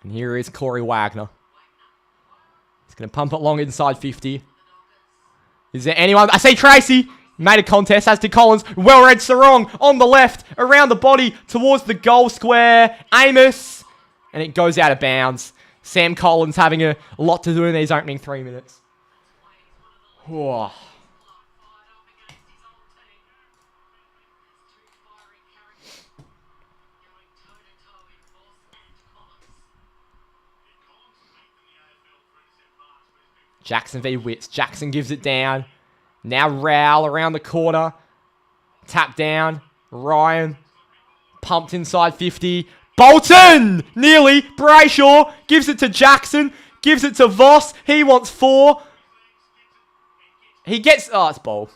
And here is Corey Wagner. He's going to pump it long inside 50. Is there anyone? I say Tracy. Made a contest, as did Collins. Well-read Sarong on the left, around the body, towards the goal square. Amos. And it goes out of bounds. Sam Collins having a lot to do in these opening 3 minutes. Whoa. Jackson v. Witts. Jackson gives it down. Now Rowell around the corner. Tap down. Ryan. Pumped inside 50. Bolton! Nearly. Brayshaw gives it to Jackson. Gives it to Voss. He wants 4. He gets... Oh, it's ball.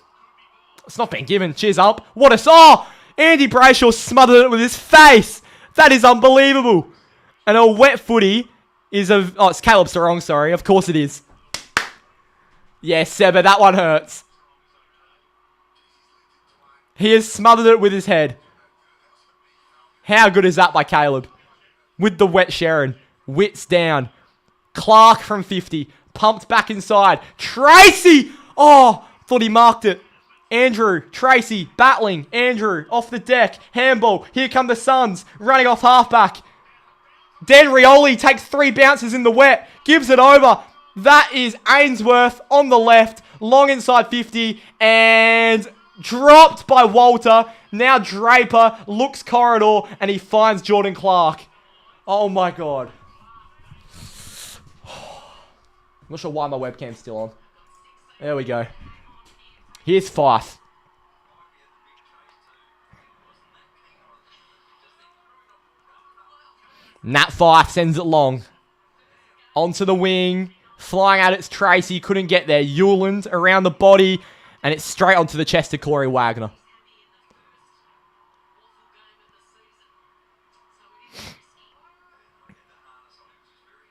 It's not been given. Cheers up. What a... Oh! Andy Brayshaw smothered it with his face. That is unbelievable. And a wet footy is a... Oh, it's Caleb Sarong, sorry. Of course it is. Yeah, Seba, that one hurts. He has smothered it with his head. How good is that by Caleb? With the wet Sharon. Wits down. Clark from 50. Pumped back inside. Tracy! Oh, thought he marked it. Andrew, Tracy, battling. Andrew, off the deck. Handball. Here come the Suns. Running off halfback. Dan Rioli takes 3 bounces in the wet. Gives it over. That is Ainsworth on the left. Long inside 50. And dropped by Walter. Now Draper looks corridor. And he finds Jordan Clark. Oh my god. I'm not sure why my webcam's still on. There we go. Here's Fife. Nat Fife sends it long. Onto the wing. Flying out, it's Tracy. Couldn't get there. Hewland around the body. And it's straight onto the chest of Corey Wagner.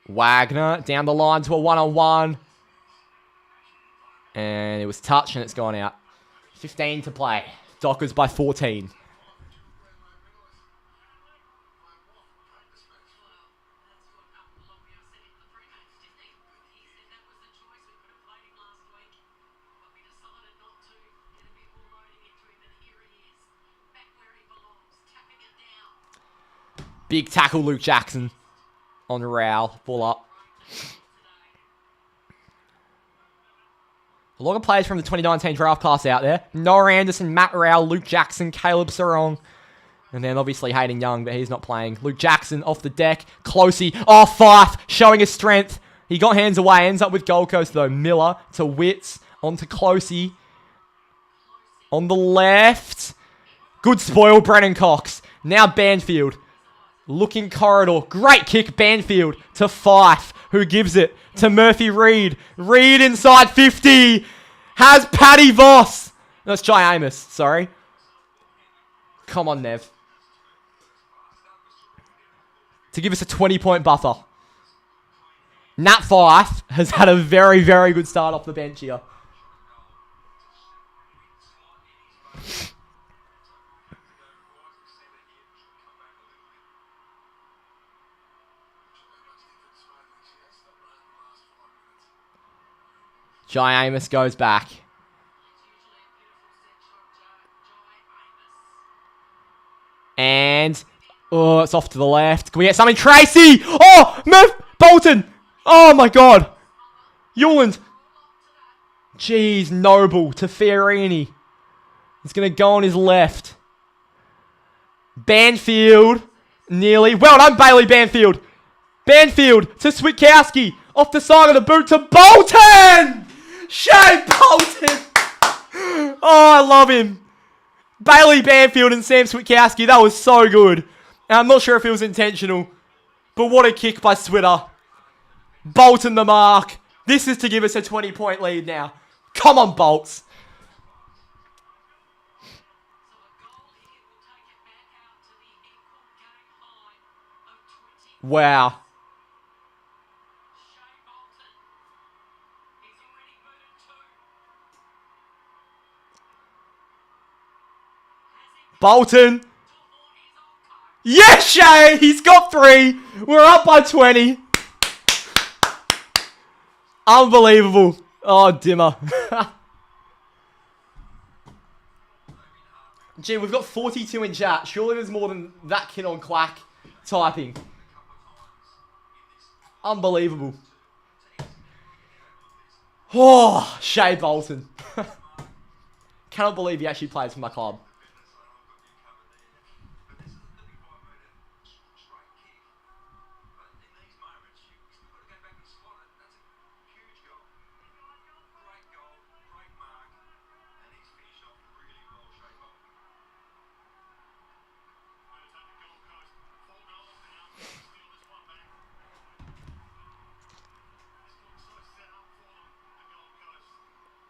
Wagner down the line to a one-on-one. And it was touched and it's gone out. 15 to play. Dockers by 14. Big tackle, Luke Jackson. On Rowell. Ball up. A lot of players from the 2019 draft class out there. Noah Anderson, Matt Rowell, Luke Jackson, Caleb Sarong. And then obviously Hayden Young, but he's not playing. Luke Jackson off the deck. Closey. Oh, Fife showing his strength. He got hands away. Ends up with Gold Coast though. Miller to Witts. On to Closey. On the left. Good spoil, Brennan Cox. Now Banfield. Looking corridor. Great kick, Banfield to Fife, who gives it to Murphy Reed. Reed inside 50. Has Paddy Voss. That's Jai Amos, sorry. Come on, Nev. To give us a 20-point buffer. Nat Fife has had a very, very good start off the bench here. Jai Amos goes back. And, oh, it's off to the left. Can we get something? Tracy! Oh, Murph! Bolton! Oh, my God. Hewland. Jeez, Noble to Fiorini. He's going to go on his left. Banfield. Nearly. Well done, Bailey Banfield. Banfield to Switkowski. Off the side of the boot to Bolton! Shea Bolton! Oh, I love him. Bailey Banfield and Sam Switkowski. That was so good. And I'm not sure if it was intentional. But what a kick by Switter. Bolton the mark. This is to give us a 20-point lead now. Come on, Bolts. Wow. Bolton. Yes, Shay! He's got 3. We're up by 20. Unbelievable. Oh, Dimmer. Gee, we've got 42 in chat. Surely there's more than that kid on Quack typing. Unbelievable. Oh, Shay Bolton. Cannot believe he actually plays for my club.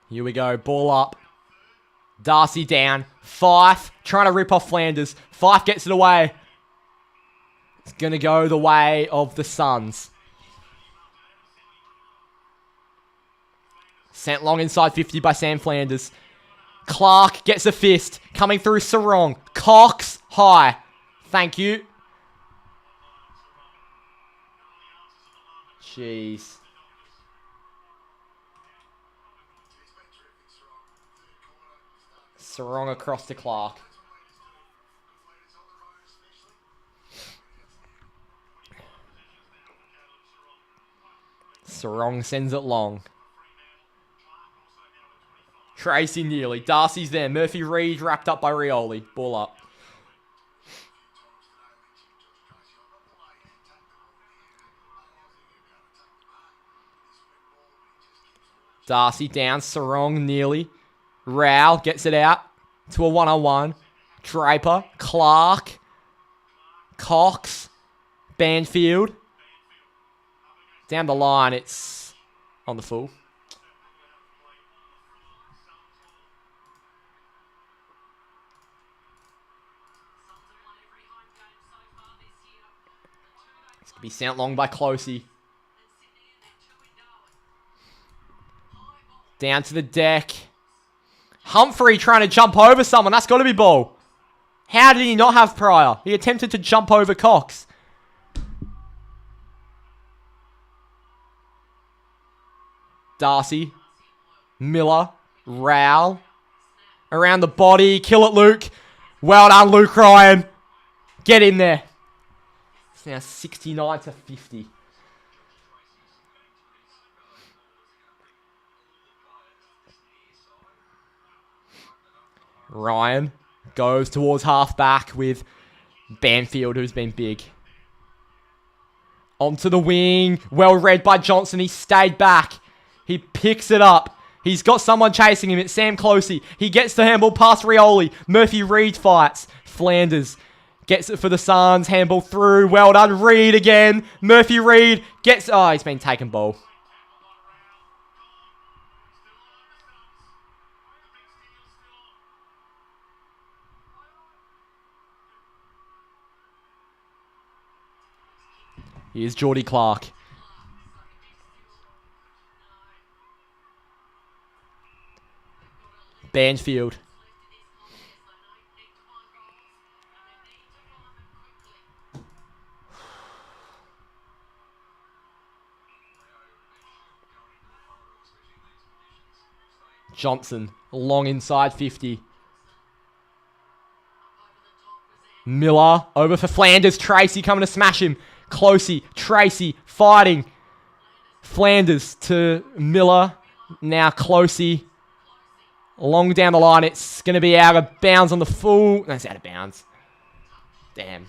Here we go. Ball up. Darcy down. Fife trying to rip off Flanders. Fife gets it away. It's going to go the way of the Suns. Sent long inside 50 by Sam Flanders. Clark gets a fist. Coming through Sarong. Cox high. Thank you. Jeez. Sarong across to Clark. Sarong sends it long. Tracy nearly. Darcy's there. Murphy Reed wrapped up by Rioli. Ball up. Darcy down. Sarong nearly. Rao gets it out to a one-on-one. Draper. Clark. Cox. Banfield. Down the line, it's on the full. It's going to be sent long by Closey. Down to the deck. Humphrey trying to jump over someone. That's got to be ball. How did he not have prior? He attempted to jump over Cox. Darcy. Miller. Rowell. Around the body. Kill it, Luke. Well done, Luke Ryan. Get in there. It's now 69 to 50. Ryan goes towards half-back with Banfield, who's been big. Onto the wing. Well read by Johnson. He stayed back. He picks it up. He's got someone chasing him. It's Sam Closey. He gets the handball past Rioli. Murphy Reed fights. Flanders gets it for the Suns. Handball through. Well done. Reed again. Murphy Reed gets... Oh, he's been taken ball. Here's Geordie Clark. Banfield. Johnson, long inside 50. Miller, over for Flanders. Tracy coming to smash him. Closey, Tracy, fighting. Flanders to Miller. Now Closey. Long down the line, it's going to be out of bounds on the full. No, it's out of bounds. Damn.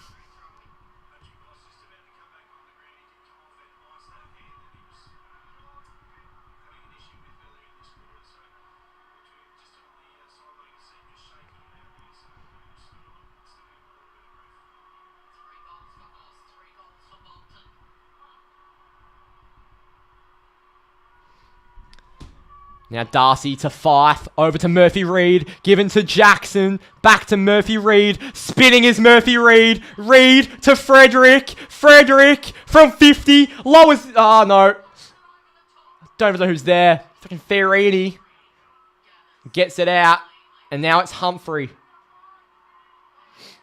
Now Darcy to Fife, over to Murphy Reed, given to Jackson, back to Murphy Reed, spinning is Murphy Reed, Reed to Frederick, Frederick from 50, lowers, oh no, don't even know who's there, fucking Ferrini, gets it out, and now it's Humphrey.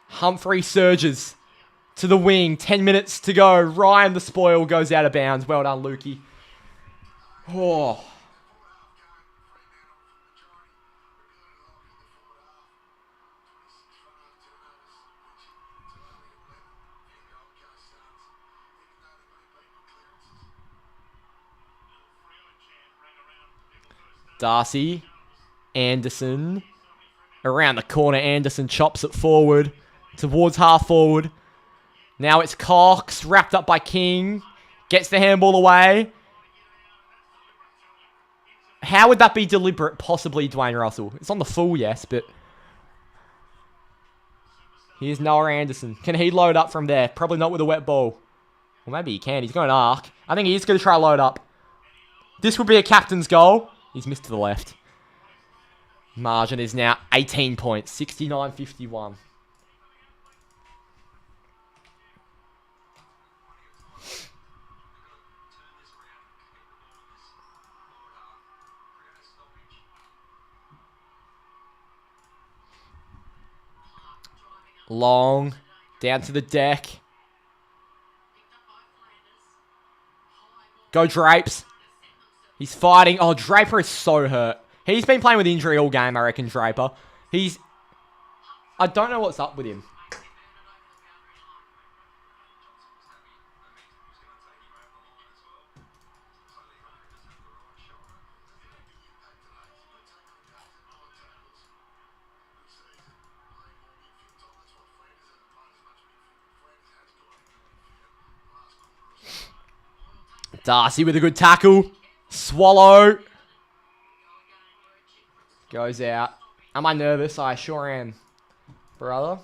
Humphrey surges to the wing, 10 minutes to go, Ryan the spoil goes out of bounds, well done Lukey. Oh. Darcy, Anderson, around the corner, Anderson chops it forward, towards half forward. Now it's Cox, wrapped up by King, gets the handball away. How would that be deliberate? Possibly Dwayne Russell. It's on the full, yes, but... Here's Noah Anderson. Can he load up from there? Probably not with a wet ball. Well, maybe he can. He's going arc. I think he's going to try load up. This would be a captain's goal. He's missed to the left. Margin is now 18 points. 69-51. Long. Down to the deck. Go Drapes. He's fighting. Oh, Draper is so hurt. He's been playing with injury all game, I reckon, Draper. I don't know what's up with him. Darcy with a good tackle. Swallow. Goes out. Am I nervous? I sure am, brother.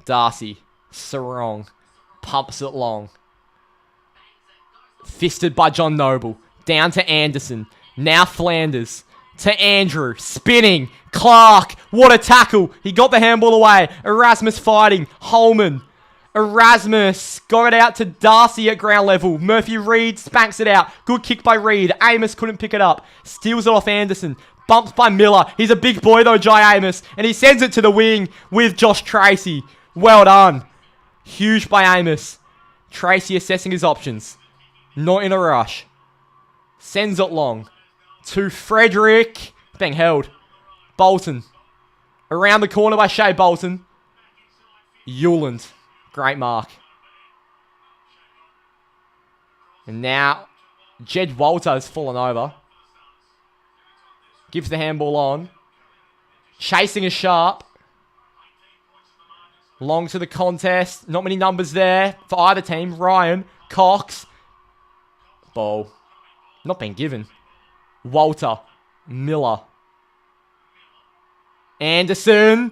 Darcy. Sarong. Pumps it long. Fisted by John Noble. Down to Anderson. Now Flanders. To Andrew. Spinning. Clark. What a tackle. He got the handball away. Erasmus fighting. Holman. Erasmus. Got it out to Darcy at ground level. Murphy Reed spanks it out. Good kick by Reed. Amos couldn't pick it up. Steals it off Anderson. Bumps by Miller. He's a big boy though, Jai Amos. And he sends it to the wing with Josh Tracy. Well done. Huge by Amos. Tracy assessing his options. Not in a rush. Sends it long. To Frederick. Being held. Bolton. Around the corner by Shea Bolton. Hewland. Great mark. And now, Jed Walter has fallen over. Gives the handball on. Chasing is sharp. Long to the contest. Not many numbers there for either team. Ryan. Cox. Ball. Not being given. Walter. Miller. Anderson.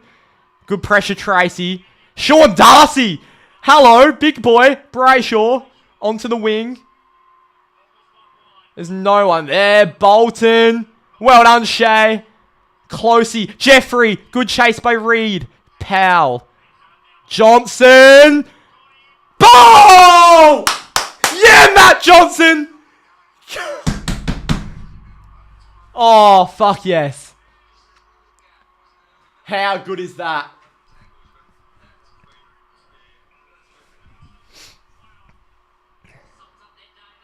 Good pressure, Tracy. Sean Darcy. Hello, big boy. Brayshaw. Onto the wing. There's no one there. Bolton. Well done, Shea. Closey. Jeffrey. Good chase by Reed. Powell. Johnson. Ball! Yeah, Matt Johnson. Oh, fuck yes. How good is that?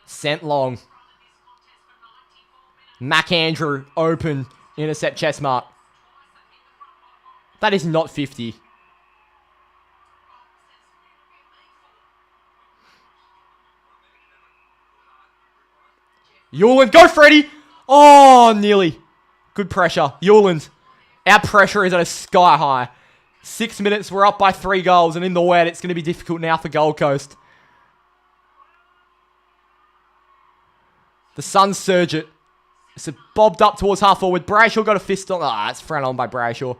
Sent long. McAndrew, open, intercept chest mark. That is not 50. Hewland, go Freddie! Oh, nearly. Good pressure. Hewland. Our pressure is at a sky high. 6 minutes, we're up by 3 goals, and in the wet, it's going to be difficult now for Gold Coast. The Suns surge it. It's bobbed up towards half forward. Brayshaw got a fist on. Ah, it's frowned on by Brayshaw.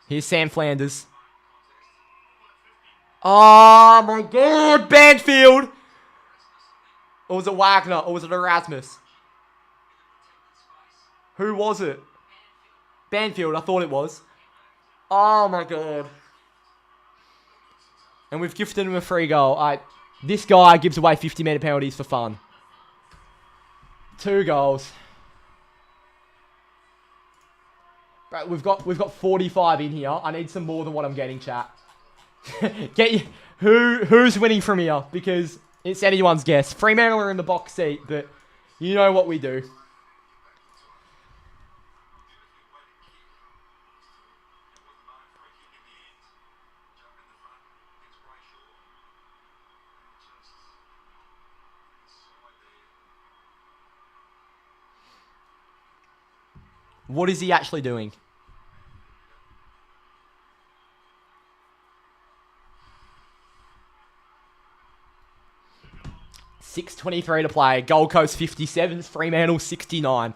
Here's Sam Flanders. Oh my God, Banfield! Or was it Wagner? Or was it Erasmus? Who was it? Banfield, I thought it was. Oh my God. And we've gifted him a free goal. This guy gives away 50-metre penalties for fun. 2 goals. Right, we've got 45 in here. I need some more than what I'm getting, chat. Who's winning from here? Because it's anyone's guess. Fremantle are in the box seat, but you know what we do. What is he actually doing? $6:23 to play. Gold Coast 57, Fremantle 69.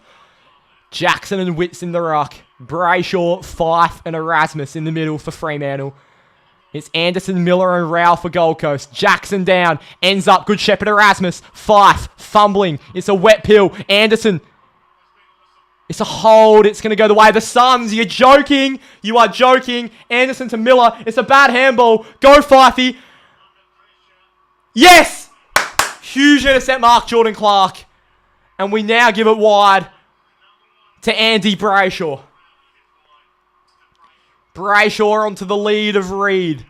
Jackson and Witts in the ruck. Brayshaw, Fife, and Erasmus in the middle for Fremantle. It's Anderson, Miller, and Rao for Gold Coast. Jackson down. Ends up. Good Shepherd, Erasmus. Fife, fumbling. It's a wet pill. Anderson. It's a hold. It's going to go the way of the Suns. You're joking. You are joking. Anderson to Miller. It's a bad handball. Go, Fifey. Yes! Huge intercept mark, Jordan Clark. And we now give it wide to Andy Brayshaw. Brayshaw onto the lead of Reed.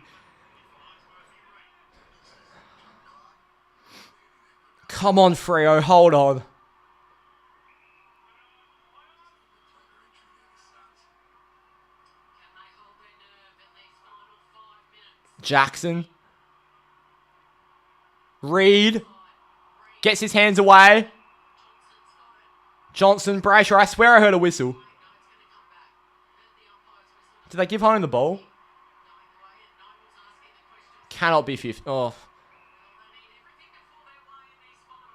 Come on, Freo. Hold on. Jackson. Reed. Gets his hands away. Johnson, Brayshaw. I swear I heard a whistle. Did they give home the ball? Cannot be 50. Oh.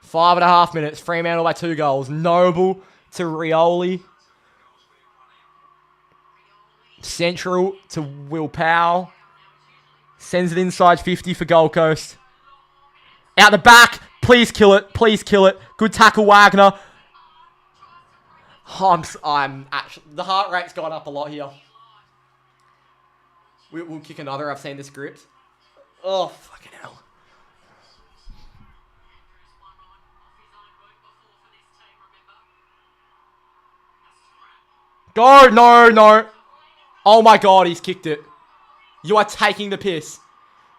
5.5 minutes. Fremantle by 2 goals. Noble to Rioli. Central to Will Powell. Sends it inside 50 for Gold Coast. Out the back. Please kill it. Please kill it. Good tackle, Wagner. I'm actually... The heart rate's gone up a lot here. We'll kick another. I've seen the script. Oh, fucking hell. Go! No, no. Oh my god, he's kicked it. You are taking the piss.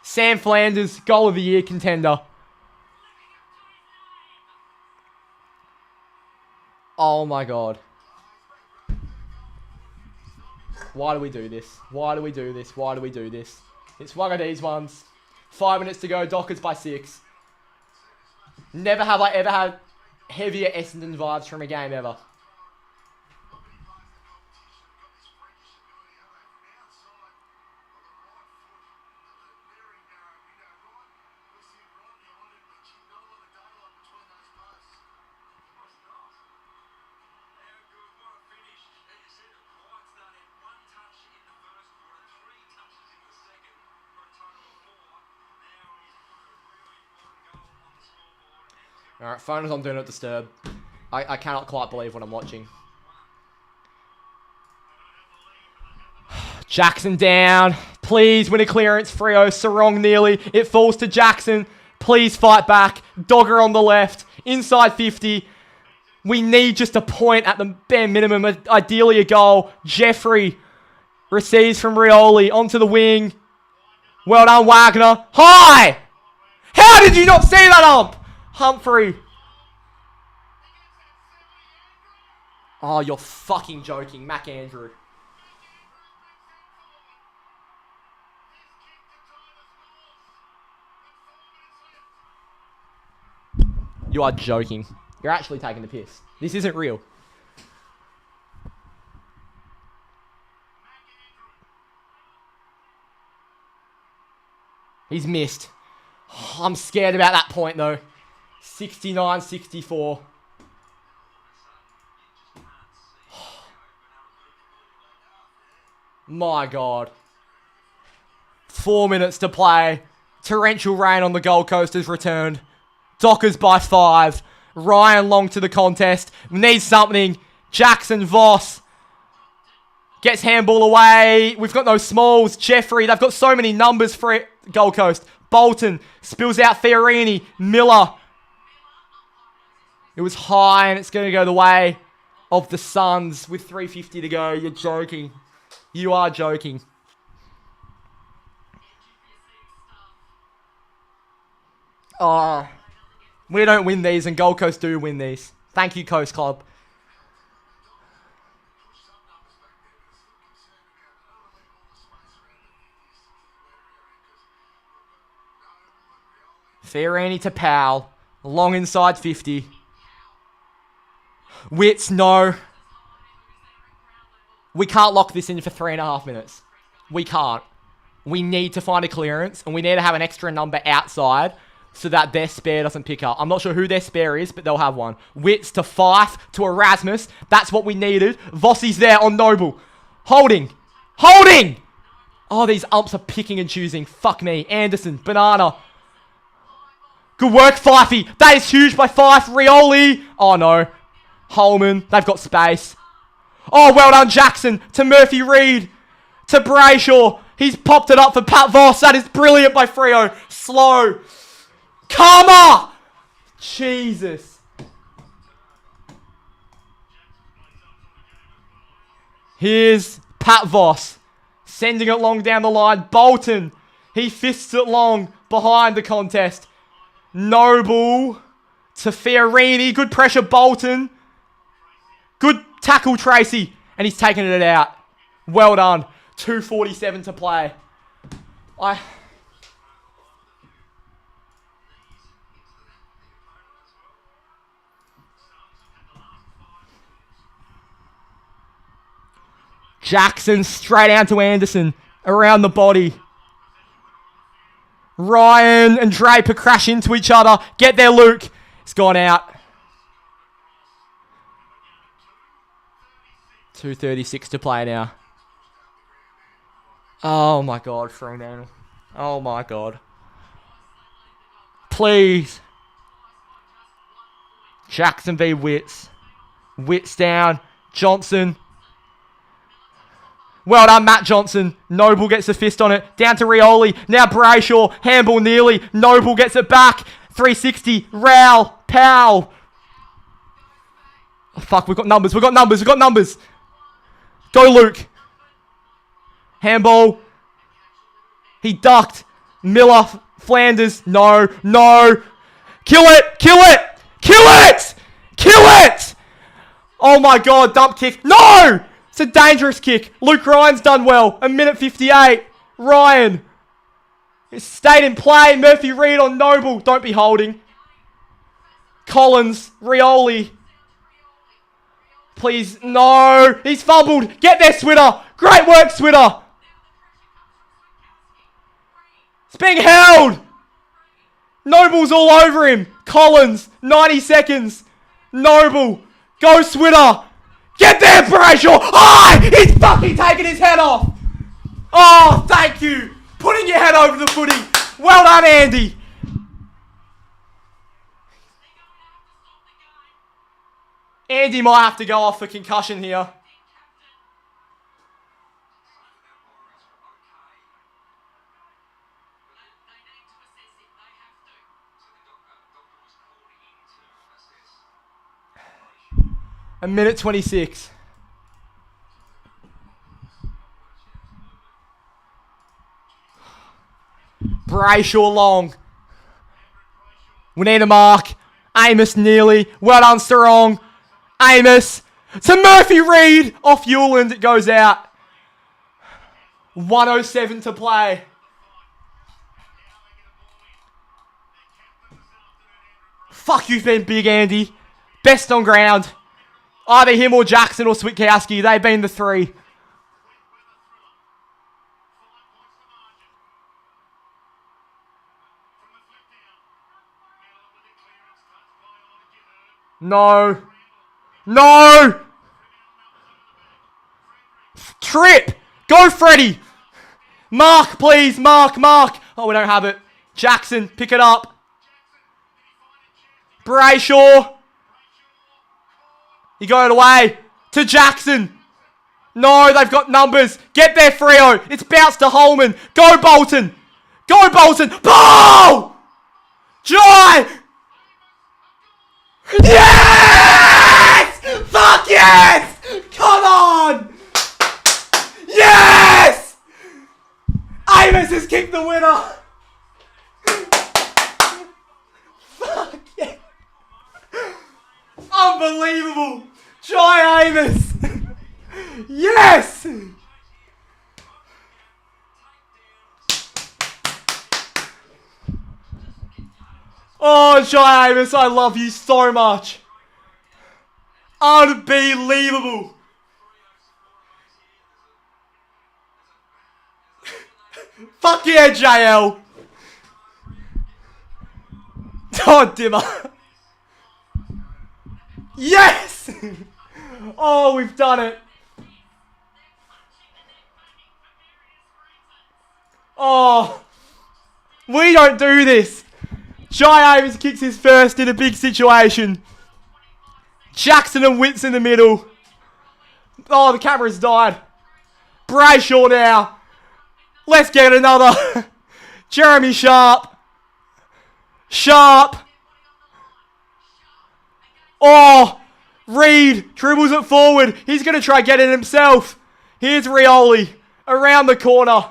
Sam Flanders, goal of the year contender. Oh my god. Why do we do this? Why do we do this? Why do we do this? It's one of these ones. 5 minutes to go. Dockers by 6. Never have I ever had heavier Essendon vibes from a game ever. Alright, phone is on Do Not Disturb. I cannot quite believe what I'm watching. Jackson down. Please win a clearance, Freo. Sarong nearly. It falls to Jackson. Please fight back. Dogger on the left. Inside 50. We need just a point at the bare minimum. Ideally a goal. Jeffrey receives from Rioli. Onto the wing. Well done, Wagner. High! How did you not see that ump? Humphrey. Oh, you're fucking joking. Mac Andrew. You are joking. You're actually taking the piss. This isn't real. He's missed. I'm scared about that point, though. 69-64. My God. 4 minutes to play. Torrential rain on the Gold Coast has returned. Dockers by 5. Ryan Long to the contest. Needs something. Jackson Voss. Gets handball away. We've got no smalls. Jeffrey. They've got so many numbers for it. Gold Coast. Bolton. Spills out Fiorini. Miller. It was high and it's going to go the way of the Suns with 3:50 to go. You're joking. You are joking. Oh, we don't win these and Gold Coast do win these. Thank you, Coast Club. Fiorini to Powell. Long inside 50. Wits, no. We can't lock this in for 3.5 minutes. We can't. We need to find a clearance, and we need to have an extra number outside so that their spare doesn't pick up. I'm not sure who their spare is, but they'll have one. Wits to Fife to Erasmus. That's what we needed. Vossi's there on Noble. Holding. Holding! Oh, these umps are picking and choosing. Fuck me. Anderson. Banana. Good work, Fifey. That is huge by Fife. Rioli. Oh, no. Holman. They've got space. Oh, well done, Jackson. To Murphy Reed. To Brayshaw. He's popped it up for Pat Voss. That is brilliant by Freo. Slow. Karma! Jesus. Here's Pat Voss. Sending it long down the line. Bolton. He fists it long behind the contest. Noble to Fiorini. Good pressure, Bolton. Good tackle, Tracy. And he's taken it out. Well done. 2:47 to play. Jackson straight out to Anderson. Around the body. Ryan and Draper crash into each other. Get there, Luke. It's gone out. 2:36 to play now. Oh my God, Fremantle. Oh my God. Please. Jackson v. Witts. Witts down. Johnson. Well done, Matt Johnson. Noble gets a fist on it. Down to Rioli. Now Brayshaw. Handball nearly. Noble gets it back. 360. Rowell. Powell. Oh, fuck, we've got numbers. We've got numbers. We've got numbers. Go, Luke. Handball. He ducked. Miller. Flanders. No. No. Kill it. Kill it. Kill it. Kill it. Oh my God. Dump kick. No. It's a dangerous kick. Luke Ryan's done well. 1:58. Ryan. Stayed in play. Murphy Reid on Noble. Don't be holding. Collins. Rioli. Please. No. He's fumbled. Get there, Switter. Great work, Switter. It's being held. Noble's all over him. Collins. 90 seconds. Noble. Go, Switter. Get there, Brayshaw! Oh, he's fucking taking his head off! Oh, thank you! Putting your head over the footy. Well done, Andy. Andy might have to go off for concussion here. A minute 26. Brayshaw long. We need a mark. Amos nearly. Well done, Sarong. Amos. To Murphy Reid. Off Hewland. It goes out. 1:07 to play. Fuck, you've been big, Andy. Best on ground. Either him or Jackson or Switkowski. They've been the three. No. No. Trip. Go, Freddie. Mark, please. Mark, Mark. Oh, we don't have it. Jackson, pick it up. Brayshaw. He got it away to Jackson. No, they've got numbers. Get there, Freo. It's bounced to Holman. Go, Bolton. Go, Bolton. Ball! Joy! Yes! Fuck yes! Come on! Yes! Amos has kicked the winner. Fuck yeah. Unbelievable. Joy Amos. Yes! Oh, Joy Amos, I love you so much. Unbelievable. Fuck yeah, JL. Oh, Dimmer. Yes! Oh, we've done it. Oh, we don't do this. Jai Amos kicks his first in a big situation. Jackson and Witts in the middle. Oh, the camera's died. Brayshaw now. Let's get another. Jeremy Sharp. Sharp. Oh, Reid dribbles it forward. He's going to try get it himself. Here's Rioli. Around the corner.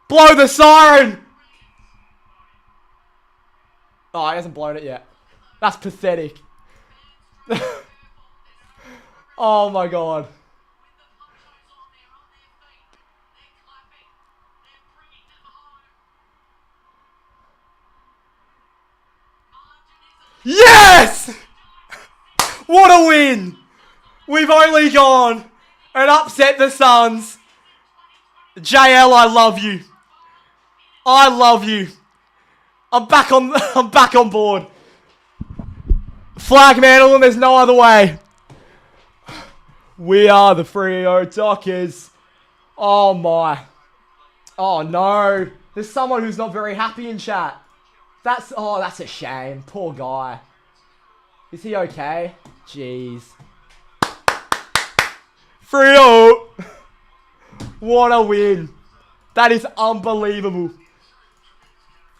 Blow the siren. Oh, he hasn't blown it yet. That's pathetic. Oh my god. Yes! What a win! We've only gone and upset the Suns. JL, I love you. I love you. I'm back on board. Flag mantle, and there's no other way. We are the Freo Dockers. Oh my. Oh no. There's someone who's not very happy in chat. That's a shame. Poor guy. Is he okay? Jeez. Freo. What a win. That is unbelievable.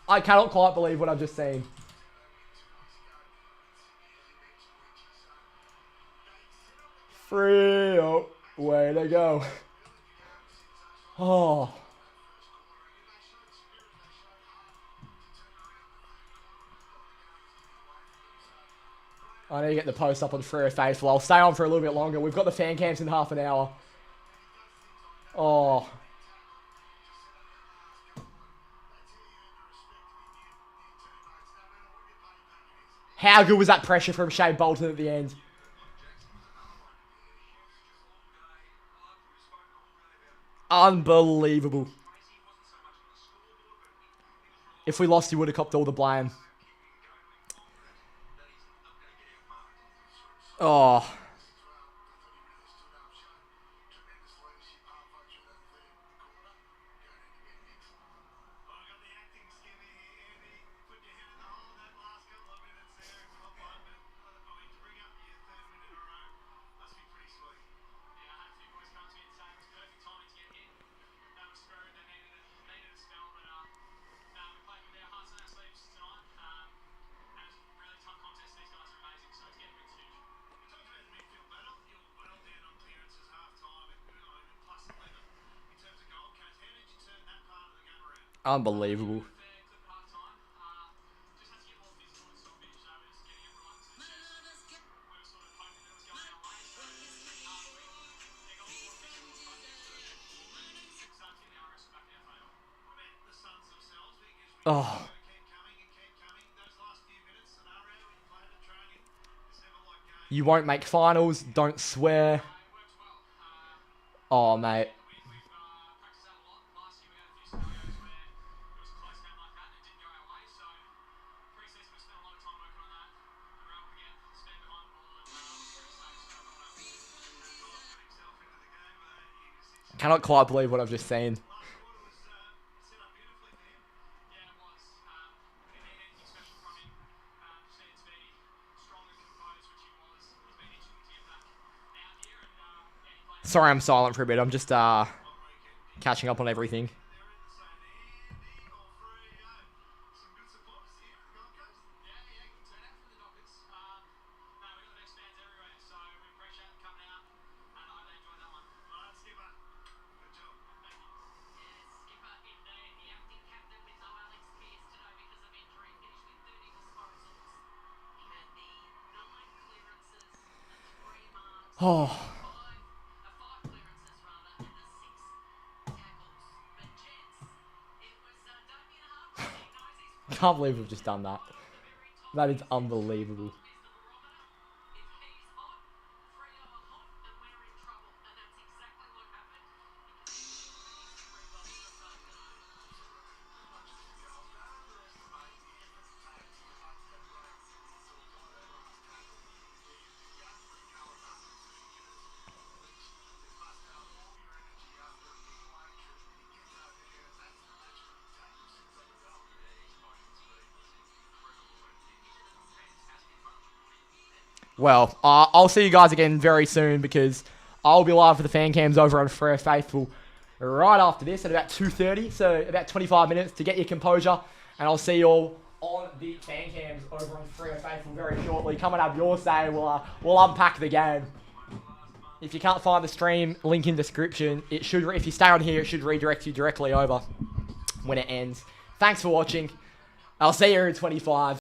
I cannot quite believe what I've just seen. Freo. Way to go. Oh. I need to get the post up on Freo Faithful. I'll stay on for a little bit longer. We've got the fan camps in half an hour. Oh. How good was that pressure from Shane Bolton at the end? Unbelievable. If we lost, he would have copped all the blame. Oh. Unbelievable. Oh. You won't make finals. Don't swear. Oh, mate. Cannot quite believe what I've just seen. Sorry I'm silent for a bit. I'm just catching up on everything. Oh. Can't believe we've just done that. That is unbelievable. Well, I'll see you guys again very soon because I'll be live for the fan cams over on Freo Faithful right after this at about 2:30. So about 25 minutes to get your composure. And I'll see you all on the fan cams over on Freo Faithful very shortly. Come and have your say. We'll unpack the game. If you can't find the stream, link in description. It should, if you stay on here, it should redirect you directly over when it ends. Thanks for watching. I'll see you in 25.